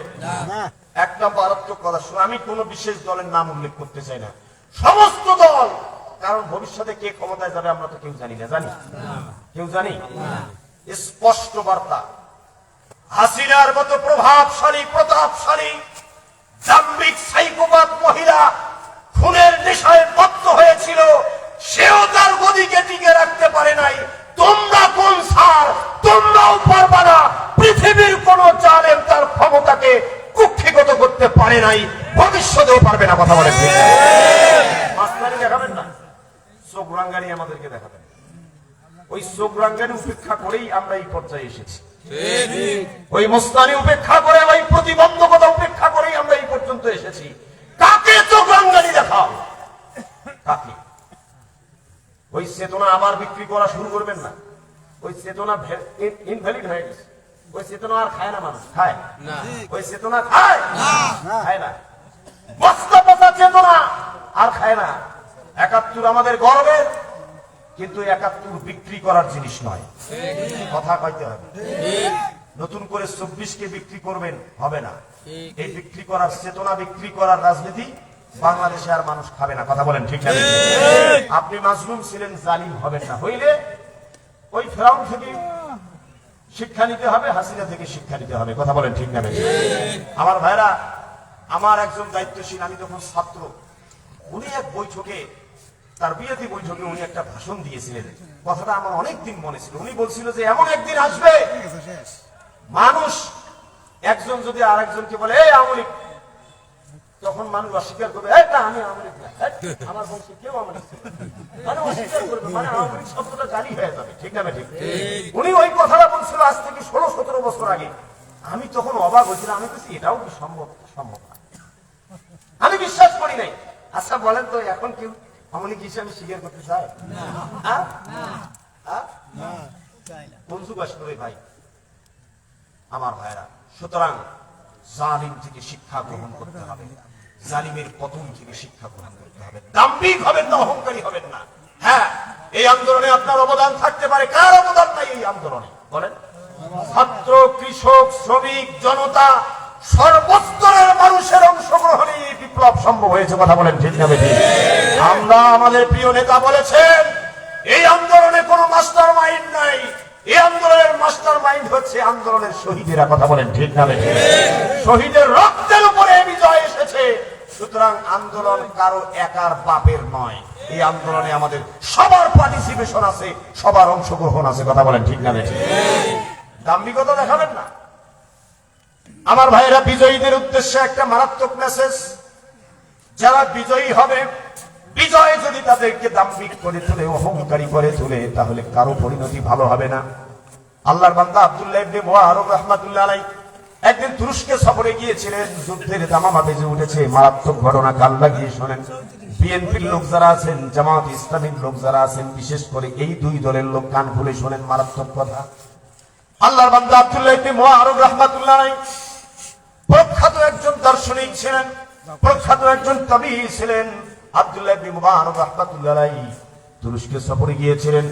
S1: না। একটা মারাত্মক কথা শুনে, আমি কোন বিশেষ দলের নাম উল্লেখ করতে চাই না, সমস্ত দল। কারণ ভবিষ্যতে কে ক্ষমতায় যাবে আমরা তো কেউ জানি না। জানি? কেউ জানি? স্পষ্ট বার্তা, হাসিনার মতো প্রভাবশালী প্রতাপশালী দাম্ভিক সাইকোপাথ মহিলা খুনের নেশায় মত্ত হয়েছিল, সেও তার গদিকে টিকে রাখতে পারে নাই। তোমরা কোন সার, তোমরাও পারবা না। পৃথিবীর কোন জালেম তার ক্ষমতাকে কুক্ষিগত করতে পারে নাই, ভবিষ্যতেও পারবে না। কথা বলে মাস্তানি দেখাবেন না, চোখ রাঙ্গানি আমাদেরকে দেখাবেন। ওই চোখ রাঙ্গানি উপেক্ষা করেই আমরা এই পর্যায়ে এসেছি। ওই মস্তানি উপেক্ষা করে, ওই প্রতিবন্ধকতা উপেক্ষা করেই আমরা এই পর্যন্ত এসেছি। কাকে চোখ রাঙ্গানি দেখাও? কাকে? ওই চেতনা আবার বিক্রি করা শুরু করবেন না। ওই চেতনা ইনভ্যালিড হয়ে গেছে। ওই চেতনা আর খায় না মানুষ, খায় না। ওই চেতনা খায় খায় না, বস্তা পচা চেতনা আর খায় না। ৭১ আমাদের গর্বের, কিন্তু ৭১ বিক্রি করার জিনিস নয়। কথা কইতে হবে। নতুন করে ২৪কে বিক্রি করবেন, হবে না। এই বিক্রি করার চেতনা, বিক্রি করার রাজনীতি বাংলাদেশে আর মানুষ খাবে না। কথা বলেন ঠিক না? আপনি মাজলুম ছিলেন, জালিম হবেন না। হইলে ওই ফেরাউন থেকে শিক্ষা নিতে হবে, হাসিনা থেকে শিক্ষা নিতে হবে। কথা বলেন ঠিক না? আমার ভাইরা, আমার একজন দায়িত্বশীল, আমি তখন ছাত্র, উনি এক বৈঠকে, তার বিয়েতে বৈঠকে উনি একটা ভাষণ দিয়েছিলেন। কথাটা আমার অনেকদিন মনে ছিল। উনি বলছিল যে এমন একদিন আসবে, মানুষ একজন যদি আর একজনকে বলে এই আওয়ামী লীগ, তখন মানুষ অস্বীকার করবে, আমি আওয়ামী লীগ না, আমার বংশে কেউ আওয়ামী লীগ মানে অস্বীকার করবে, মানে আওয়ামী লীগ শব্দটা গালি হয়ে যাবে। ঠিক না ঠিক? উনি ওই কথাটা বলছিল আজ থেকে ১৬-১৭ বছর আগে। আমি তখন অবাক হয়েছিলাম। আমি বলছি এটাও কি সম্ভব? সম্ভব না, আমি বিশ্বাস করি নাই। আচ্ছা বলেন তো, এখন কেউ আওয়ামী লীগ হিসাবে স্বীকার করতে চায়? কোন যুগ আসলে ভাই আমার ভাইরা? সুতরাং জালিম থেকে শিক্ষা গ্রহণ করতে হবে, জালিমের পতন থেকে শিক্ষা গ্রহণ করতে হবে। দাম্ভিক হবেন না, অহংকারী হবেন না। হ্যাঁ, এই আন্দোলনে আপনার অবদান থাকতে পারে। কার অবদান নাই এই আন্দোলনে? বলেন। ছাত্র, কৃষক, শ্রমিক, জনতা, সর্বস্তরের সম্ভব হয়েছে। কথা বলেন ঠিক না বেঠিক? আমরা আমাদের প্রিয় নেতা বলেছেন এই আন্দোলনে কোনো মাস্টার মাইন্ড নাই, এই আন্দোলনের মাস্টার মাইন্ড হচ্ছে আন্দোলনের শহীদেরা। কথা বলেন ঠিক না বেঠিক? শহীদের রক্তের উপরে বিজয় এসেছে। সুতরাং আন্দোলন কারো একার বাপের নয়, এই আন্দোলনে আমাদের সবার পার্টিসিপেশন আছে, সবার অংশগ্রহণ আছে। কথা বলেন ঠিক না বেঠিক? দাম্ভিকতা দেখাবেন না। আমার ভাইয়েরা, বিজয়ীদের উদ্দেশ্যে একটা মারাত্মক মেসেজ। যারা বিজয়ী হবে, বিজয় যদি তাদেরকে দাম্ভিক করে তোলে, অহংকারী করে তোলে, তাহলে কারো পরিণতি ভালো হবে না। আল্লাহর বান্দা আব্দুল্লাহ ইবনে মুবারক রাহমাতুল্লাহ আলাইহি একদিন তুরস্কে সফরে গিয়েছিলেন। যুদ্ধের দামামা বেজে উঠেছে। মারাত্মক ঘটনা, কান লাগিয়ে শোনেন। বিএনপির লোক যারা আছেন, জামাত ইসলামীর লোক যারা আছেন, বিশেষ করে এই দুই দলের লোক কান খুলে শোনেন, মারাত্মক কথা। আল্লাহর বান্দা আব্দুল্লাহ ইবনে মুবারক রাহমাতুল্লাহ আলাইহি প্রখ্যাত একজন দার্শনিক ছিলেন, প্রখ্যাত একজন কবি ছিলেন। আব্দুল্লাহ ইবনে মুবারক রাহমাতুল্লাহ আলাইহি তুরস্কে সফরে গিয়েছিলেন।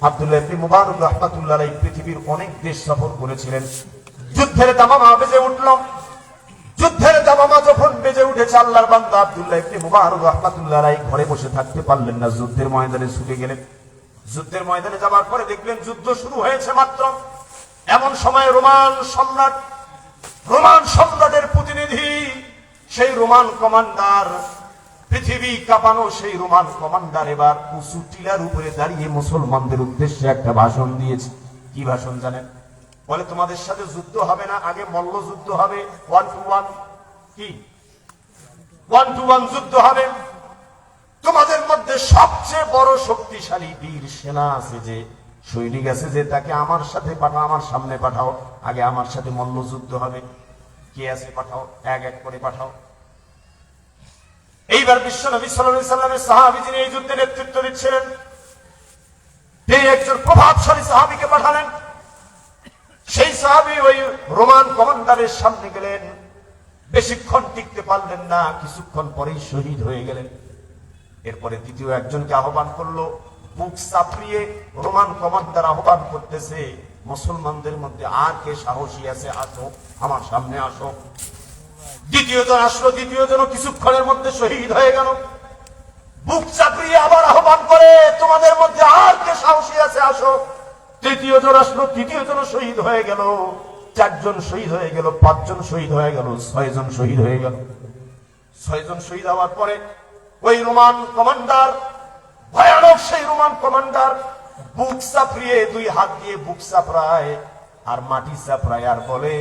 S1: আব্দুল্লাহ ইবনে মুবারক রাহমাতুল্লাহ আলাইহি পৃথিবীর অনেক দেশ সফর করেছিলেন। যুদ্ধের দামামা বেজে উঠল। যুদ্ধের দামামা যখন বেজে উঠেছে, আল্লাহর বান্দা আব্দুল্লাহ ইবনে মুবারক রাহমাতুল্লাহ আলাইহি ঘরে বসে থাকতে পারলেন না, যুদ্ধের ময়দানে ছুটে গেলেন। যুদ্ধের ময়দানে যাবার পরে দেখলেন যুদ্ধ শুরু হয়েছে মাত্র। এমন সময় রোমান সম্রাটের প্রতিনিধি, সেই রোমান কমান্ডার, পৃথিবী কাঁপানো সেই রোমান কমান্ডার এবার উঁচু টিলার উপরে দাঁড়িয়ে মুসলমানদের উদ্দেশ্যে একটা ভাষণ দিয়েছে। কি ভাষণ জানেন? বলে, তোমাদের সাথে যুদ্ধ হবে না, আগে মল্ল যুদ্ধ হবে। 1 to 1 কি 1 to 1 যুদ্ধ হবে। তোমাদের মধ্যে সবচেয়ে বড় শক্তিশালী বীর সেনা আছে, যে সৈনিক আছে, যে তাকে আমার সাথে পাঠাও, আমার সামনে পাঠাও, আগে আমার সাথে মল্ল যুদ্ধ হবে। কে আছে পাঠাও, এক এক করে পাঠাও। এইবার বিশ্বনবী সাল্লাল্লাহু আলাইহি সাল্লামের সাহাবী যিনি এই যুদ্ধে নেতৃত্ব দিচ্ছিলেন, তিনি একজন প্রভাবশালী সাহাবীকে পাঠালেন। সেই সাহাবী ওই রোমান কমান্ডারের সামনে গেলেন। বেশিক্ষণ টিকতে পারলেন না, কিছুক্ষণ পরেই শহীদ হয়ে গেলেন। এরপরে দ্বিতীয় একজনকে আহ্বান করলো। বুক চাপড়িয়ে রোমান কমান্ডার আহ্বান করতেছে, মুসলমানদের মধ্যে আর কে সাহসী আছে, আসো, আমার সামনে আসো। দ্বিতীয় জন আসলো, দ্বিতীয় জন কিছুক্ষণের মধ্যে শহীদ হয়ে গেল। বুক চাপড়িয়ে আবার আহ্বান করে, তোমাদের মধ্যে আর কে সাহসী আছে, আসো। তৃতীয় জন আসলো, তৃতীয় জন শহীদ হয়ে গেল। 4 জন শহীদ হয়ে গেল, 5 জন শহীদ হয়ে গেল, 6 জন শহীদ হয়ে গেল। 6 জন শহীদ হওয়ার পরে ওই রোমান কমান্ডার, ভয়ানক সেই রোমান কমান্ডার বুক চাপড়িয়ে 2 হাত দিয়ে বুক চাপড়ায় আর মাটি চাপড়ায়, আর বলে,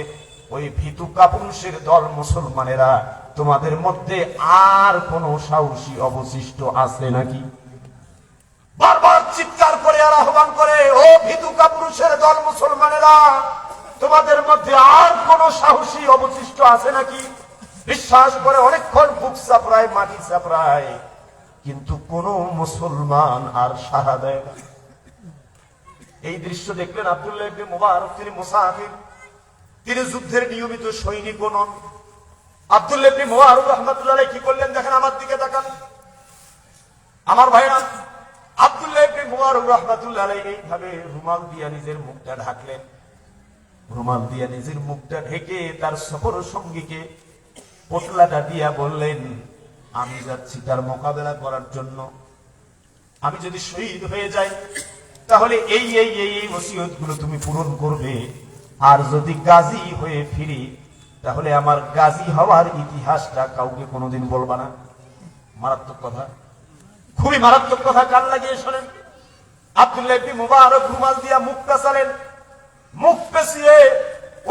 S1: ওই ভীতু কাপুরুষের দল মুসলমানেরা, তোমাদের মধ্যে আর কোন সাহসী অবশিষ্ট আছে নাকি? বারবার চিৎকার করে আর আহ্বান করে, ও ভীতু কাপুরুষের দল মুসলমানেরা, তোমাদের মধ্যে আর কোন সাহসী অবশিষ্ট আছে নাকি? বিশ্বাস করে অনেকক্ষণ বুক চাপড়ায়, মাটি চাপড়ায়, কিন্তু কোন মুসলমান আর সাড়া দেয় না। এই দৃশ্য দেখলেন আব্দুল্লাহ ইবনে মুবারক, তিনি মুসাফির, তিনি যুদ্ধের নিয়মিত সৈনিক নন। আব্দুল্লাহ ইবনে মুবারক রাহমাতুল্লাহ আলাইহি কি করলেন দেখেন, আমার দিকে তাকান আমার ভাইরা। আব্দুল্লাহ ইবনে মুবারক রাহমাতুল্লাহ আলাইহি এইভাবে রুমাল দিয়ে নিজের মুখটা ঢাকলেন। রুমাল দিয়ে নিজের মুখটা ঢেকে তার সফর সঙ্গীকে পোটলাটা দিয়া বললেন, আমি যাচ্ছি তার মোকাবেলা করার জন্য। আমি যদি শহীদ হয়ে যাই, তাহলে এই এই এই ওসিয়তগুলো তুমি পূরণ করবে। আর যদি গাজী হয়ে ফিরি, তাহলে আমার গাজী হওয়ার ইতিহাসটা কাউকে কোনোদিন বলবা না। মারাত্মক কথা, খুবই মারাত্মক কথা, কান লাগিয়ে শোনেন। আব্দুল্লাহ ইবনে মুবারক রুমাল দিয়া মুখ পেঁচালেন। মুখ পেঁচিয়ে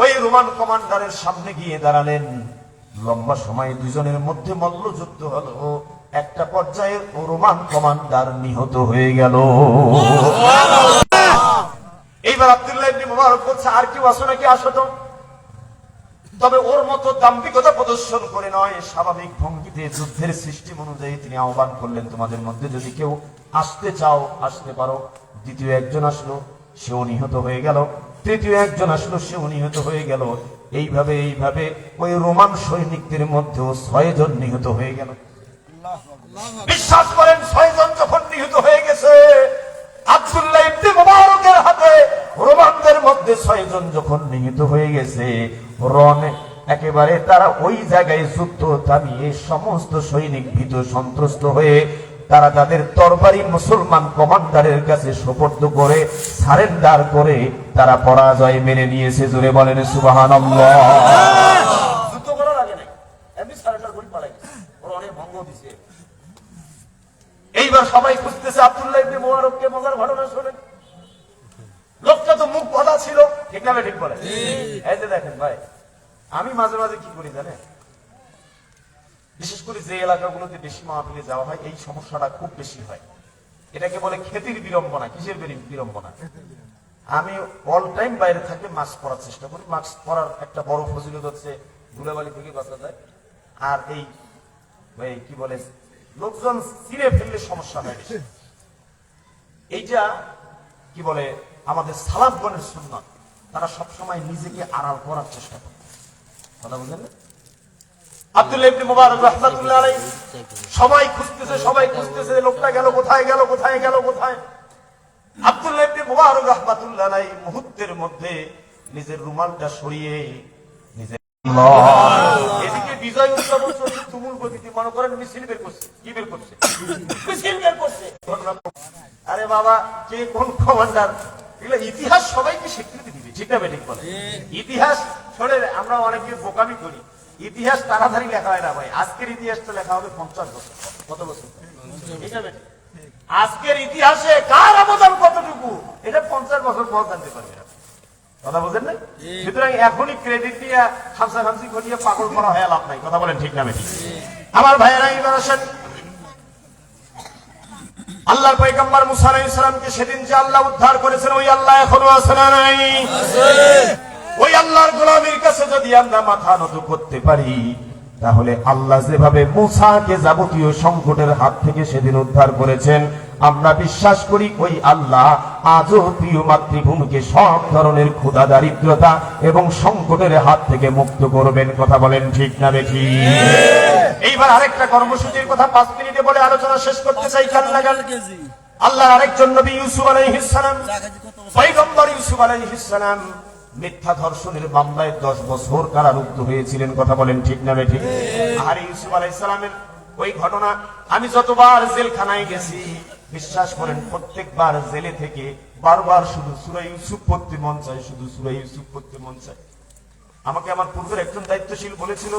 S1: ওই রোমান কমান্ডারের সামনে গিয়ে দাঁড়ালেন। লম্বা সময় দুজনের মধ্যে মল্লযুদ্ধ হলো। একটা পর্যায়ে ও রোমান কমান্ডার নিহত হয়ে গেল। এইবার আব্দুল্লাহ ইবনে মুবারক বলছে, আর কেউ আসো নাকি, আসো তো। তবে ওর মতো দাম্ভিকতা প্রদর্শন করে নয়, স্বাভাবিক ভঙ্গিতে যুদ্ধের সিস্টেম অনুযায়ী তিনি আহ্বান করলেন, তোমাদের মধ্যে যদি কেউ আসতে চাও আসতে পারো। দ্বিতীয় একজন আসলো, সেও নিহত হয়ে গেল। তৃতীয় একজন আসলো, সেও নিহত হয়ে গেল। এইভাবে ওই রোমান সৈনিকদের মধ্যেও 6 জন নিহত হয়ে গেল। বিশ্বাস করেন, 6 জন যখন নিহত হয়ে গেছে, আব্দুল্লাহ ইবনে মুবারকের হাতে রোমানদের মধ্যে 6 জন যখন নিহত হয়ে গেছে,
S4: একেবারে তারা ওই জায়গায় যুদ্ধ থামিয়ে সমস্ত সৈনিক ভীত সন্ত্রস্ত হয়ে তারা তাদের তরবারি মুসলমান কমান্ডারের কাছে সোপর্দ করে সারেন্ডার করে তারা পরাজয় মেনে নিয়েছে। জোরে বলেন সুবহানাল্লাহ। যুদ্ধ করার আগে নাই, এমনি সারেন্ডার করে পালাই গেছে, ওরা অনেক ভঙ্গ দিছে। এইবার সবাই খুঁজতেছে আব্দুল্লাহ ইবনে মুবারককে। মজার ঘটনা শোনেন, লোকটা তো মুখ বাঁধা ছিল, ঠিক না ঠিক বলে? এই যে দেখেন ভাই, আমি মাঝে মাঝে কি করি জানেন, বিশেষ করে যে এলাকাগুলোতে বেশি মাহফিলে যাওয়া হয় এই সমস্যাটা খুব বেশি হয়। এটাকে বলে খ্যাতির বিড়ম্বনা। কিসের বিড়ম্বনা? আমি অল টাইম বাইরে থাকলে মাস্ক পরার চেষ্টা করি। মাস্ক পরার একটা বড় ফজিলত হচ্ছে ধুলাবালি থেকে বাঁচা যায়। আর এই কি বলে, লোকজন চিনে ফেললে সমস্যা হয় বেশি। এইটা কি বলে, আমাদের সালাফগণের সুন্নাত, তারা সবসময় নিজেকে আড়াল করার চেষ্টা করে। কথা বুঝলেন? আব্দুল্লাহ ইবনে মুবারক রাহমাতুল্লাহ আলাইহি সবাই খুঁজতেছে লোকটা গেল কোথায়, গেল কোথায়, গেল কোথায়। আব্দুল্লাহ ইবনে মুবারক রাহমাতুল্লাহ আলাইহি মুহূর্তের মধ্যে নিজের রুমালটা সরিয়ে নিজের এদিকে বিজয় উদযাপন চলছে, তুমুল গতিতে, মনে করেন মিছিল বের করছে। কি বের করছে? মিছিল বের করছে। আরে বাবা, কে কোন কমান্ডার, এগুলো ইতিহাস সবাইকে স্বীকৃতি দিবে, ঠিক না ঠিক বলে? ইতিহাস শোনেন, আমরা অনেকে বোকামি করি, ইতিহাস তাড়াতাড়ি লেখা হয় না ভাই। আজকের ইতিহাসটা লেখা হবে 50 বছর। কত বছর? আজকের ইতিহাসে কার অবদান কতটুকু, এটা 50 বছর পর জানতে পারবে। কথা বুঝেন না? সুতরাং এখনই ক্রেডিট দিয়ে খামসা করিয়ে পাগল করা হয় লাভ নাই। কথা বলেন ঠিক না ঠিক? আমার ভাইয়েরা, এবার আসেন, আল্লাহর পয়গম্বর মুসা আলাইহিস সালামকে সেদিন যে আল্লাহ উদ্ধার করেছেন, ওই আল্লাহ এখনো আছে না নাই? ওই আল্লাহর গোলামীর কাছে যদি আমরা মাথা নত করতে পারি, তাহলে আল্লাহ যেভাবে মুসাকে যাবতীয় সংকটের হাত থেকে সেদিন উদ্ধার করেছেন, আমরা বিশ্বাস করি ওই আল্লাহ আজও প্রিয় মাতৃভূমিকে সব ধরনের ক্ষুধা, দারিদ্রতা এবং সংকটের হাত থেকে মুক্ত করবেন। কথা বলেন ঠিক না বেঠি? এইবার আরেকটা কর্মসূচির কথা 5 মিনিটে বলে আলোচনা শেষ করতে চাই। কান লাগান। আল্লাহর আরেকজন নবী ইউসুফ আলাইহিস সালাম, পয়গম্বর ইউসুফ আলাইহিস সালাম মিথ্যা ধর্ষণের মামলায় 10 বছর কারারুদ্ধ হয়েছিলেন। কথা বলেন ঠিক না বেঠি? আর ইউসুফ আলাইহিস সালামের ওই ঘটনা আমি যতবার জেলখানায় গেছি, বিশ্বাস করেন প্রত্যেকবার জেলে থেকে বারবার শুধু সূরা ইউসুফ পড়তে মন চায়, শুধু সূরা ইউসুফ পড়তে মন চায়। আমাকে আমার পূর্বের একজন দায়িত্বশীল বলেছিল,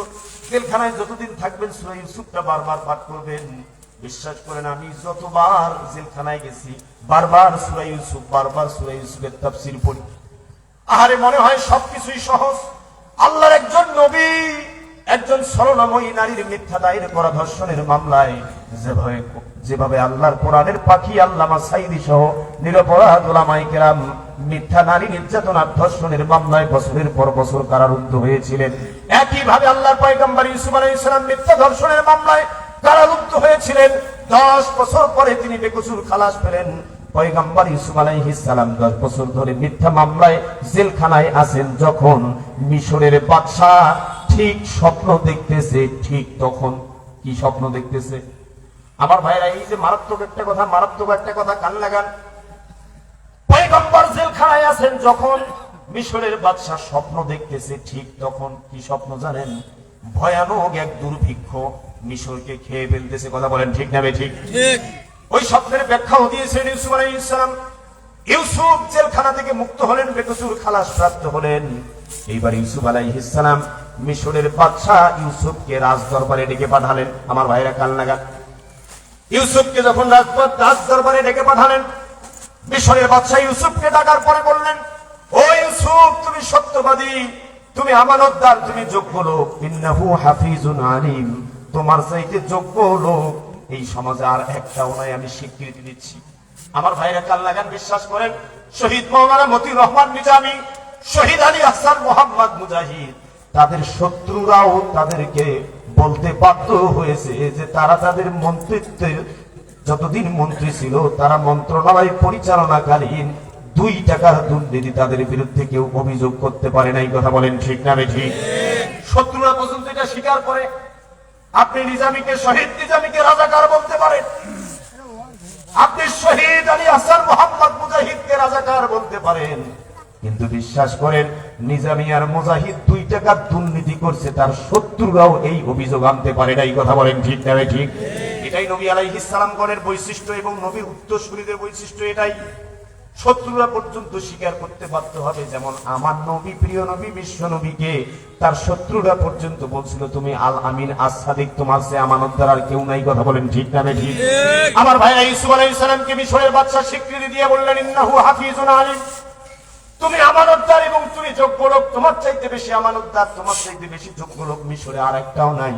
S4: জেলখানায় যতদিন থাকবেন সূরা ইউসুফটা বারবার পাঠ করবেন। বিশ্বাস করেন আমি যতবার জেলখানায় গেছি বারবার সূরা ইউসুফ, বারবার সূরা ইউসুফের তাফসীর পড়ি। আহারে মনে হয় সবকিছুই সহজ। আল্লাহর একজন নবী একজন সরলময়ী নারীর মিথ্যা দায়ের করা ধর্ষণের মামলায় যেভাবে আল্লাহর কোরআনের পাখি আল্লামা সাঈদী সহ নিরপরাধ উলামায়ে কেরাম মিথ্যা নারী নির্যাতন আর ধর্ষণের মামলায় বছরের পর বছর কারারুদ্ধ হয়েছিলেন, একইভাবে আল্লাহর পয়গম্বর ইউসুফ আলাইহিস সালাম মিথ্যা ধর্ষণের মামলায় কারারুদ্ধ হয়েছিলেন। 10 বছর পরে তিনি বেকসুর খালাস পেলেন। পয়গম্বর ইউসুফ আলাইহিস সালাম 10 বছর ধরে মিথ্যা মামলায় জেলখানায় আছেন। যখন মিশরের বাদশা ঠিক স্বপ্ন দেখতেছে, ঠিক তখন কি স্বপ্ন দেখতেছে? আমার ভাইরা, এই যে মারাত্মক একটা কথা, কান লাগান। পয়গম্বর জেলখানায় আছেন, যখন মিশরের বাদশা স্বপ্ন দেখতেছে, ঠিক তখন কি স্বপ্ন জানেন? ভয়ানক এক দুর্ভিক্ষ মিশরকে খেয়ে ফেলতেছে। কথা বলেন ঠিক না ঠিক? ওই স্বপ্নের ব্যাখ্যাও দিয়েছেন ইউসুফ আলাইহিস সালাম। ইউসুফ জেলখানা থেকে মুক্ত হলেন, বেকসুর খালাস প্রাপ্ত হলেন। এইবার ইউসুফ আলাইহিস সালাম মিশরের বাদশা ইউসুফকে রাজ দরবারে ডেকে পাঠালেন। আমার ভাইরা কান লাগান। ইউসুফকে যখন রাজ দরবারে ডেকে পাঠালেন, মিশরের বাদশা ইউসুফকে ডাকার পরে বললেন, ও ইউসুফ, তুমি সত্যবাদী, তুমি আমানতদার, তুমি যোগ্য লোক। ইন্নাহু হাফিজুন আলিম, তোমার চাইতে যোগ্য লোক এই সমাজে আর একটাও নাই, আমি স্বীকৃতি দিচ্ছি। আমার ভাইরা কান লাগান। বিশ্বাস করেন, শহীদ মাওলানা মতিউর রহমান নিজামী, শহীদ আলী আহসান মোহাম্মদ মুজাহিদ, তাদের শত্রুরাও তাদেরকে বলতে বাধ্য হয়েছে যে তারা তাদের মন্ত্রিত্বের যতদিন মন্ত্রী ছিল, তারা মন্ত্রণালয় পরিচালনাকালীন 2 টাকার দুর্নীতি তাদের বিরুদ্ধে কেউ অভিযোগ করতে পারে নাই। কথা বলেন ঠিক না ঠিক? শত্রুরা পর্যন্ত এটা স্বীকার করে। আপনি নিজামীকে, শহীদ নিজামীকে রাজাকার বলতে পারেন, আপনি শহীদ আলী আহসান মোহাম্মদ মুজাহিদকে রাজাকার বলতে পারেন, কিন্তু বিশ্বাস করেন নিজামী আর মুজাহিদ 2 টাকা দুর্নীতি করছে তার শত্রুরাও এই অভিযোগ আনতে পারে না। এই কথা বলেন ঠিক না ঠিক? এটাই নবী আলাইহিস সালামগণের বৈশিষ্ট্য এবং নবীর উত্তরসূরিদের বৈশিষ্ট্য এটাই। শত্রুরা পর্যন্ত স্বীকার করতে বাধ্য হবে। যেমন আমার নবী, প্রিয় নবী, বিশ্ব নবীকে তার শত্রুরা পর্যন্ত বলছিল তুমি আল আমিন আস-সাদিক, তোমার সে আমানতদার আর কেউ নাই। কথা বলেন ঠিক না ঠিক? আমার ভাইরা ইউসুফ আলাইহিস সালামকে মিশরের বাদশা স্বীকৃতি দিয়ে বললেন ইন্নাহু হাফিজুন আলিম, তুমি আমানতদার এবং তুমি যোগ্য লোক। তোমার চাইতে বেশি আমানতদার, তোমার চাইতে বেশি যোগ্য লোক মিশরে আর একটাও নাই।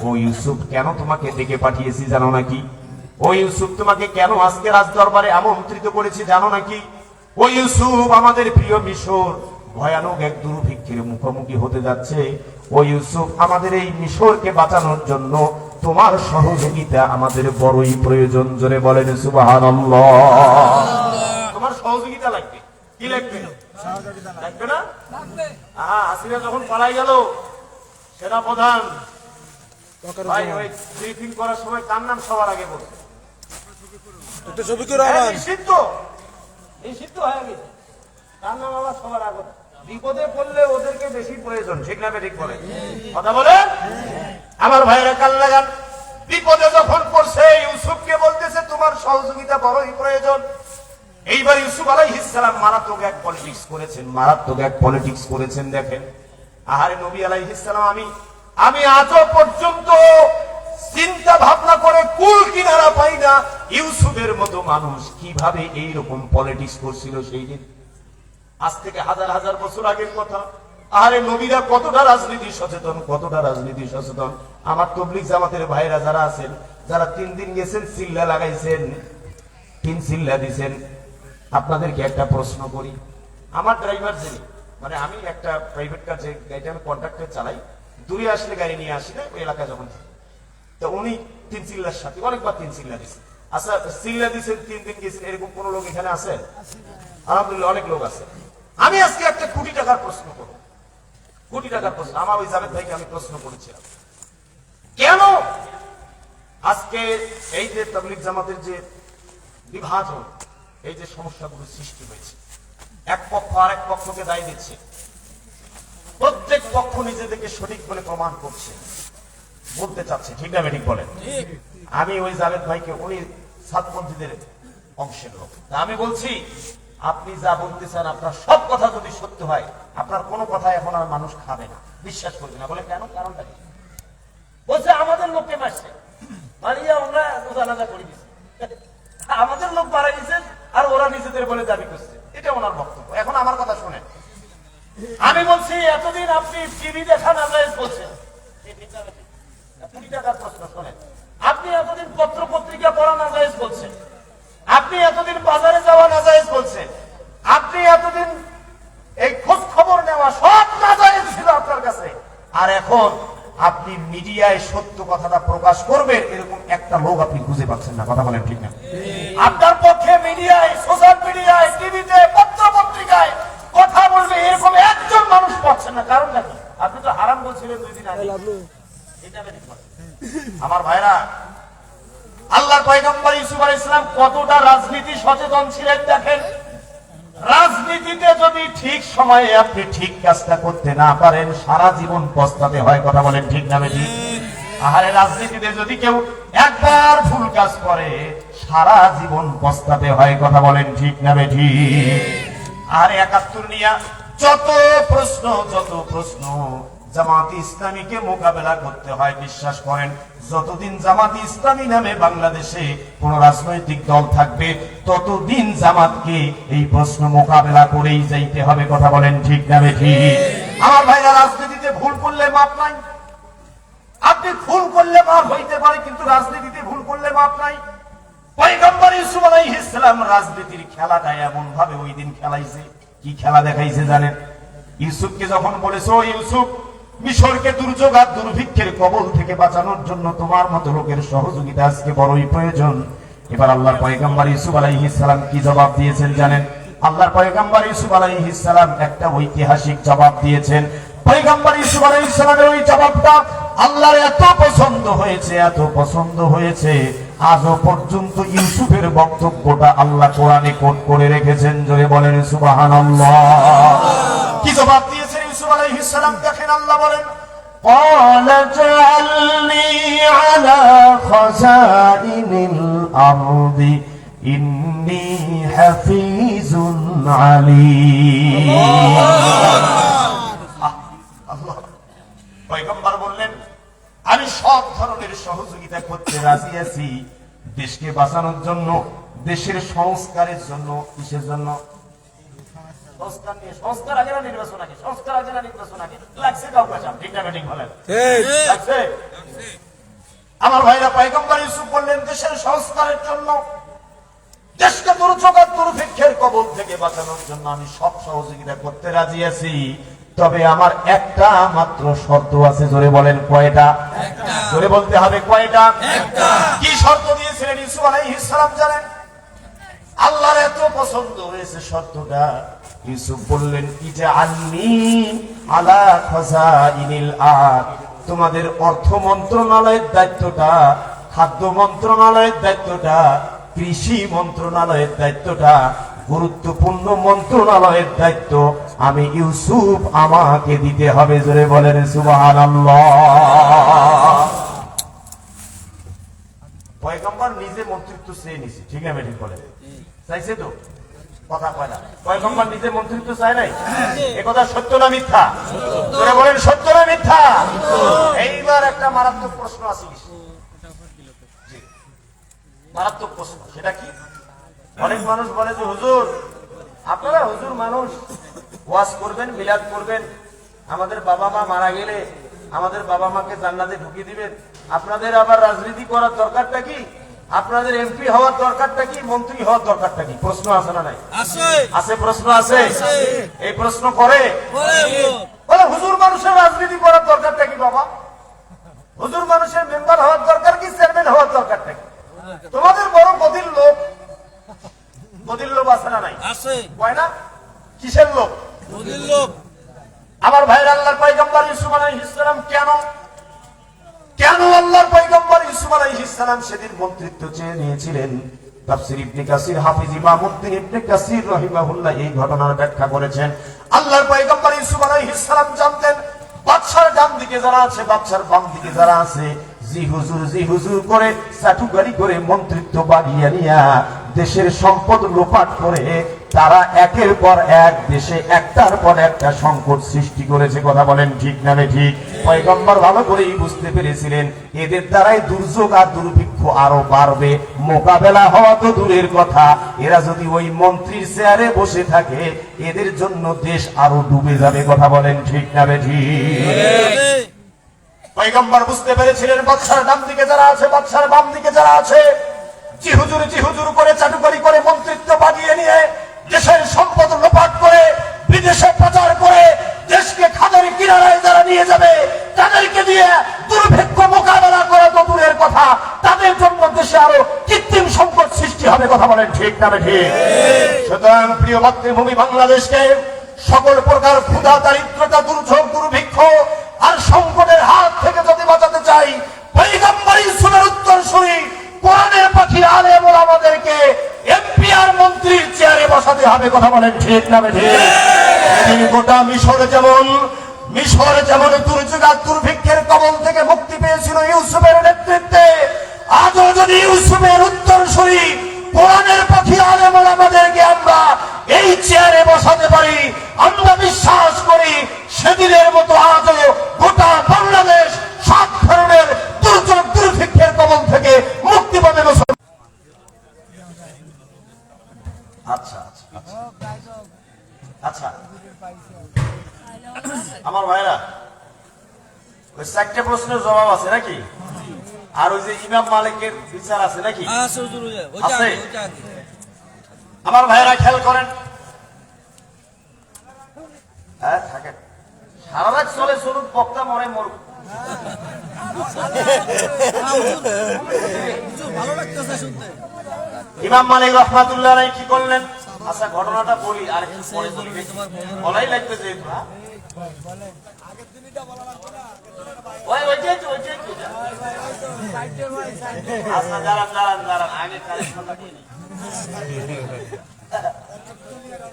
S4: ও ইউসুফ, কেন তোমাকে ডেকে পাঠিয়েছি জানো নাকি? ও ইউসুফ, তোমাকে কেন আজকে রাজ দরবারে আমন্ত্রিত করেছি জানো নাকি? ও ইউসুফ, আমাদের প্রিয় মিশর ভয়ানক এক দুর্ভিক্ষের মুখোমুখি হতে যাচ্ছে। ও ইউসুফ, আমাদের এই মিশরকে বাঁচানোর জন্য তোমার সহযোগিতা আমাদের বড়ই প্রয়োজন। জোরে বলেন সুবহানাল্লাহ। তোমার সহযোগিতা লাগবে। কি লাগবে? লাগবে না? হাসিনা যখন পালাই গেল সেনাপ্রধান ভাই ওই ব্রিফিং করার সময় কার নাম সবার আগে বলছে? নিষিদ্ধ হয়ে গেছে। তার নাম আবার সবার আগে। বিপদে পড়লে ওদেরকে বেশি প্রয়োজন। ঠিক না ঠিক বলে কথা বলে? আমার ভাইয়েরা কাল লাগান। বিপদে যখন পড়ছে ইউসুফকে বলতেছে তোমার সহযোগিতা বড়ই প্রয়োজন। এইবার ইউসুফ আলাইহিস সালাম মারাত্মক এক পলিটিক্স করেছেন। দেখেন, আহারে নবী আলাইহিস সালাম, আমি আজও পর্যন্ত চিন্তা ভাবনা করে কুল কিনারা পাই না ইউসুফের মতো মানুষ কিভাবে এইরকম পলিটিক্স করছিল সেই দিন। আজ থেকে হাজার হাজার বছর আগের কথা। আরে নবীরা কতটা রাজনীতি সচেতন। আমার তবলিগ জামাতের ভাইরা যারা আছেন, যারা 3 দিন গেছেন, চিল্লা লাগাইছেন, 3 চিল্লা দিছেন, আপনাদেরকে একটা প্রশ্ন করি। আমার ড্রাইভার যিনি, মানে আমি একটা প্রাইভেট কার যে গাড়িটা আমি কন্ট্রাক্টে চালাই, দূরে আসলে গাড়ি নিয়ে আসি না ওই এলাকা যখন, তো উনি 3 চিল্লার সাথে অনেকবার 3 চিল্লা দিচ্ছেন। আচ্ছা, চিল্লা দিচ্ছেন, 3 দিন গেছেন, এরকম কোন লোক এখানে আছে? আলহামদুলিল্লাহ অনেক লোক আছে। আমি আজকে একটা কোটি টাকার প্রশ্ন করব। কোটি টাকার প্রশ্ন আমার ওই জাভেদ ভাইকে আমি প্রশ্ন করেছিলাম, কেন আজকে এই যে তাবলীগ জামাতের যে বিভাজন, এই যে সমস্যাগুলো সৃষ্টি হয়েছে, এক পক্ষ আরেক পক্ষকে দায়ী দিচ্ছে, প্রত্যেক পক্ষ নিজেদেরকে সঠিক বলে প্রমাণ করছে, বলতে চাচ্ছে। ঠিক না ঠিক বলেন? আমি ওই জাভেদ ভাইকে, উনি সাতপন্থীদের অংশের লোক, আমি বলছি আপনি যা বলতে চান আপনার সব কথা যদি সত্য হয়, আপনার কোনো কথা এখন আর মানুষ খাবে না, বিশ্বাস করবে না। বলে কেন? কারণটা কি? বলছে আমাদের লোককে মারছে, মারিয়া ওরা আলাদা করে দিচ্ছে, আমাদের লোক মারা গেছেন আর ওরা নিজেদের বলে দাবি করছে। এটা ওনার বক্তব্য। এখন আমার কথা শুনেন। আমি বলছি এতদিন আপনি টিভি দেখা নাজায়েজ বলছেন, প্রশ্ন শোনেন, আপনি এতদিন পত্র পত্রিকা পড়া নাজায়েজ বলছেন, আপনি এতদিন বাজারে যাওয়া নাজায়েজ বলছেন, আপনি এতদিন এই খোঁজ খবর নেওয়া সব নাজায়েজ ছিল আপনার কাছে, আর এখন আপনি মিডিয়ায় সত্য কথাটা প্রকাশ করবেন এরকম একটা লোক আপনি খুঁজে পাচ্ছেন না। কথা বলেন ঠিক না? আপনার পক্ষে মিডিয়ায়, সোশ্যাল মিডিয়ায়, টিভিতে, পত্র পত্রিকায় কথা বলবে এরকম একজন মানুষ পাচ্ছেন না। কারণটা কি? আপনি তো হারাম বলছিলেন 2 দিন আগে। আমার ভাইরা, আল্লাহর পয়গম্বর ইউসুফ আলাইহিস সালাম কতটা রাজনীতি সচেতন ছিলেন দেখেন। রাজনীতিতে যদি ঠিক সময়ে আপনি ঠিক কাজটা করতে না পারেন, সারা জীবন পস্তাতে হয়। কথা বলেন ঠিক না ঠিক? আহারে, রাজনীতিতে যদি কেউ একবার ভুল কাজ করে সারা জীবন পস্তাতে হয়। কথা বলেন ঠিক না ঠিক? আর 71 নিয়া যত প্রশ্ন জামাতে ইসলামীকে মোকাবেলা করতে হয়, বিশ্বাস করেন যতদিন জামাতে ইসলামী নামে বাংলাদেশে কোন রাজনৈতিক দল থাকবে ততদিন জামাতকে এই প্রশ্ন মোকাবেলা করেই যাইতে হবে। কথা বলেন ঠিক না ঠিক? আমার ভাইরা, রাজনীতিতে ভুল করলে মাপ নাই। আপনি ভুল করলে মাপ হইতে পারে, কিন্তু রাজনীতিতে ভুল করলে মাপ নাই। পয়গম্বর ইউসুফ আলাইহিস সালাম রাজনীতির খেলাটা এমন ভাবে ওই দিন খেলাইছে। কি খেলা দেখাইছে জানেন? ইউসুফকে যখন বলেছে, ও ইউসুফ, মিশরকে দুর্যোগ আর দুর্ভিক্ষের কবল থেকে বাঁচানোর জন্য তোমার মতো লোকের সহযোগিতা আজকে বড়ই প্রয়োজন। এবার আল্লাহর পয়গম্বর ইউসুফ আলাইহিস সালাম কি জবাব দিয়েছেন জানেন? আল্লাহর পয়গম্বর ইউসুফ আলাইহিস সালাম একটা ঐতিহাসিক জবাব দিয়েছেন। পয়গম্বর ইউসুফ আলাইহিস সালামের ওই জবাবটা আল্লাহর এত পছন্দ হয়েছে, আজও পর্যন্ত ইউসুফের বক্তব্যটা আল্লাহ কোরআনে কোট করে রেখেছেন। জোরে বলেন সুবহানাল্লাহ। কি জবাব দিয়েছেন ইউসুফ আলাইহিস সালাম দেখেন আল্লাহ বলেন قال اجعلني على خزائن الأرض إني حفيظ عليم আল্লাহ পয়গম্বর বললেন আমি সব ধরনের সহযোগিতা করতে রাজি আছি দেশকে বাঁচানোর জন্য, দেশের সংস্কারের জন্য। কিসের জন্য? সংস্কার নিয়ে। সংস্কার আগে না নির্বাচন আগে? সংস্কার আগে না নির্বাচন আগে? লাগছে কাউকে সাহেব, ঠিক না ঠিক বলেন? লাগছে। আমার ভাইরা পয়গম্বর ইউসুফ বললেন দেশের সংস্কারের জন্য, দেশকে দুর্যোগ দুর্ভিক্ষের কবল থেকে বাঁচানোর জন্য আমি সব সহযোগিতা করতে রাজি আছি, তবে আমার একটা মাত্র শর্ত আছে। জোরে বলেন কয়টা? জোরে বলতে হবে কয়টা? কি শর্ত দিয়েছিলেন ইউসুফ আলাইহিস সালাম জানেন? আল্লাহর এত পছন্দ হয়েছে শর্তটা, ইউসুফ বললেন ইজআলনি আলা খাযাইনিল আরদ, তোমাদের অর্থ মন্ত্রণালয়ের দায়িত্বটা, খাদ্য মন্ত্রণালয়ের দায়িত্বটা, কৃষি মন্ত্রণালয়ের দায়িত্বটা, গুরুত্বপূর্ণ মন্ত্রণালয়ের দায়িত্ব আমি ইউসুফ আমাকে দিতে হবে। জোরে বলেন সুবহানাল্লাহ। পয়গম্বর নিজে মন্ত্রিত্ব চেয়ে নিছে, ঠিক আছে ঠিক বলে চাইছে তো? কথা কয় না। পয়গম্বর নিজে মন্ত্রিত্ব চায় নাই? এ কথা সত্য না মিথ্যা? জোরে বলেন সত্য না মিথ্যা? এইবার একটা মারাত্মক প্রশ্ন আছে, মারাত্মক প্রশ্ন। সেটা কি? অনেক মানুষ বলে যে হুজুর আপনারা হুজুর মানুষ, ওয়াজ করবেন, মিলাদ করবেন, আমাদের বাবা মা মারা গেলে আমাদের বাবা মাকে জান্নাতে ঢুকিয়ে দিবেন, আপনাদের আবার রাজনীতি করার দরকারটা কি? আপনাদের এমপি হওয়ার দরকারটা কি? মন্ত্রী হওয়ার দরকারটা কি? প্রশ্ন আছে না নাই? আছে, প্রশ্ন আছে। এই প্রশ্ন করে বলে হুজুর মানুষের রাজনীতি করার দরকারটা কি বাবা? হুজুর মানুষের মেম্বার হওয়ার দরকার কি? চেয়ারম্যান হওয়ার দরকারটা কি? তোমাদের বড় গদির লোক, গদির লোক আছে না নাই? কয় না? কিসের লোক? গদির লোক। আমার ভাইয়ের আল্লাহর পয়গম্বর ইউসুফ আলাইহিস সালাম কেন আল্লাহর পয়গম্বর ইউসুফ আলাইহিস সালাম সেদিন মন্ত্রিত্ব চেয়ে নিয়েছিলেন? তাফসীর ইবনে কাসির, হাফিজ ইমামউদ্দিন ইবনে কাসির রাহিমাহুল্লাহ এই ঘটনার ব্যাখ্যা করেছেন। আল্লাহর পয়গম্বর ইউসুফ আলাইহিস সালাম জানতেন বাদশার ডান দিকে যারা আছে, বাদশার বাম দিকে যারা আছে, জি হুজুর করে চাটুকারি করে মন্ত্রিত্ব বাড়িয়ে নিয়া দেশের সম্পদ লোপাট করে তারা একের পর এক দেশে একটার পর একটা সংকট সৃষ্টি করেছে। কথা বলেন ঠিক না ঠিক? পয়গম্বর ভালো করেই বুঝতে পেরেছিলেন এদের দ্বারাই দুর্যোগ আর দুর্ভিক্ষ আরো বাড়বে, মোকাবেলা হওয়া তো দূরের কথা, এরা যদি ওই মন্ত্রীর চেয়ারে বসে থাকে এদের জন্য দেশ আরো ডুবে যাবে। কথা বলেন ঠিক না ঠিক? পয়গম্বর বুঝতে পেরেছিলেন বাদশার ডান দিকে যারা আছে, বাদশার বাম দিকে যারা আছে, জি হুজুর করে চাটুকারি করে মন্ত্রিত্ব বাজিয়ে নিয়ে দেশের সম্পদ লোপাট করে বিদেশে পাচার করে দেশকে খাদের কিনারায় যারা নিয়ে যাবে তাদেরকে দিয়ে দুর্ভিক্ষ মোকাবেলা করা তো দূরের কথা, তাদের জন্য দেশে আরো কৃত্রিম সংকট সৃষ্টি হবে। কথা বলেন ঠিক না ঠিক? সুতরাং প্রিয় মাতৃভূমি বাংলাদেশকে সকল প্রকার ক্ষুধা, দারিদ্রতা, দুর্যোগ, দুর্ভিক্ষ আর সংকটের হাত থেকে যদি বাঁচাতে চাই, পয়গম্বর ইউসুফের উত্তরসূরি কোরআনের পাখি আলেম ওলামাদেরকে এমপি আর মন্ত্রীর চেয়ারে বসাতে হবে। কথা বলেন ঠিক না ঠিক? গোটা মিশর যেমন দুর্যোগ আর দুর্ভিক্ষের কবল থেকে মুক্তি পেয়েছিল ইউসুফের নেতৃত্বে, আজও যদি ইউসুফের উত্তরসূরি কোরআনের পাখি আলেম ওলামাদেরকে আমরা এই চেয়ারে বসাতে পারি, আমরা বিশ্বাস করি সেদিনের মতো আজও গোটা বাংলাদেশ সব ধরনের দুর্যোগ দুর্ভিক্ষের কবল থেকে মুক্তি পাবে। আচ্ছা আচ্ছা আমার ভাইরা, ওই 4টে প্রশ্নের জবাব আছে নাকি? আর ওই যে ইমাম মালিকের বিচার আছে নাকি? আছে। আমার ভাইরা খেয়াল করেন, হ্যাঁ থাকেন, সারা রাত চলে চলুক, বক্তা মরে মরুক। ইমাম মালিক রহমাতুল্লাহ আলাইহি কি করলেন? আচ্ছা ঘটনাটা বলি, আর একটু পরে বলাই লাগবে যে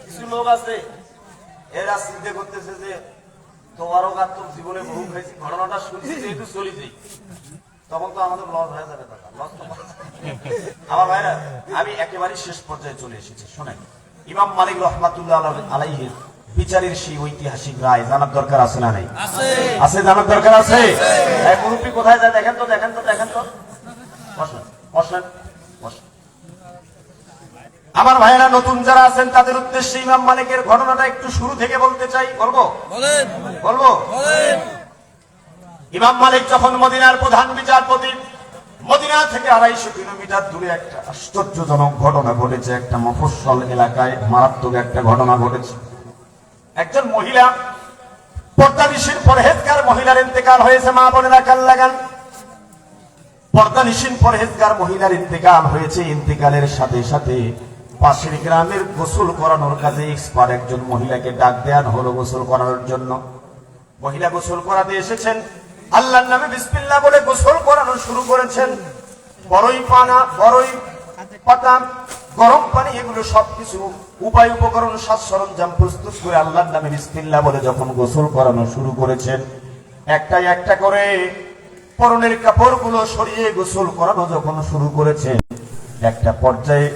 S4: কিছু লোক আছে এরা চিন্তা করতেছে যে তোমারও গাছ তোর জীবনে বহু খাইছি, ঘটনাটা শুনছি যেহেতু চলি যাই, তখন তো আমাদের লস হয়ে যাবে দাদা, লস তো আমার ভাইরা। আমি একেবারে শেষ পর্যায়ে চলে এসেছি, শোনেন। ইমাম মালিক রহমাতুল্লাহ আলাইহির বিচারের সেই ঐতিহাসিক রায় জানার দরকার আছে না নাই? আছে, জানার দরকার আছে। মুরব্বী কোথায় যায় দেখেন তো, দেখেন তো, দেখেন তো। বসেন, বসেন, বসেন। আমার ভাইয়েরা নতুন যারা আছেন তাদের উদ্দেশ্যে ইমাম মালিকের ঘটনাটা একটু শুরু থেকে বলতে চাই। বলবো? বলবো? ইমাম মালিক যখন মদিনার প্রধান বিচারপতি, মদিনা থেকে 250 কিলোমিটার দূরে একটা আশ্চর্যজনক ঘটনা ঘটেছে। একটা মফস্বল এলাকায় মারাত্মক একটা ঘটনা ঘটেছে। একজন মহিলা, পর্দানিশীন পরহেজগার মহিলার ইন্তেকাল হয়েছে। মা বোনেরা কান লাগান, পর্দানিশীন পরহেজগার মহিলার ইন্তেকাল হয়েছে। ইন্তেকালের সাথে সাথে পাশের গ্রামের গোসল করানোর কাজে এক্সপার্ট একজন মহিলাকে ডাক দেওয়া হলো গোসল করানোর জন্য। মহিলা গোসল করাতে এসেছেন, আল্লাহর নামে বিসমিল্লাহ বলে গোসল করানো শুরু করেছেন। বড়ই পাতা, গরম পানি, এগুলো সবকিছু উপায় উপকরণ সাজ সরঞ্জাম প্রস্তুত করে আল্লাহর নামে বিসমিল্লাহ বলে যখন গোসল করানো শুরু করেছেন, একটা একটা করে পরনের কাপড়গুলো সরিয়ে গোসল করানো যখন শুরু করেছেন, একটা পর্যায়ে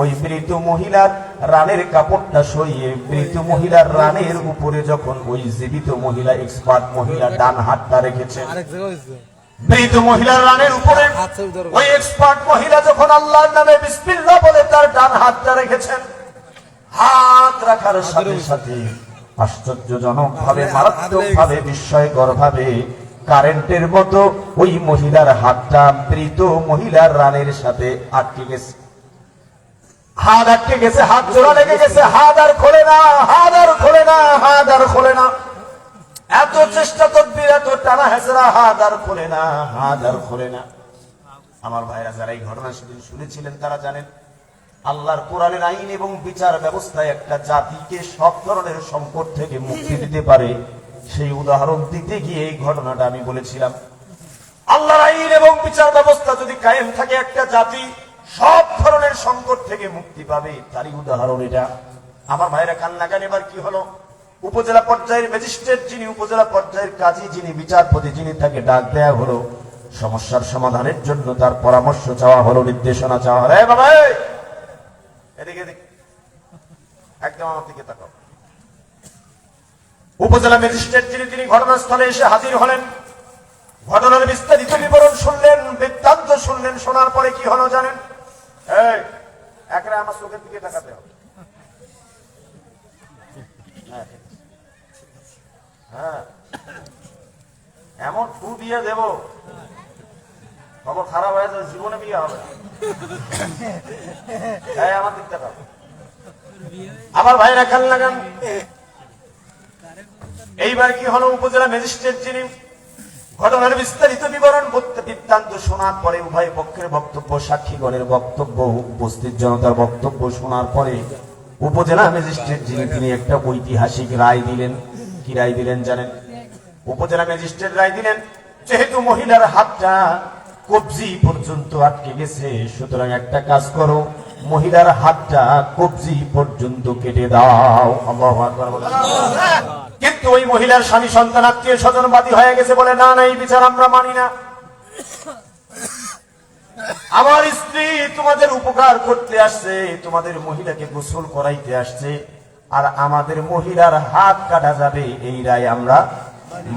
S4: ওই মৃত মহিলার রানের কাপড়টা সরিয়ে মৃত মহিলার রানের উপরে যখন ওই জীবিত মহিলা, এক্সপার্ট মহিলা ডান হাতটা রেখেছেন, মৃত মহিলার রানের উপরে ওই এক্সপার্ট মহিলা যখন আল্লাহর নামে বিসমিল্লাহ বলে তার ডান হাতটা রেখেছেন, হাত রাখার সাথে সাথে আশ্চর্যজনক ভাবে, মারাত্মক ভাবে, বিস্ময়কর ভাবে কারেন্টের মতো ওই মহিলার হাতটা মৃত মহিলার রানের সাথে আটকে গেছে। হাত আটকে গেছে, হাত জোড়া লেগে গেছে, হাত আর খোলে না, হাত আর খোলে না, হাত আর খোলে না। এত চেষ্টা তদবির, এত টানা হেসরা, হাত আর খোলে না, হাত আর খোলে না। আমার ভাইরা যারা এই ঘটনা সেদিন শুনেছিলেন তারা জানেন, আল্লাহর কোরআনের আইন এবং বিচার ব্যবস্থায় একটা জাতিকে সব ধরনের সংকট থেকে মুক্তি দিতে পারে, সেই উদাহরণ দিতে গিয়ে এই ঘটনাটা আমি বলেছিলাম। আল্লাহর আইন এবং বিচার ব্যবস্থা যদি কায়েম থাকে, একটা জাতি সব ধরনের সংকট থেকে মুক্তি পাবে, তারই উদাহরণ এটা। আমার ভাইরা কান লাগান। এবার কি হলো, উপজেলা পর্যায়ের ম্যাজিস্ট্রেট যিনি, উপজেলা পর্যায়ের কাজী যিনি, বিচারপতি যিনি, তাকে ডাক দেয়া হলো। সমস্যার সমাধানের জন্য তার পরামর্শ চাওয়া হলো, নির্দেশনা চাওয়া হলো। বাবা এদিকে একদম আমার দিকে তাকাও। উপজেলা ম্যাজিস্ট্রেট যিনি, তিনি ঘটনাস্থলে এসে হাজির হলেন। ঘটনার বিস্তারিত বিবরণ শুনলেন, বৃত্তান্ত শুনলেন। শোনার পরে কি হলো জানেন? একরা আমার চোখের দিকে তাকাতে হবে। হ্যাঁ, এমন ফু দিয়ে দেব, খবর খারাপ হয়ে যাবে, জীবনে বিয়ে হবে। আমার দিক তাকাও। আমার ভাইরা কান লাগান। এইবার কি হলো, উপজেলা ম্যাজিস্ট্রেট যিনি, ঘটনার বিস্তারিত বিবরণ বৃত্তান্ত শোনার পরে উভয় পক্ষের বক্তব্য, সাক্ষীগণের বক্তব্য, উপস্থিত জনতার বক্তব্য শোনার পরে উপজেলা ম্যাজিস্ট্রেট যিনি, তিনি একটা ঐতিহাসিক রায় দিলেন। কি রায় দিলেন জানেন? উপজেলা ম্যাজিস্ট্রেট রায় দিলেন, যেহেতু মহিলার হাতটা কবজি পর্যন্ত আটকে গেছে, সুতরাং একটা কাজ করো, মহিলার হাতটা কবজি পর্যন্ত কেটে দাও। আল্লাহু আকবার বলেন। কিন্তু ওই মহিলার স্বামী, সন্তান, আত্মীয় স্বজন বাদী হয়ে গেছে, বলে না না, এই বিচার আমরা মানি না। আমার স্ত্রী তোমাদের উপকার করতে আসছে, তোমাদের মহিলাকে গোসল করাইতে আসছে, আর আমাদের মহিলার হাত কাটা যাবে, এই রায় আমরা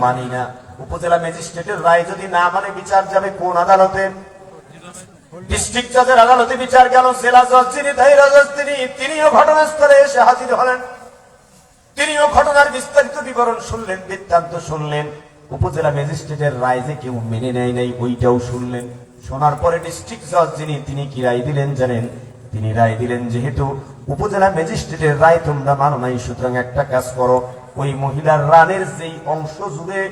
S4: মানি না। উপজেলা ম্যাজিস্ট্রেটের রায় যদি না মানে বিচার যাবে কোন আদালতে? ডিস্ট্রিক্ট জাজের আদালতে বিচার গেল। জেলা জজ যিনি, দায়রা জজ তিনি, তিনিও ঘটনাস্থলে এসে হাজির হলেন। তিনিও ঘটনার বিস্তারিত বিবরণ শুনলেন, বৃত্তান্ত শুনলেন। উপজেলা ম্যাজিস্ট্রেটের রায় যে কেউ মেনে নেয় নাই, ওইটাও শুনলেন। শোনার পরে ডিস্ট্রিক্ট জজ যিনি, তিনি কি রায় দিলেন জানেন? তিনি রায় দিলেন, যেহেতু উপজেলা ম্যাজিস্ট্রেটের রায় তোমরা মানো নাই, সুতরাং একটা কাজ করো, ওই মহিলার রানের যেই অংশ জুড়ে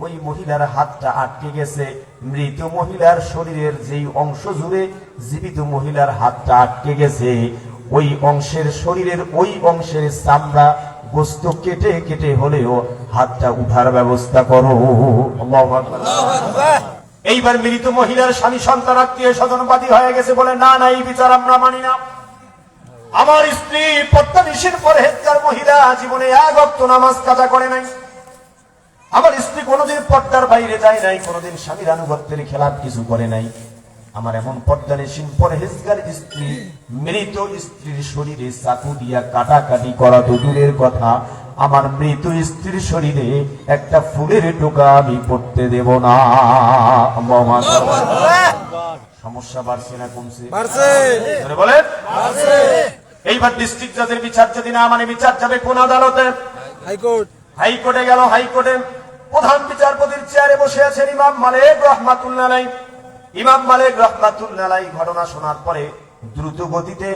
S4: ওই মহিলার হাতটা আটকে গেছে, মৃত মহিলার শরীরের যেই অংশ জুড়ে জীবিত মহিলার হাতটা আটকে গেছে, ওই অংশের, শরীরের ওই অংশের চামড়া গোস্ত কেটে কেটে হলেও হাতটা উঠার ব্যবস্থা করো। আল্লাহু আকবার। এইবার মৃত মহিলার স্বামী, সন্তান, আত্মীয় স্বজন বাদী হয়ে গেছে, বলে না না, এই বিচার আমরা মানি না। আমার স্ত্রী পর্দানিশীন পরহেজগার মহিলা, জীবনে এক ওয়াক্ত নামাজ কাজা করে নাই, আমার স্ত্রী কোনোদিন পর্দার বাইরে যায় নাই, কোনোদিন স্বামীর আনুগত্যের খেলাপ কিছু করে নাই। আমার এমন পর্দানিসীন পরহেজগার স্ত্রী, মৃত স্ত্রীর শরীরে চাকু দিয়া কাটাকাটি করা তো দূরের কথা, আমার মৃত স্ত্রীর শরীরে একটা ফুলের টোকা আমি পড়তে দেব না। সমস্যা বাড়ছে না কমছে? বলেন। এইবার ডিস্ট্রিক্ট জাজের বিচার যদি না মানে বিচার যাবে কোন আদালতে?
S2: হাইকোর্ট।
S4: হাইকোর্টে গেল। হাইকোর্টে প্রধান বিচারপতির চেয়ারে বসে আছেন ইমাম মালিক রাহমাতুল্লাহ আলাইহি। ইমাম মালিক রাহমাতুল্লাহ আলাইহি ঘটনা শোনার পরে দ্রুত গতিতে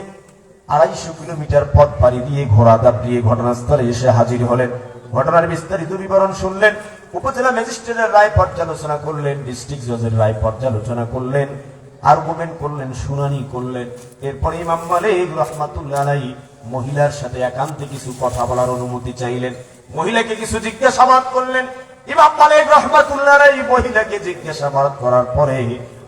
S4: 250 কিলোমিটার পথ পাড়ি দিয়ে ঘোড়া দাপিয়ে ঘটনাস্থলে এসে হাজির হলেন। ঘটনার বিস্তারিত বিবরণ শুনলেন, উপজেলা ম্যাজিস্ট্রেটের রায় পর্যালোচনা করলেন, ডিস্ট্রিক্ট জজের রায় পর্যালোচনা করলেন, আর্গুমেন্ট করলেন, শুনানি করলেন। এরপরে ইমাম মালিক রাহমাতুল্লাহ আলাইহি মহিলার সাথে একান্তে কিছু কথা বলার অনুমতি চাইলেন। মহিলাকে কিছু জিজ্ঞাসাবাদ করলেন। ইমাম মালিক রাহমাতুল্লাহ আলাইহি মহিলাকে জিজ্ঞাসাবাদ করার পরে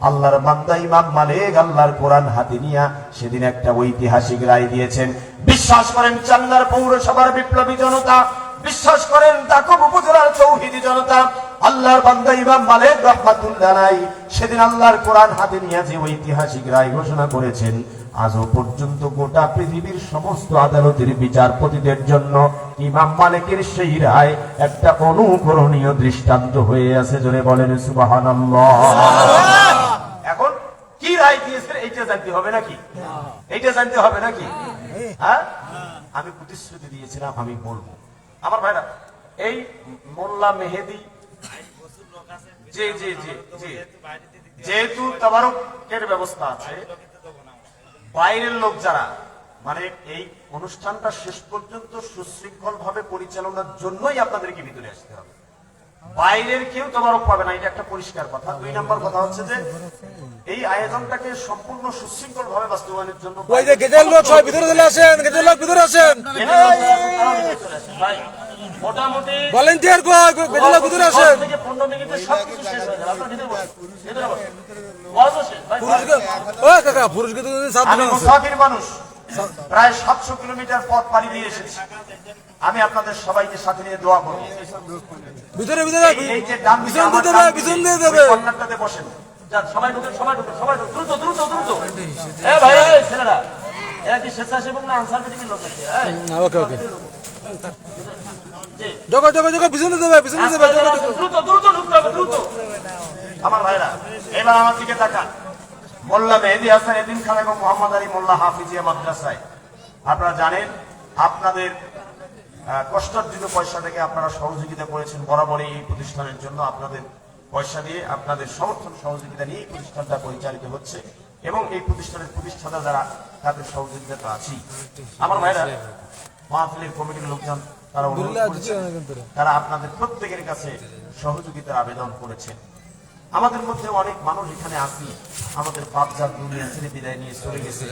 S4: আল্লাহর বান্দা ইমাম মালিক আল্লাহর কোরআন হাতে নিয়ে সেদিন একটা ঐতিহাসিক রায় দিয়েছেন। বিশ্বাস করেন চান্নার পৌরসভার বিপ্লবী জনতা, বিশ্বাস করেন তাকুব উপজেলার চৌহিদি জনতা, আল্লাহর বান্দা ইমাম মালিক রাহমাতুল্লাহ আলাইহি সেদিন আল্লাহর কোরআন হাতে নিয়ে যে ঐতিহাসিক রায় ঘোষণা করেছেন, আজও পর্যন্ত গোটা পৃথিবীর সমস্ত আদালতের বিচারপতিদের জন্য ইমাম মালিকের সেই রায় একটা অনুকরণীয় দৃষ্টান্ত হয়ে আছে। জোরে বলেন সুবহানাল্লাহ। এখন কি রায় দিয়েছেন এইটা জানতে হবে নাকি? এইটা জানতে হবে নাকি? হ্যাঁ, আমি প্রতিশ্রুতি দিয়েছিলাম আমি বলবো। আমার ভাইরা, এই মোল্লা মেহেদি জি জি জি জি যেহেতু তাবারুকের ব্যবস্থা আছে, বাইরের লোক যারা মানে এই অনুষ্ঠানটা শেষ পর্যন্ত সুশৃঙ্খল ভাবে পরিচালনার জন্যই আপনাদেরকে ভিতরে আসতে হবে। বাইরের কেউ তাবারুক পাবে না, এটা একটা পরিষ্কার কথা। 2 নম্বর কথা হচ্ছে যে এই আয়োজনটাকে সম্পূর্ণ সুশৃঙ্খল ভাবে বাস্তবায়নের জন্য মোটামুটি
S2: ভলান্টিয়ার ভিতরে আসেন।
S4: 15 মিনিটে সবকিছু শেষ হয়ে যাবে। আপনার ভিতরে বসেন। আমি মুসাফির মানুষ, প্রায় 700 কিলোমিটার পথ পাড়ি দিয়ে এসেছি। আমি আপনাদের সবাইকে সাথে নিয়ে দোয়া করব।
S2: ভিতরে
S4: এই যে ডান দিকে আমার
S2: পিছন দিয়ে দেবে।
S4: কর্নারটাতে বসেন। যান, সবাই ঢুকেন, সবাই ঢুকেন, সবাই ঢুকেন। দ্রুত দ্রুত দ্রুত। এ ভাই, এই ছেলেরা, এরা কি স্বেচ্ছাসেবক না আনসার মিটিং লোক আছে?
S2: ওকে ওকে, জগা পিছনে দেবে, পিছনে দেবে।
S4: দ্রুত দ্রুত ঢুকতে হবে, দ্রুত। আমার ভাইরা, এবার আমার দিকে তাকান। মোল্লা মেহেদি হাসান এতিমখানা এবং মোহাম্মদ আলী মোল্লা হাফিজিয়া মাদ্রাসায় আপনারা জানেন আপনাদের কষ্টার্জিত পয়সা থেকে আপনারা সহযোগিতা করেছেন। বরাবরই এই প্রতিষ্ঠানের জন্য আপনাদের পয়সা দিয়ে, আপনাদের সমর্থন সহযোগিতা নিয়ে এই প্রতিষ্ঠানটা পরিচালিত হচ্ছে এবং এই প্রতিষ্ঠানের প্রতিষ্ঠাতা যারা তাদের সহযোগিতা তো আছেই। আমার ভাইরা, মাহফিলের কমিটির লোকজন তারা অনুরোধ করেছেন, তারা আপনাদের প্রত্যেকের কাছে সহযোগিতার আবেদন করেছেন। আমাদের মধ্যে অনেক মানুষ এখানে আসি, আমাদের বাপজাত দুনিয়া ছেড়ে বিদায় নিয়ে চলে গেছে,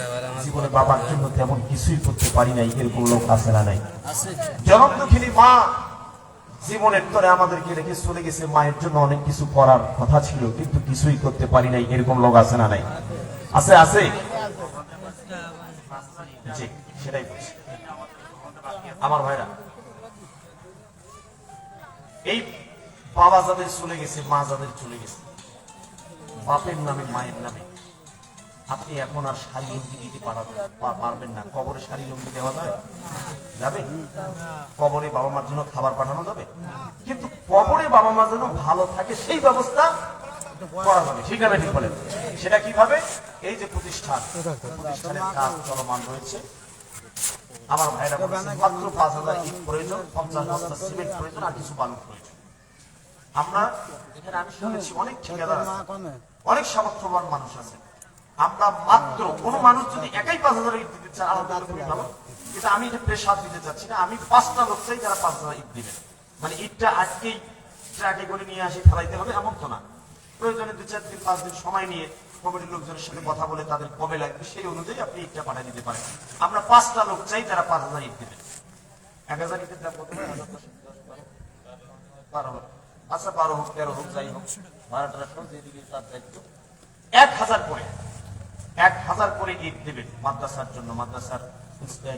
S4: জীবনে বাবার জন্য তেমন কিছুই করতে পারি নাই, এরকম লোক আছে না নাই? জনম দুঃখিনী মা জীবনের তরে আমাদেরকে রেখে চলে গেছে, মায়ের জন্য অনেক কিছু করার কথা ছিল কিন্তু কিছুই করতে পারি নাই, এরকম লোক আছে না নাই? আছে আছে, জি সেটাই বলছি। আমার ভাইরা, এই বাবা যাদের চলে গেছে, মা যাদের চলে গেছে, বাপের নামে মায়ের নামে আপনি এখন আর শাড়ি লুঙ্গি দিতে পারবেন না। কবরে শাড়ি লুঙ্গি দেওয়া যাবে? কবরে বাবা মার জন্য খাবার পাঠানো যাবে, কিন্তু কবরে বাবা মা যেন ভালো থাকে সেই ব্যবস্থা করা যাবে। ঠিক আছে, ঠিক বলেন। সেটা কিভাবে? এই যে প্রতিষ্ঠানের কাজ চলমান রয়েছে, আমার ভাইরা মাত্র 5,000 ইট প্রয়োজন, 50 বস্তা সিমেন্ট প্রয়োজন, আর কিছু বালু প্রয়োজন। আমরা এখানে আমি শুনেছি অনেক ঠিকাদার আছে, অনেক সামর্থ্যবান মানুষ আছে। আমরা মাত্র কোন মানুষ যদি একাই 5,000 ইট দিতে চান আলাদা করে ভালো, কিন্তু আমি এটা প্রেসার দিতে চাচ্ছি না। আমি 5টা লোক চাই যারা 5,000 ইট দিবেন। মানে ইটটা আজকেই ট্রাকে করে নিয়ে আসি ফেলাইতে হবে এমন তো না। প্রয়োজনে 2-4 দিন 5 দিন সময় নিয়ে কমিটির লোকজনের সাথে কথা বলে তাদের কবে লাগবে সেই অনুযায়ী আপনি ইটটা পাঠিয়ে দিতে পারেন। আমরা 5টা লোক চাই যারা 5,000 ইট দিবেন। 1,000 ইটের দাম কত? 12। আচ্ছা 12 হোক, 13 হোক, যাই হোক, ভাড়াটা যেদিকে তার দায়িত্ব। 1,000 করে ইট দেবেন মাদ্রাসার জন্য। মাদ্রাসার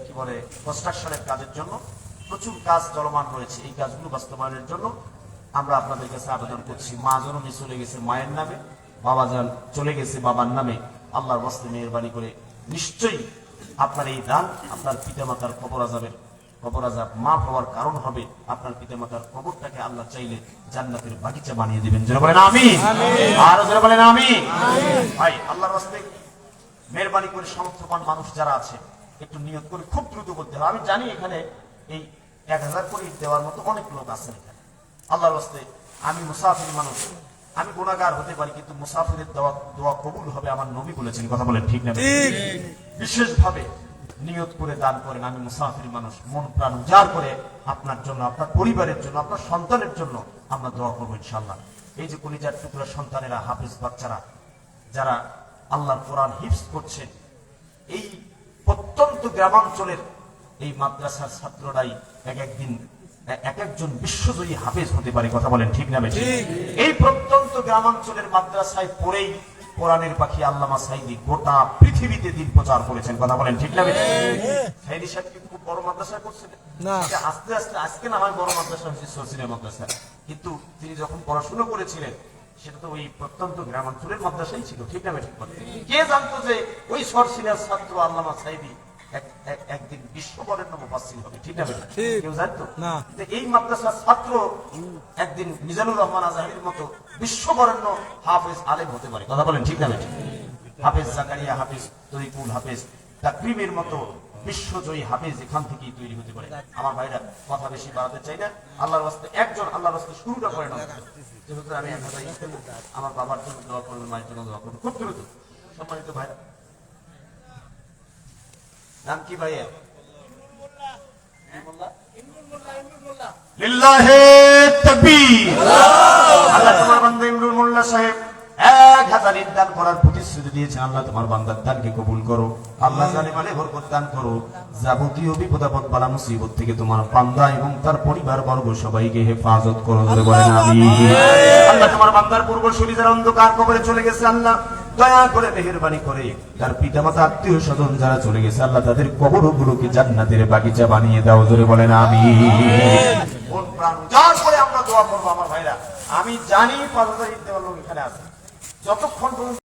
S4: কি বলে কনস্ট্রাকশনের কাজের জন্য প্রচুর কাজ চলমান রয়েছে। এই কাজগুলো বাস্তবায়নের জন্য
S1: আমরা আপনাদের কাছে আবেদন করছি, মা জননী চলে গেছে মায়ের নামে, বাবা যান চলে গেছে বাবার নামে, আল্লাহর ওয়াস্তে মেহেরবানি করে নিশ্চয়ই আপনার এই দান আপনার পিতামাতার কবর আযাব মাফ হওয়ার কারণ হবে। আপনার পিতামাতার কবরটাকে আল্লাহ চাইলে জান্নাতের বাগিচা বানিয়ে দিবেন। যারা বলেন আমিন, আর যারা বলেন আমিন। ভাই আল্লাহর ওয়াস্তে মেহেরবানি করে সামর্থ্যবান মানুষ যারা আছে একটু নিয়ত করে খুব দ্রুত করতে হবে। আমি জানি এখানে এই 1000 করে দেওয়ার মতো অনেক লোক আছেন এখানে। আল্লাহর ওয়াস্তে আমি মুসাফির মানুষ, আমি গুনাহগার হতে পারি, কিন্তু মুসাফিরের দোয়া কবুল হবে আমার নবী বলেছেন। কথা বলেন ঠিক না? বিশেষভাবে নিয়ত করে দান করেন। আমি মুসাফির মানুষ, মন প্রাণ উজাড় করে আপনার জন্য, আপনার পরিবারের জন্য, আপনার সন্তানের জন্য আমরা দোয়া করবো ইনশাআল্লাহ। এই যে কলিজার টুকরা সন্তানেরা, হাফেজ বাচ্চারা যারা আল্লাহর কোরআন হিফজ করছেন, এই প্রত্যন্ত গ্রামাঞ্চলের এই মাদ্রাসার ছাত্ররাই এক একজন বিশ্বজয়ী হাফেজ হতে পারে। কথা বলেন ঠিক না? এই প্রত্যন্ত গ্রামাঞ্চলের মাদ্রাসায় পড়েই কোরআনের পাখি আল্লামা সাঈদী গোটা পৃথিবীতে দিন প্রচার করেছেন। কথা বলেন ঠিক না? সাঈদী সাহেব কি খুব বড় মাদ্রাসায় করছেন
S2: না,
S1: আস্তে আস্তে আজকে না হয় বড় মাদ্রাসা হয়েছে সরসিনা মাদ্রাসা, কিন্তু তিনি যখন পড়াশোনা করেছিলেন সেটা তো ওই প্রত্যন্ত গ্রামাঞ্চলের মাদ্রাসাই ছিল। ঠিক না? ঠিক কথা। কে জানতো যে ওই সরসিনার ছাত্র আল্লামা সাঈদী একদিন বিশ্ববরেণ্য মুফাসসির হবে? ঠিক না? কেউ জানতো
S2: না।
S1: এই মাদ্রাসার ছাত্র একদিন মিজানুর রহমান আজহারির মতো বিশ্ববরেণ্য হাফেজ আলেম হতে পারে। কথা বলেন ঠিক না? হাফেজ জাকারিয়া, হাফেজ তরিকুল, হাফেজ তাকরিমের মতো বিশ্বজয়ী হাফেজ এখান থেকেই তৈরি হতে পারে। আমার ভাইরা কথা বেশি বাড়াতে চাই না, আল্লাহর রাস্তে একজন আল্লাহর রাস্তে শুরুটা করে না। যেহেতু আমি আমার বাবার জন্য দোয়া করবেন, মায়ের জন্য দোয়া করবেন খুব দ্রুত। সম্মানিত ভাইরা, নাম কি ভাইয়া? লিল্লাহে তাকবীর। আল্লাহ তোমার বান্দা ইমরুল মোল্লা সাহেব 1000 দান করার প্রতিশ্রুতি দিয়েছেন। আল্লাহ তোমার বান্দার দানকে কবুল করো। আল্লাহ জানে মালে বরকত দান করো। যাবতীয় বিপদ আপদ বালা মুসিবত থেকে তোমার বান্দা এবং তার পরিবার বর্গ সবাইকে হেফাজত করো। বলে বলেন আমিন। আল্লাহ তোমার বান্দার পূর্বসূরি যারা অন্ধকার কবরে চলে গেছে, আল্লাহ দয়া করে মেহেরবানি করে তার পিতামাতা আত্মীয় স্বজন যারা চলে গেছে, আল্লাহ তাদের কবরগুলোকে জান্নাতের বাগিচা বানিয়ে দাও। জোরে বলেন আমিন। মন প্রাণ উজাড় করে আমরা দোয়া করবো আমার ভাইরা। আমি জানি 5000 দেওয়ার লোক এখানে আছে, যতক্ষণ পর্যন্ত